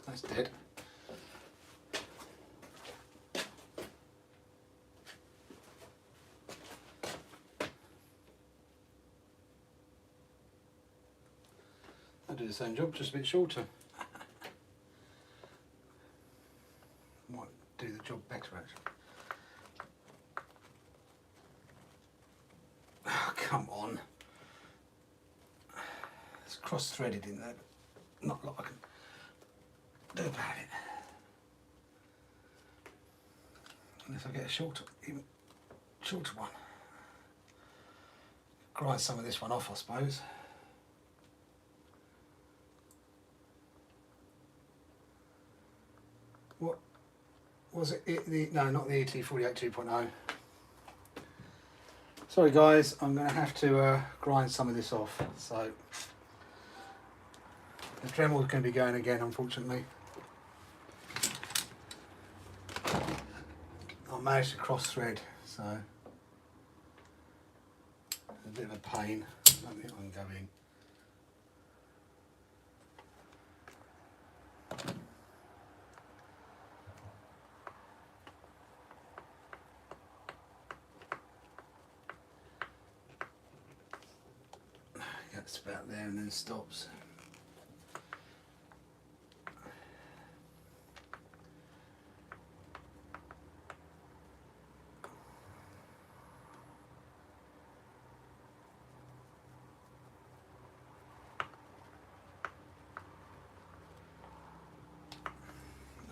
That's dead. I do the same job, just a bit shorter. Might do the job better actually. Oh, come on. It's cross-threaded in there, but not a lot I can do about it. Unless I get a shorter, even shorter one. Grind some of this one off, I suppose. What was it? No, not the ET48 2.0. Sorry guys, I'm going to have to grind some of this off. So the Dremel's going to be going again, unfortunately. I managed to cross thread, so a bit of a pain. I don't think I can go in. Gets about there and then stops.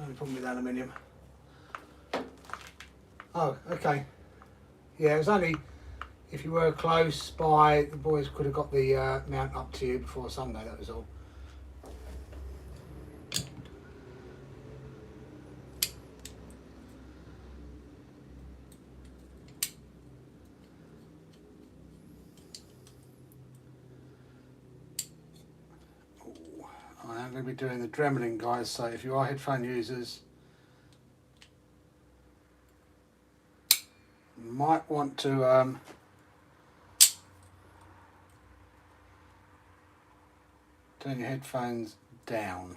Only problem with aluminium. Oh, okay. Yeah, it was only if you were close by, the boys could have got the mount up to you before Sunday, that was all. I'm going to be doing the Dremelin, guys, so if you are headphone users, you might want to turn your headphones down.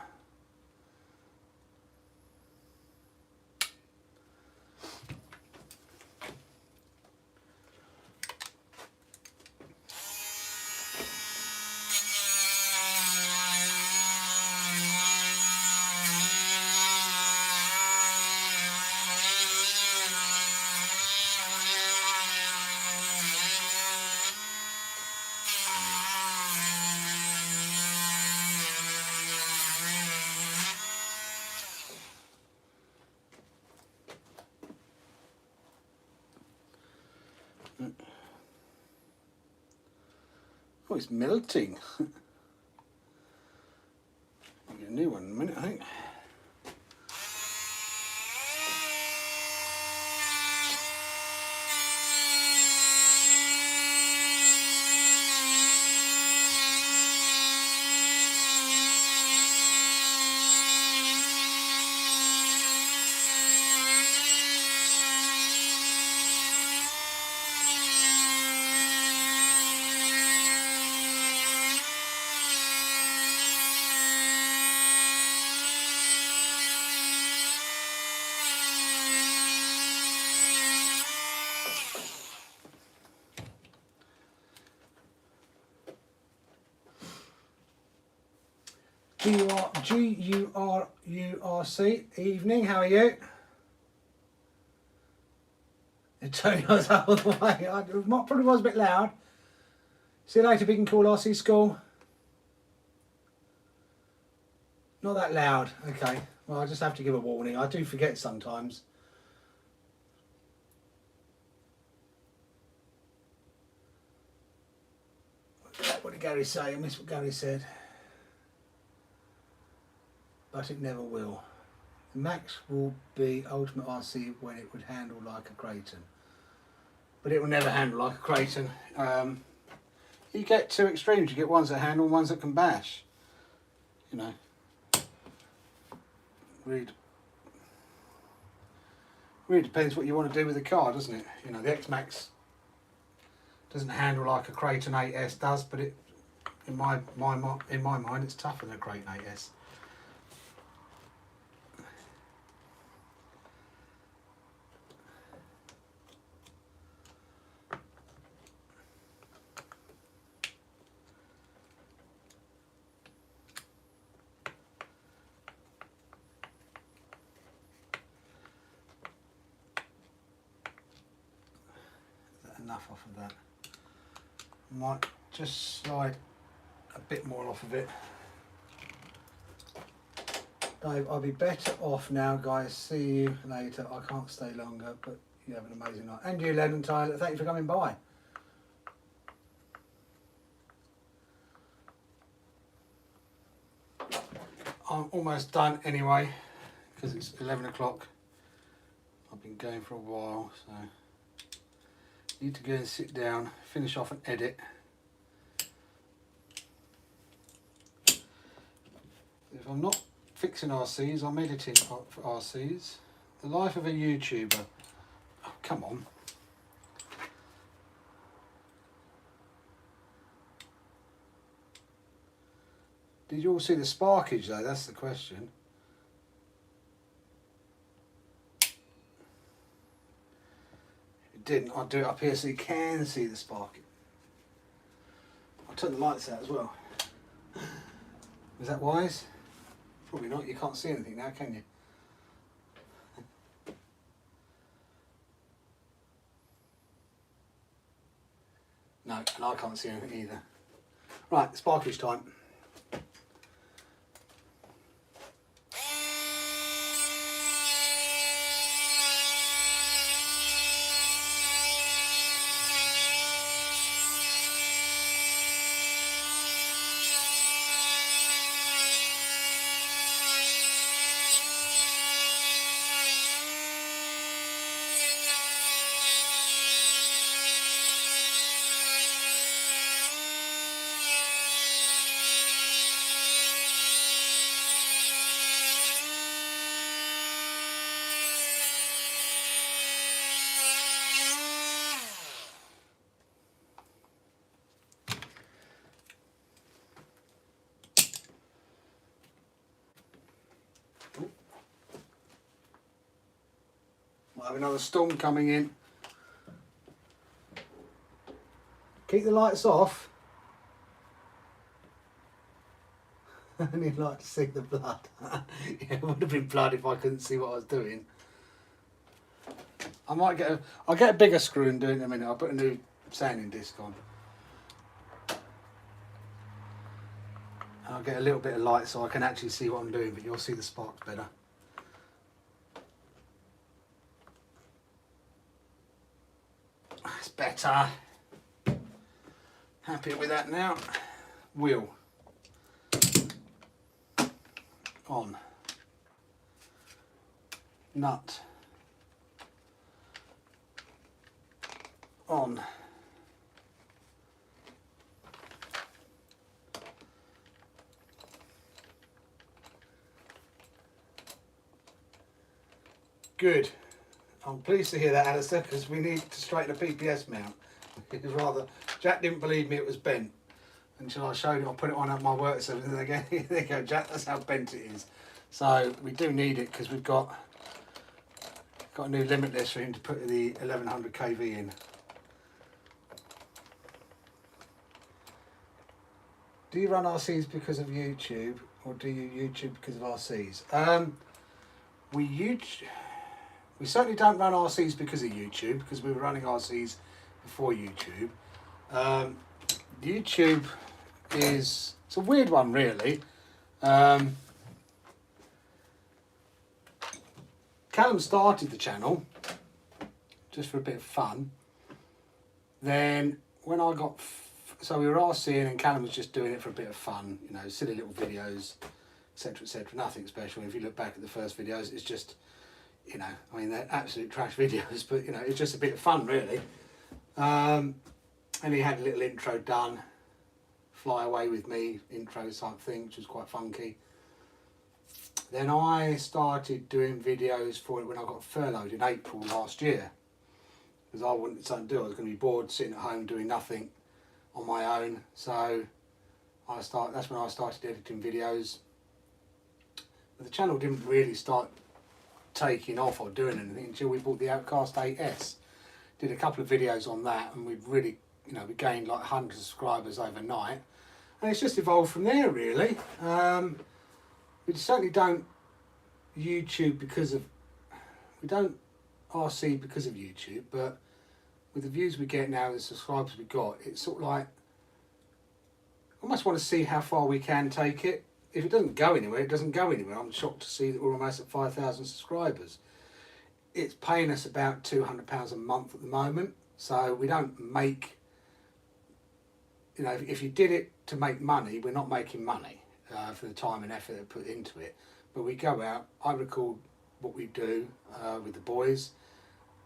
Oh, it's melting. I'll get a new one in a minute, I think. G-U-R-U-R-C, evening, how are you? The tone was out of the way. Probably was a bit loud. See you later, big and cool RC school. Not that loud, okay. Well, I just have to give a warning. I do forget sometimes. What did Gary say? I missed what Gary said. But it never will. The max will be Ultimate RC when it would handle like a Creighton. But it will never handle like a Creighton. You get two extremes. You get ones that handle, ones that can bash. You know. Really depends what you want to do with the car, doesn't it? You know, the X-Max doesn't handle like a Creighton 8S does, but it, in my mind, it's tougher than a Creighton 8S. Enough off of that. Might just slide a bit more off of it. Dave, I'll be better off now, guys. See you later. I can't stay longer, but you have an amazing night. And you, Len and Tyler, thank you for coming by. I'm almost done anyway, because it's 11 o'clock. I've been going for a while, so need to go and sit down, finish off and edit. If I'm not fixing RCs, I'm editing for RCs. The life of a YouTuber. Oh, come on. Did you all see the sparkage though? That's the question. Didn't, I'll do it up here so you can see the spark. I'll turn the lights out as well. Is that wise? Probably not, you can't see anything now, can you? No, and I can't see anything either. Right, sparkage time. have another storm coming in. Keep the lights off. And you'd like to see the blood. Yeah, it would have been blood if I couldn't see what I was doing. I'll get a bigger screw and do it in a minute. I'll put a new sanding disc on. I'll get a little bit of light so I can actually see what I'm doing, but you'll see the sparks better. That's better. Happy with that now. Wheel. On. Nut. On. Good. I'm pleased to hear that, Alistair, because we need to straighten a PPS mount. It was rather... Jack didn't believe me it was bent until I showed him. I put it on at my work service and there you go, Jack, that's how bent it is. So we do need it because we've got a new limitless for him to put the 1100 kV in. Do you run RCs because of YouTube or do you YouTube because of RCs? We certainly don't run RCs because of YouTube, because we were running RCs before YouTube. YouTube it's a weird one really. Callum started the channel just for a bit of fun. Then when I got, so we were RCing and Callum was just doing it for a bit of fun, you know, silly little videos, etc, etc, nothing special. If you look back at the first videos, it's just, you know, I mean, they're absolute trash videos, but you know, it's just a bit of fun really. And he had a little intro done, Fly Away With Me intro type thing, which was quite funky. Then I started doing videos for it when I got furloughed in April last year, because I wanted something to do. I was going to be bored sitting at home doing nothing on my own, so that's when I started editing videos. But the channel didn't really start taking off or doing anything until we bought the Outcast 8S. Did a couple of videos on that, and we've really, you know, we gained like 100 subscribers overnight, and it's just evolved from there really. We certainly don't YouTube because of, we don't RC because of YouTube, but with the views we get now, the subscribers we got, it's sort of like, I almost want to see how far we can take it. If it doesn't go anywhere, it doesn't go anywhere. I'm shocked to see that we're almost at 5,000 subscribers. It's paying us about £200 a month at the moment, so we don't make, you know, if you did it to make money, we're not making money for the time and effort that put into it. But we go out, I record what we do with the boys,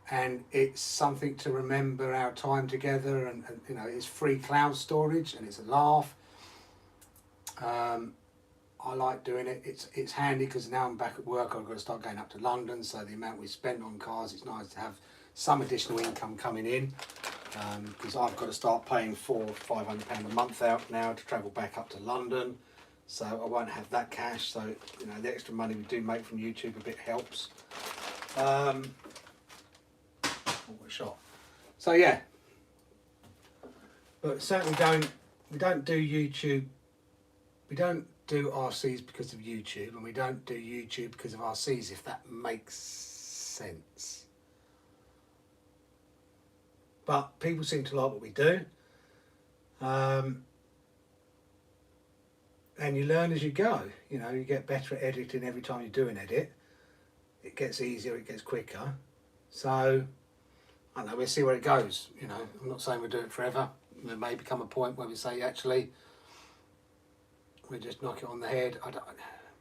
and it's something to remember our time together, and you know, it's free cloud storage and it's a laugh. I like doing it. It's handy because now I'm back at work. I've got to start going up to London, so the amount we spent on cars, it's nice to have some additional income coming in, because I've got to start paying £400 or £500 a month out now to travel back up to London, so I won't have that cash. So you know, the extra money we do make from YouTube a bit helps. Oh, what a shot. So yeah, but certainly we don't do YouTube. We don't do RCs because of YouTube, and we don't do YouTube because of RCs, if that makes sense. But people seem to like what we do, and you learn as you go. You know, you get better at editing every time you do an edit. It gets easier, it gets quicker. So I don't know, we'll see where it goes. You know, I'm not saying we'll do it forever. There may become a point where we say, actually, we just knock it on the head.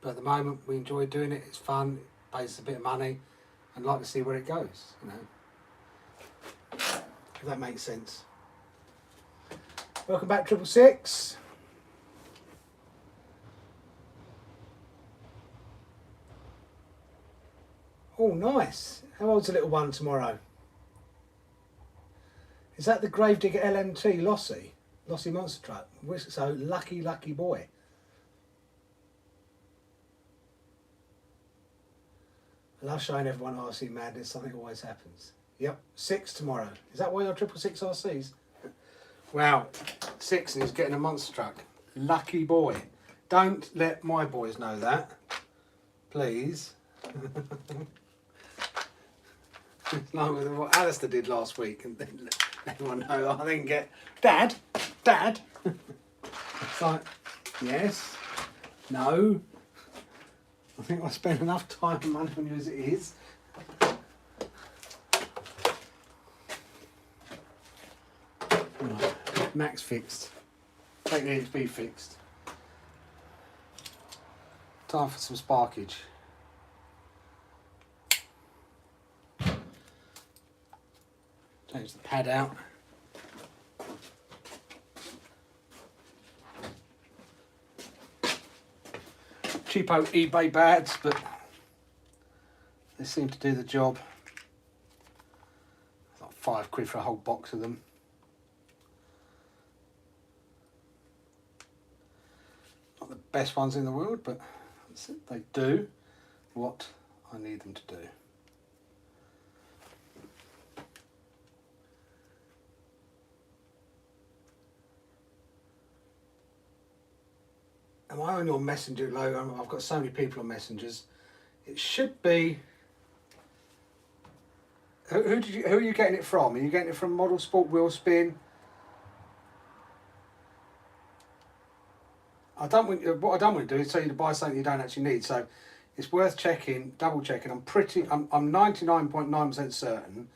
But at the moment we enjoy doing it. It's fun, it pays us a bit of money, and like to see where it goes, you know, if that makes sense. Welcome back, 666. Oh nice. How old's the little one tomorrow? Is that the Gravedigger LMT Lossy monster truck? So lucky boy. I love showing everyone RC madness. Something always happens. Yep, 6 tomorrow. Is that why you're 666 RCs? Wow, 6 is getting a monster truck. Lucky boy. Don't let my boys know that, please. It's like with what Alistair did last week, and then let everyone know I didn't get Dad. It's like, yes, no. I think I spend enough time and money on you as it is. Right. Max fixed. Take the XB fixed. Time for some sparkage. Change the pad out. Cheapo eBay bads, but they seem to do the job. It's like £5 for a whole box of them. Not the best ones in the world, but that's it. They do what I need them to do. Am I only on Messenger logo? I've got so many people on Messengers. It should be. Who are you getting it from? Are you getting it from Model Sport Wheel Spin? What I don't want to do is tell you to buy something you don't actually need. So it's worth checking, double checking. I'm 99.9% certain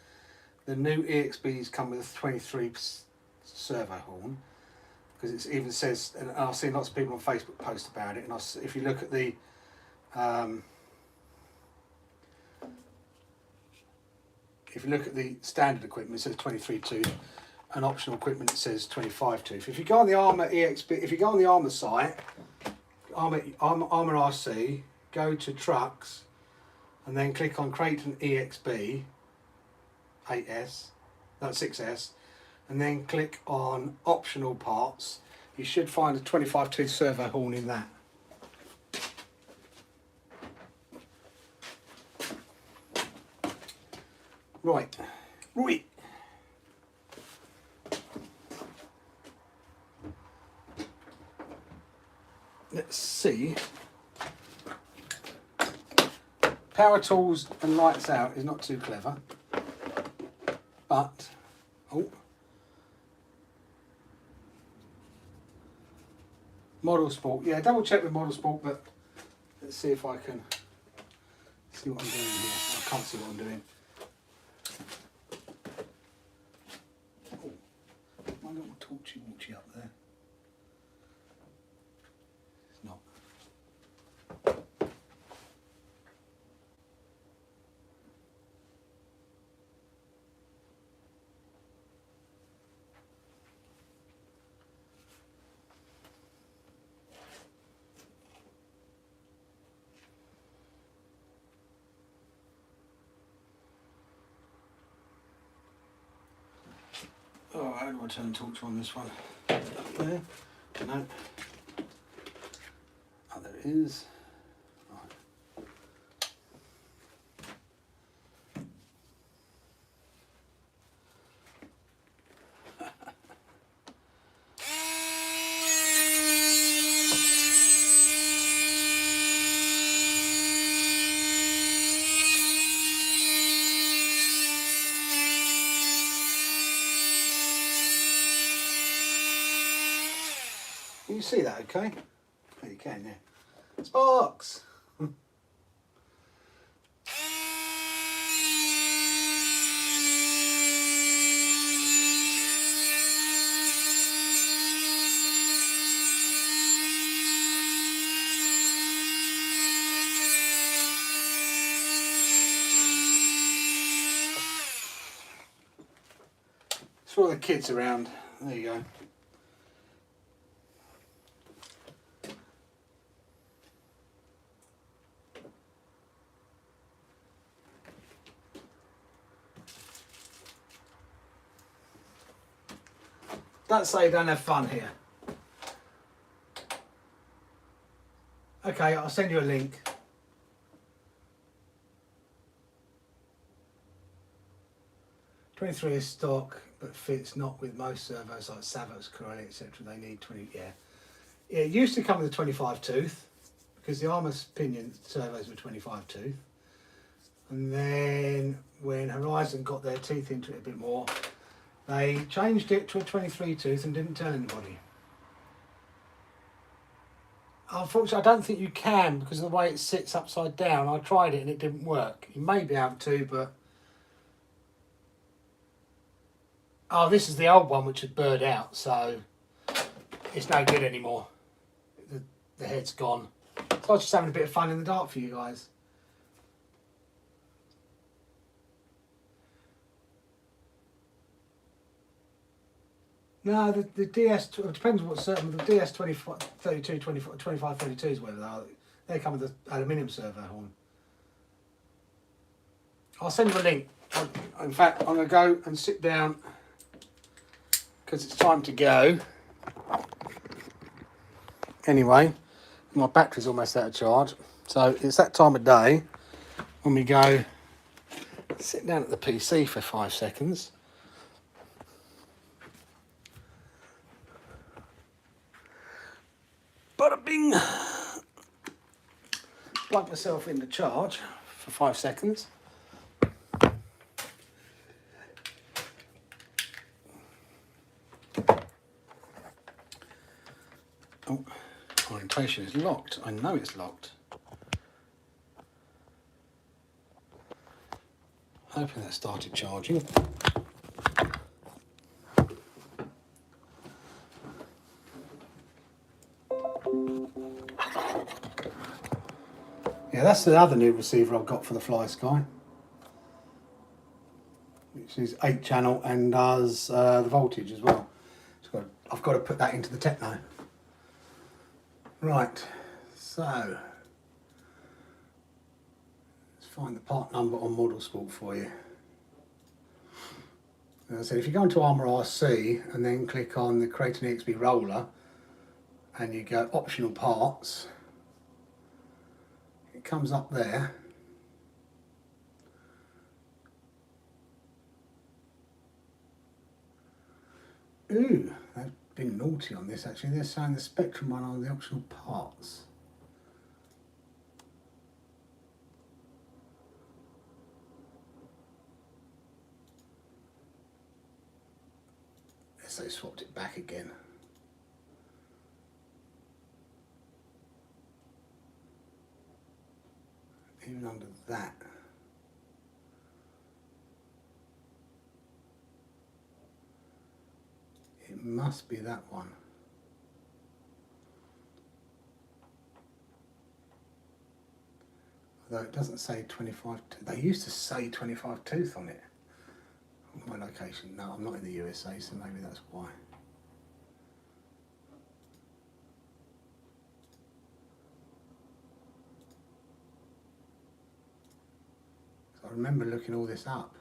the new EXBs come with a 23 servo horn. Because it even says, and I've seen lots of people on Facebook post about it, and if you look at the standard equipment, it says 23 tooth, and optional equipment it says 25 tooth. If you go on the Armour EXB, if you go on the Armour site, Armour RC, go to trucks, and then click on Creighton EXB 6S. And then click on optional parts. You should find a 25 tooth servo horn in that. Right. Let's see. Power tools and lights out is not too clever, but Model Sport, yeah, double check with Model Sport, but let's see if I can see what I'm doing here. I can't see what I'm doing. Oh, my little torchy up there. It's not. Oh, how do I turn the torch on this one? Up there? No. Oh, there it is. Right. Can you see that okay? Oh, you can, yeah. Sparks! It's for all the kids around. There you go. Don't say you don't have fun here. Okay, I'll send you a link. 23 is stock, but fits not with most servos like Savox, Corelli, etc. They need 20. Yeah, it used to come with a 25 tooth because the Armour pinion servos were 25 tooth, and then when Horizon got their teeth into it a bit more, they changed it to a 23 tooth and didn't tell anybody. Unfortunately, I don't think you can because of the way it sits upside down. I tried it and it didn't work. You may be able to, but... Oh, this is the old one which had burred out, so it's no good anymore. The head's gone. So I was just having a bit of fun in the dark for you guys. No, the DS, it depends on what certain, the DS 25, 32, 24, 25, 32s, whether they come with the aluminium servo horn. I'll send you a link. In fact, I'm going to go and sit down because it's time to go. Anyway, my battery's almost out of charge. So it's that time of day when we go sit down at the PC for 5 seconds. Bada bing! Plug myself into charge for 5 seconds. Oh, orientation is locked. I know it's locked. Hoping that started charging. Yeah, that's the other new receiver I've got for the Flysky, which is 8 channel and does the voltage as well. So I've got to put that into the Techno. Right, so let's find the part number on Model Sport for you. As I said, if you go into Armour RC and then click on the Create an EXP roller and you go optional parts, it comes up there. Ooh, they've been naughty on this actually. They're saying the Spectrum one on the optional parts. They swapped it back again. Even under that. It must be that one. Although it doesn't say 25, they used to say 25 tooth on it. My location, no, I'm not in the USA, so maybe that's why. So I remember looking all this up.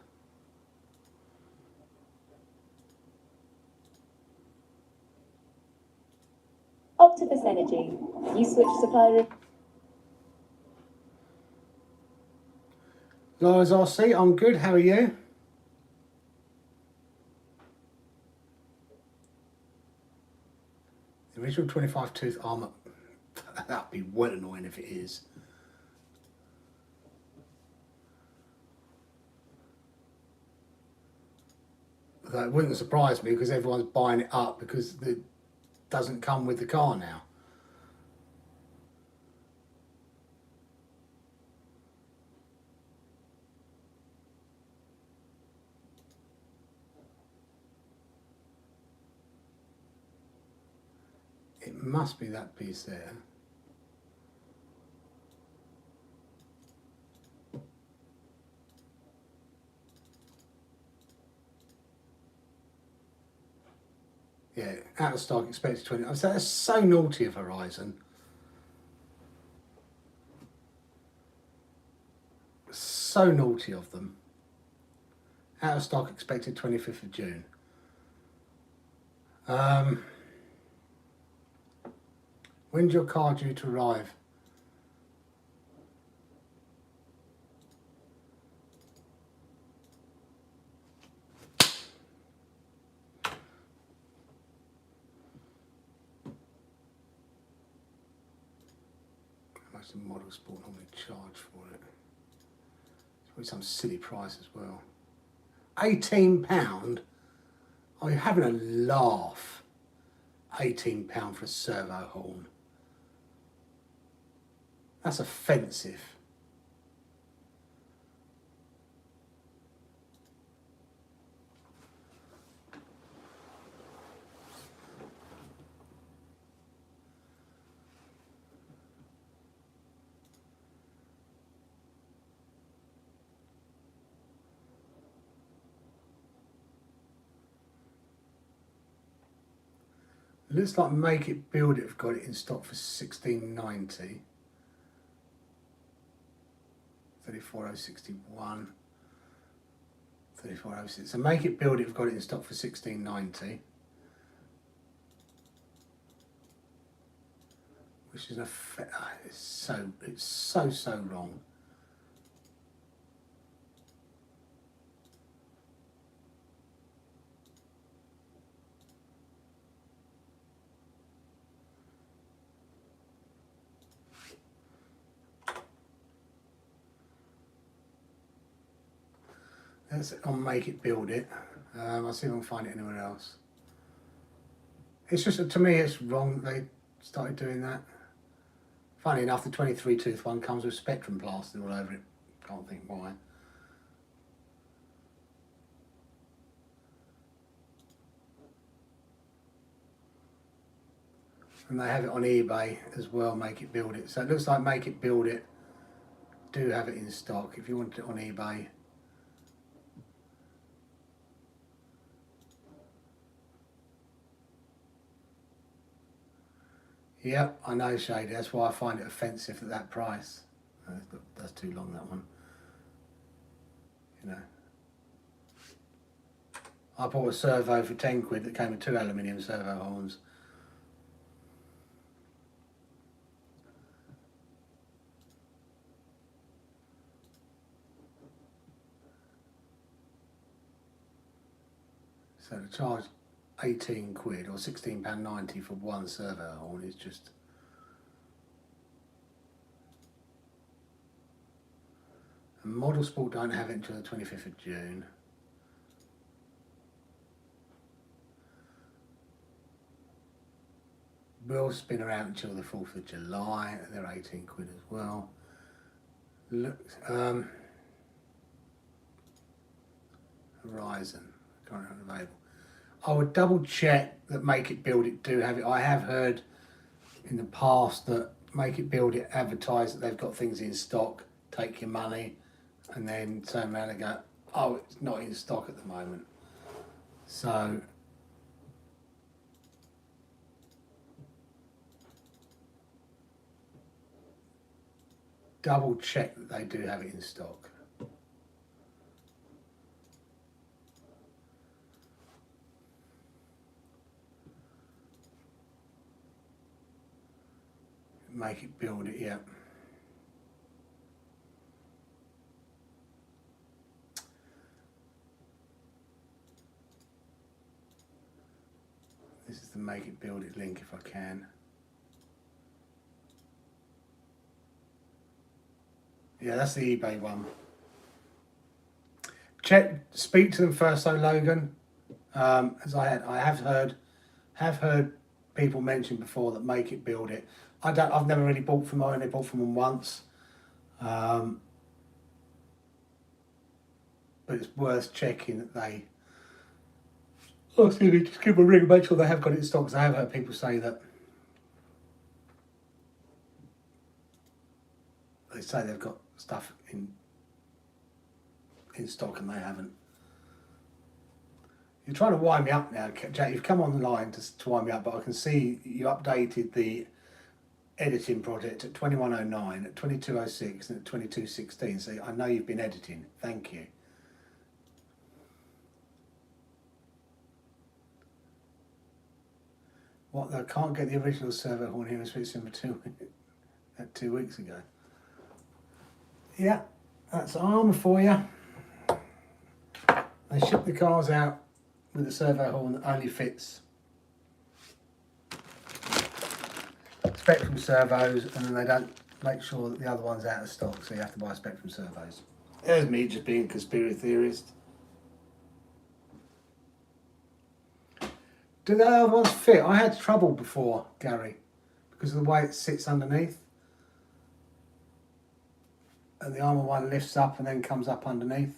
Optimus Energy. You switch supplier. Laura's RC, I'm good, how are you? The original 25 tooth Armour, that'd be well annoying if it is. That wouldn't surprise me because everyone's buying it up because it doesn't come with the car now. It must be that piece there. Yeah, out of stock, expected 20. I said that's so naughty of Horizon. So naughty of them. Out of stock, expected 25th of June. When's your car due to arrive? much the Model Sport normally charge for it. It's probably some silly price as well. £18? Oh, you're having a laugh. £18 for a servo horn. That's offensive. It looks like Make It Build It have got it in stock for $16.90. 34061. 3406. So Make It Build It have got it in stock for $16.90. Which is it's so wrong. That's on Make It Build It. I'll see if I can find it anywhere else. It's just, to me, it's wrong that they started doing that. Funny enough, the 23 tooth one comes with Spectrum plastered all over it. Can't think why. And they have it on eBay as well, Make It Build It. So it looks like Make It Build It do have it in stock if you want it on eBay. Yep, I know, Shady. That's why I find it offensive at that price. That's too long, that one. You know. I bought a servo for 10 quid that came with 2 aluminium servo horns. So to charge 18 quid or £16.90 for one servo horn is just... And Model Sport don't have it until the 25th of June. Will spin around until the 4th of July. They're 18 quid as well. Look, Horizon, currently unavailable. I would double check that Make It Build It do have it. I have heard in the past that Make It Build It advertise that they've got things in stock, take your money, and then turn around and go, oh, it's not in stock at the moment. So double check that they do have it in stock. Make It Build It, yeah. This is the Make It Build It link if I can. Yeah, that's the eBay one. Speak to them first though, Logan. As I have heard people mention before that Make It Build It. I've never really bought from them. I only bought from them once. But it's worth checking that they... Oh, excuse me, just give them a ring and make sure they have got it in stock, because I have heard people say that they say they've got stuff in stock and they haven't. You're trying to wind me up now, Jack. You've come on the line to wind me up, but I can see you updated the editing project at 2109, at 2206 and at 2216, so I know you've been editing. Thank you. What, I can't get the original servo horn here in Switzerland for 2 weeks ago. Yeah, that's armour for you. They ship the cars out with a servo horn that only fits Spectrum servos, and then they don't make sure that the other one's out of stock, so you have to buy Spectrum servos. There's me just being a conspiracy theorist. Do the other ones fit? I had trouble before, Gary, because of the way it sits underneath. And the armour one lifts up and then comes up underneath.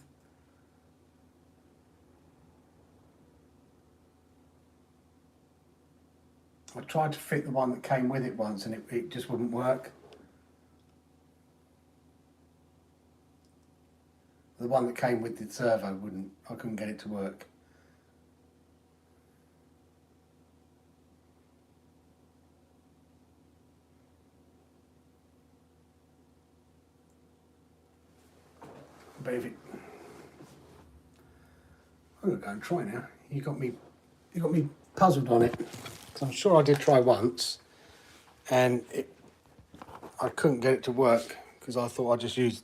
I tried to fit the one that came with it once and it just wouldn't work. The one that came with the servo wouldn't, I couldn't get it to work. But if it, I'm gonna go and try now. You got me puzzled on it. Cause I'm sure I did try once, and I couldn't get it to work because I thought I just used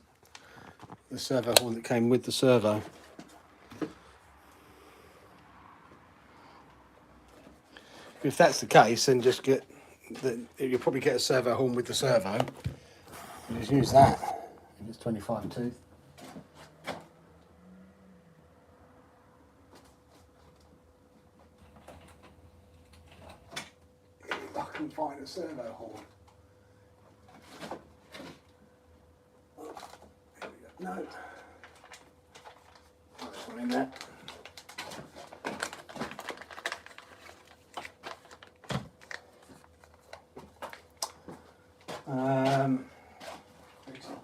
the servo horn that came with the servo. If that's the case, then just get you'll probably get a servo horn with the servo. And just use that. If it's 25 tooth. I can find a servo horn. There we go. No. Oh, there's one in there.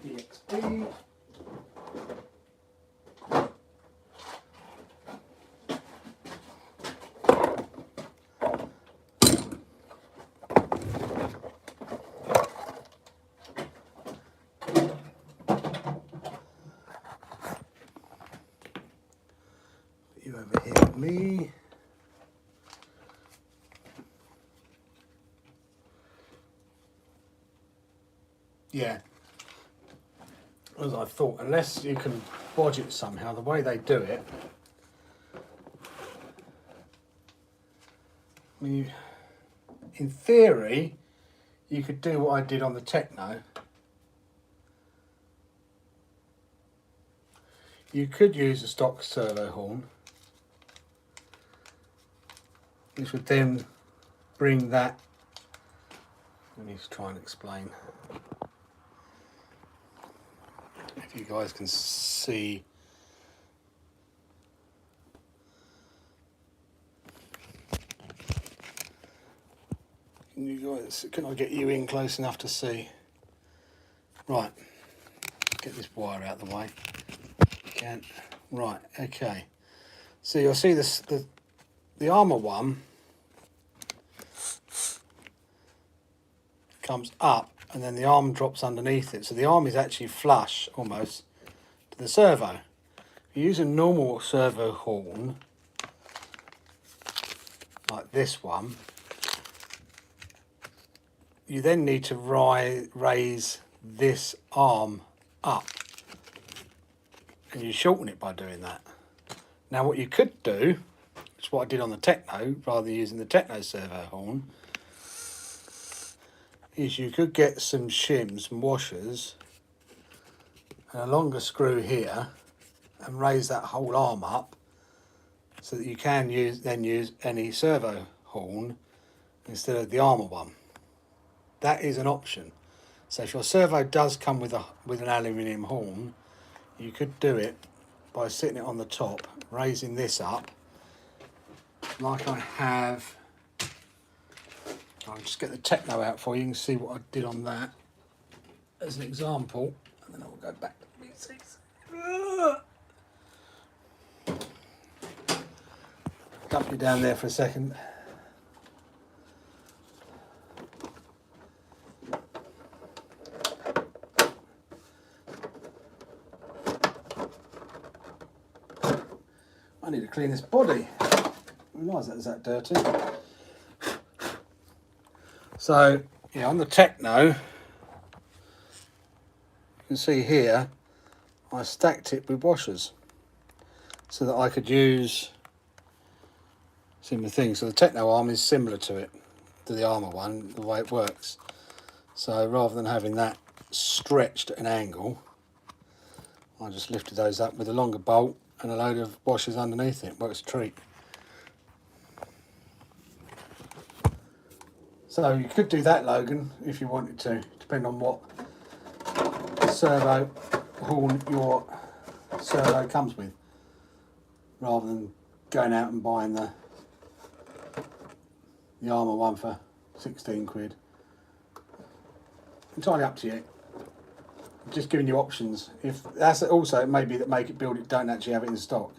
DXB. You over here with me. Yeah. As I thought, unless you can bodge it somehow, the way they do it, I mean, in theory, you could do what I did on the Techno. You could use a stock servo horn, which would then bring that. Let me try and explain. If you guys can see. Can I get you in close enough to see? Right, get this wire out of the way. Can. Right, okay. So you'll see this the armour one comes up and then the arm drops underneath it. So the arm is actually flush almost to the servo. If you use a normal servo horn, like this one, you then need to raise this arm up. And you shorten it by doing that. Now what you could do, which is what I did on the Techno, rather than using the Techno servo horn, is you could get some shims, some washers, and a longer screw here, and raise that whole arm up, so that you can use any servo horn instead of the armour one. That is an option. So if your servo does come with an aluminium horn, you could do it by sitting it on the top, raising this up, like I have. I'll just get the Techno out for you. You can see what I did on that as an example, and then I will go back to the V6. Dump you down there for a second. I need to clean this body. I didn't realise that was that dirty. So, yeah, on the Techno, you can see here, I stacked it with washers so that I could use similar things. So the Techno arm is similar to it, to the armour one, the way it works. So rather than having that stretched at an angle. I just lifted those up with a longer bolt and a load of washers underneath it. Works a treat. So you could do that, Logan, if you wanted to, depending on what servo horn your servo comes with, rather than going out and buying the Armour one for 16 quid. Entirely up to you. Just giving you options. If that's also, it may be that Make It Build It don't actually have it in stock.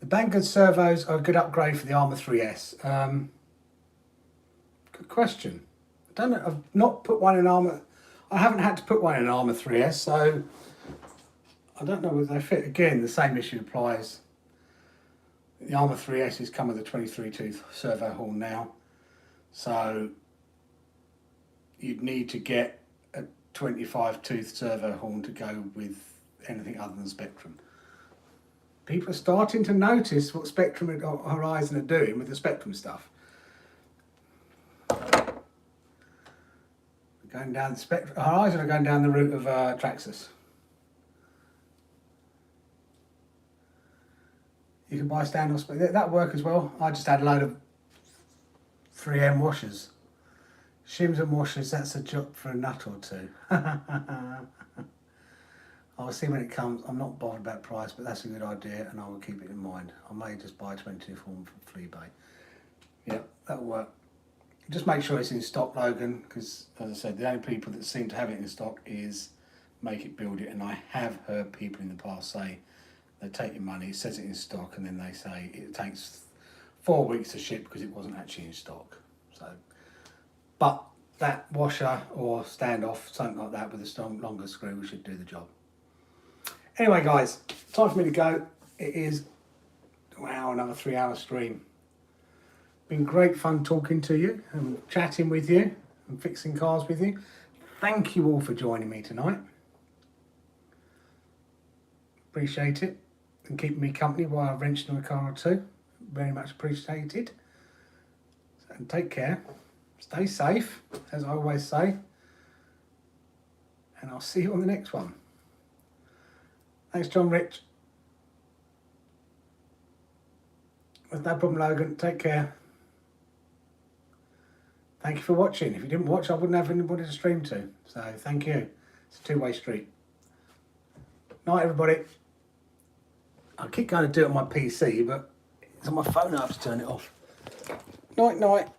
The Banggood servos are a good upgrade for the Armour 3S. Good question. I don't know. I've not put one in Armour. I haven't had to put one in Armour 3S, so I don't know whether they fit. Again, the same issue applies. The Armour 3S's come with a 23 tooth servo horn now, so you'd need to get a 25 tooth servo horn to go with anything other than Spectrum. People are starting to notice what Spectrum and Horizon are doing with the Spectrum stuff. Going down the Spectrum, Horizon are going down the route of Traxxas. You can buy standoff, that work as well. I just had a load of 3M washers. Shims and washers, that's a job for a nut or two. I'll see when it comes. I'm not bothered about price, but that's a good idea, and I will keep it in mind. I may just buy 22 form from Fleabay. Yep, that'll work. Just make sure it's in stock, Logan, because, as I said, the only people that seem to have it in stock is Make It Build It, and I have heard people in the past say they take your money, it says it in stock, and then they say it takes 4 weeks to ship because it wasn't actually in stock. So, but that washer or standoff, something like that with a strong, longer screw, should do the job. Anyway, guys, time for me to go. It is, wow, another 3 hour stream. Been great fun talking to you and chatting with you and fixing cars with you. Thank you all for joining me tonight. Appreciate it. And keeping me company while I wrenched on a car or two. Very much appreciated. And take care. Stay safe, as I always say. And I'll see you on the next one. Thanks, John Rich. There's no problem, Logan. Take care. Thank you for watching. If you didn't watch, I wouldn't have anybody to stream to. So, thank you. It's a two-way street. Night, everybody. I keep going to do it on my PC, but it's on my phone. I have to turn it off. Night, night.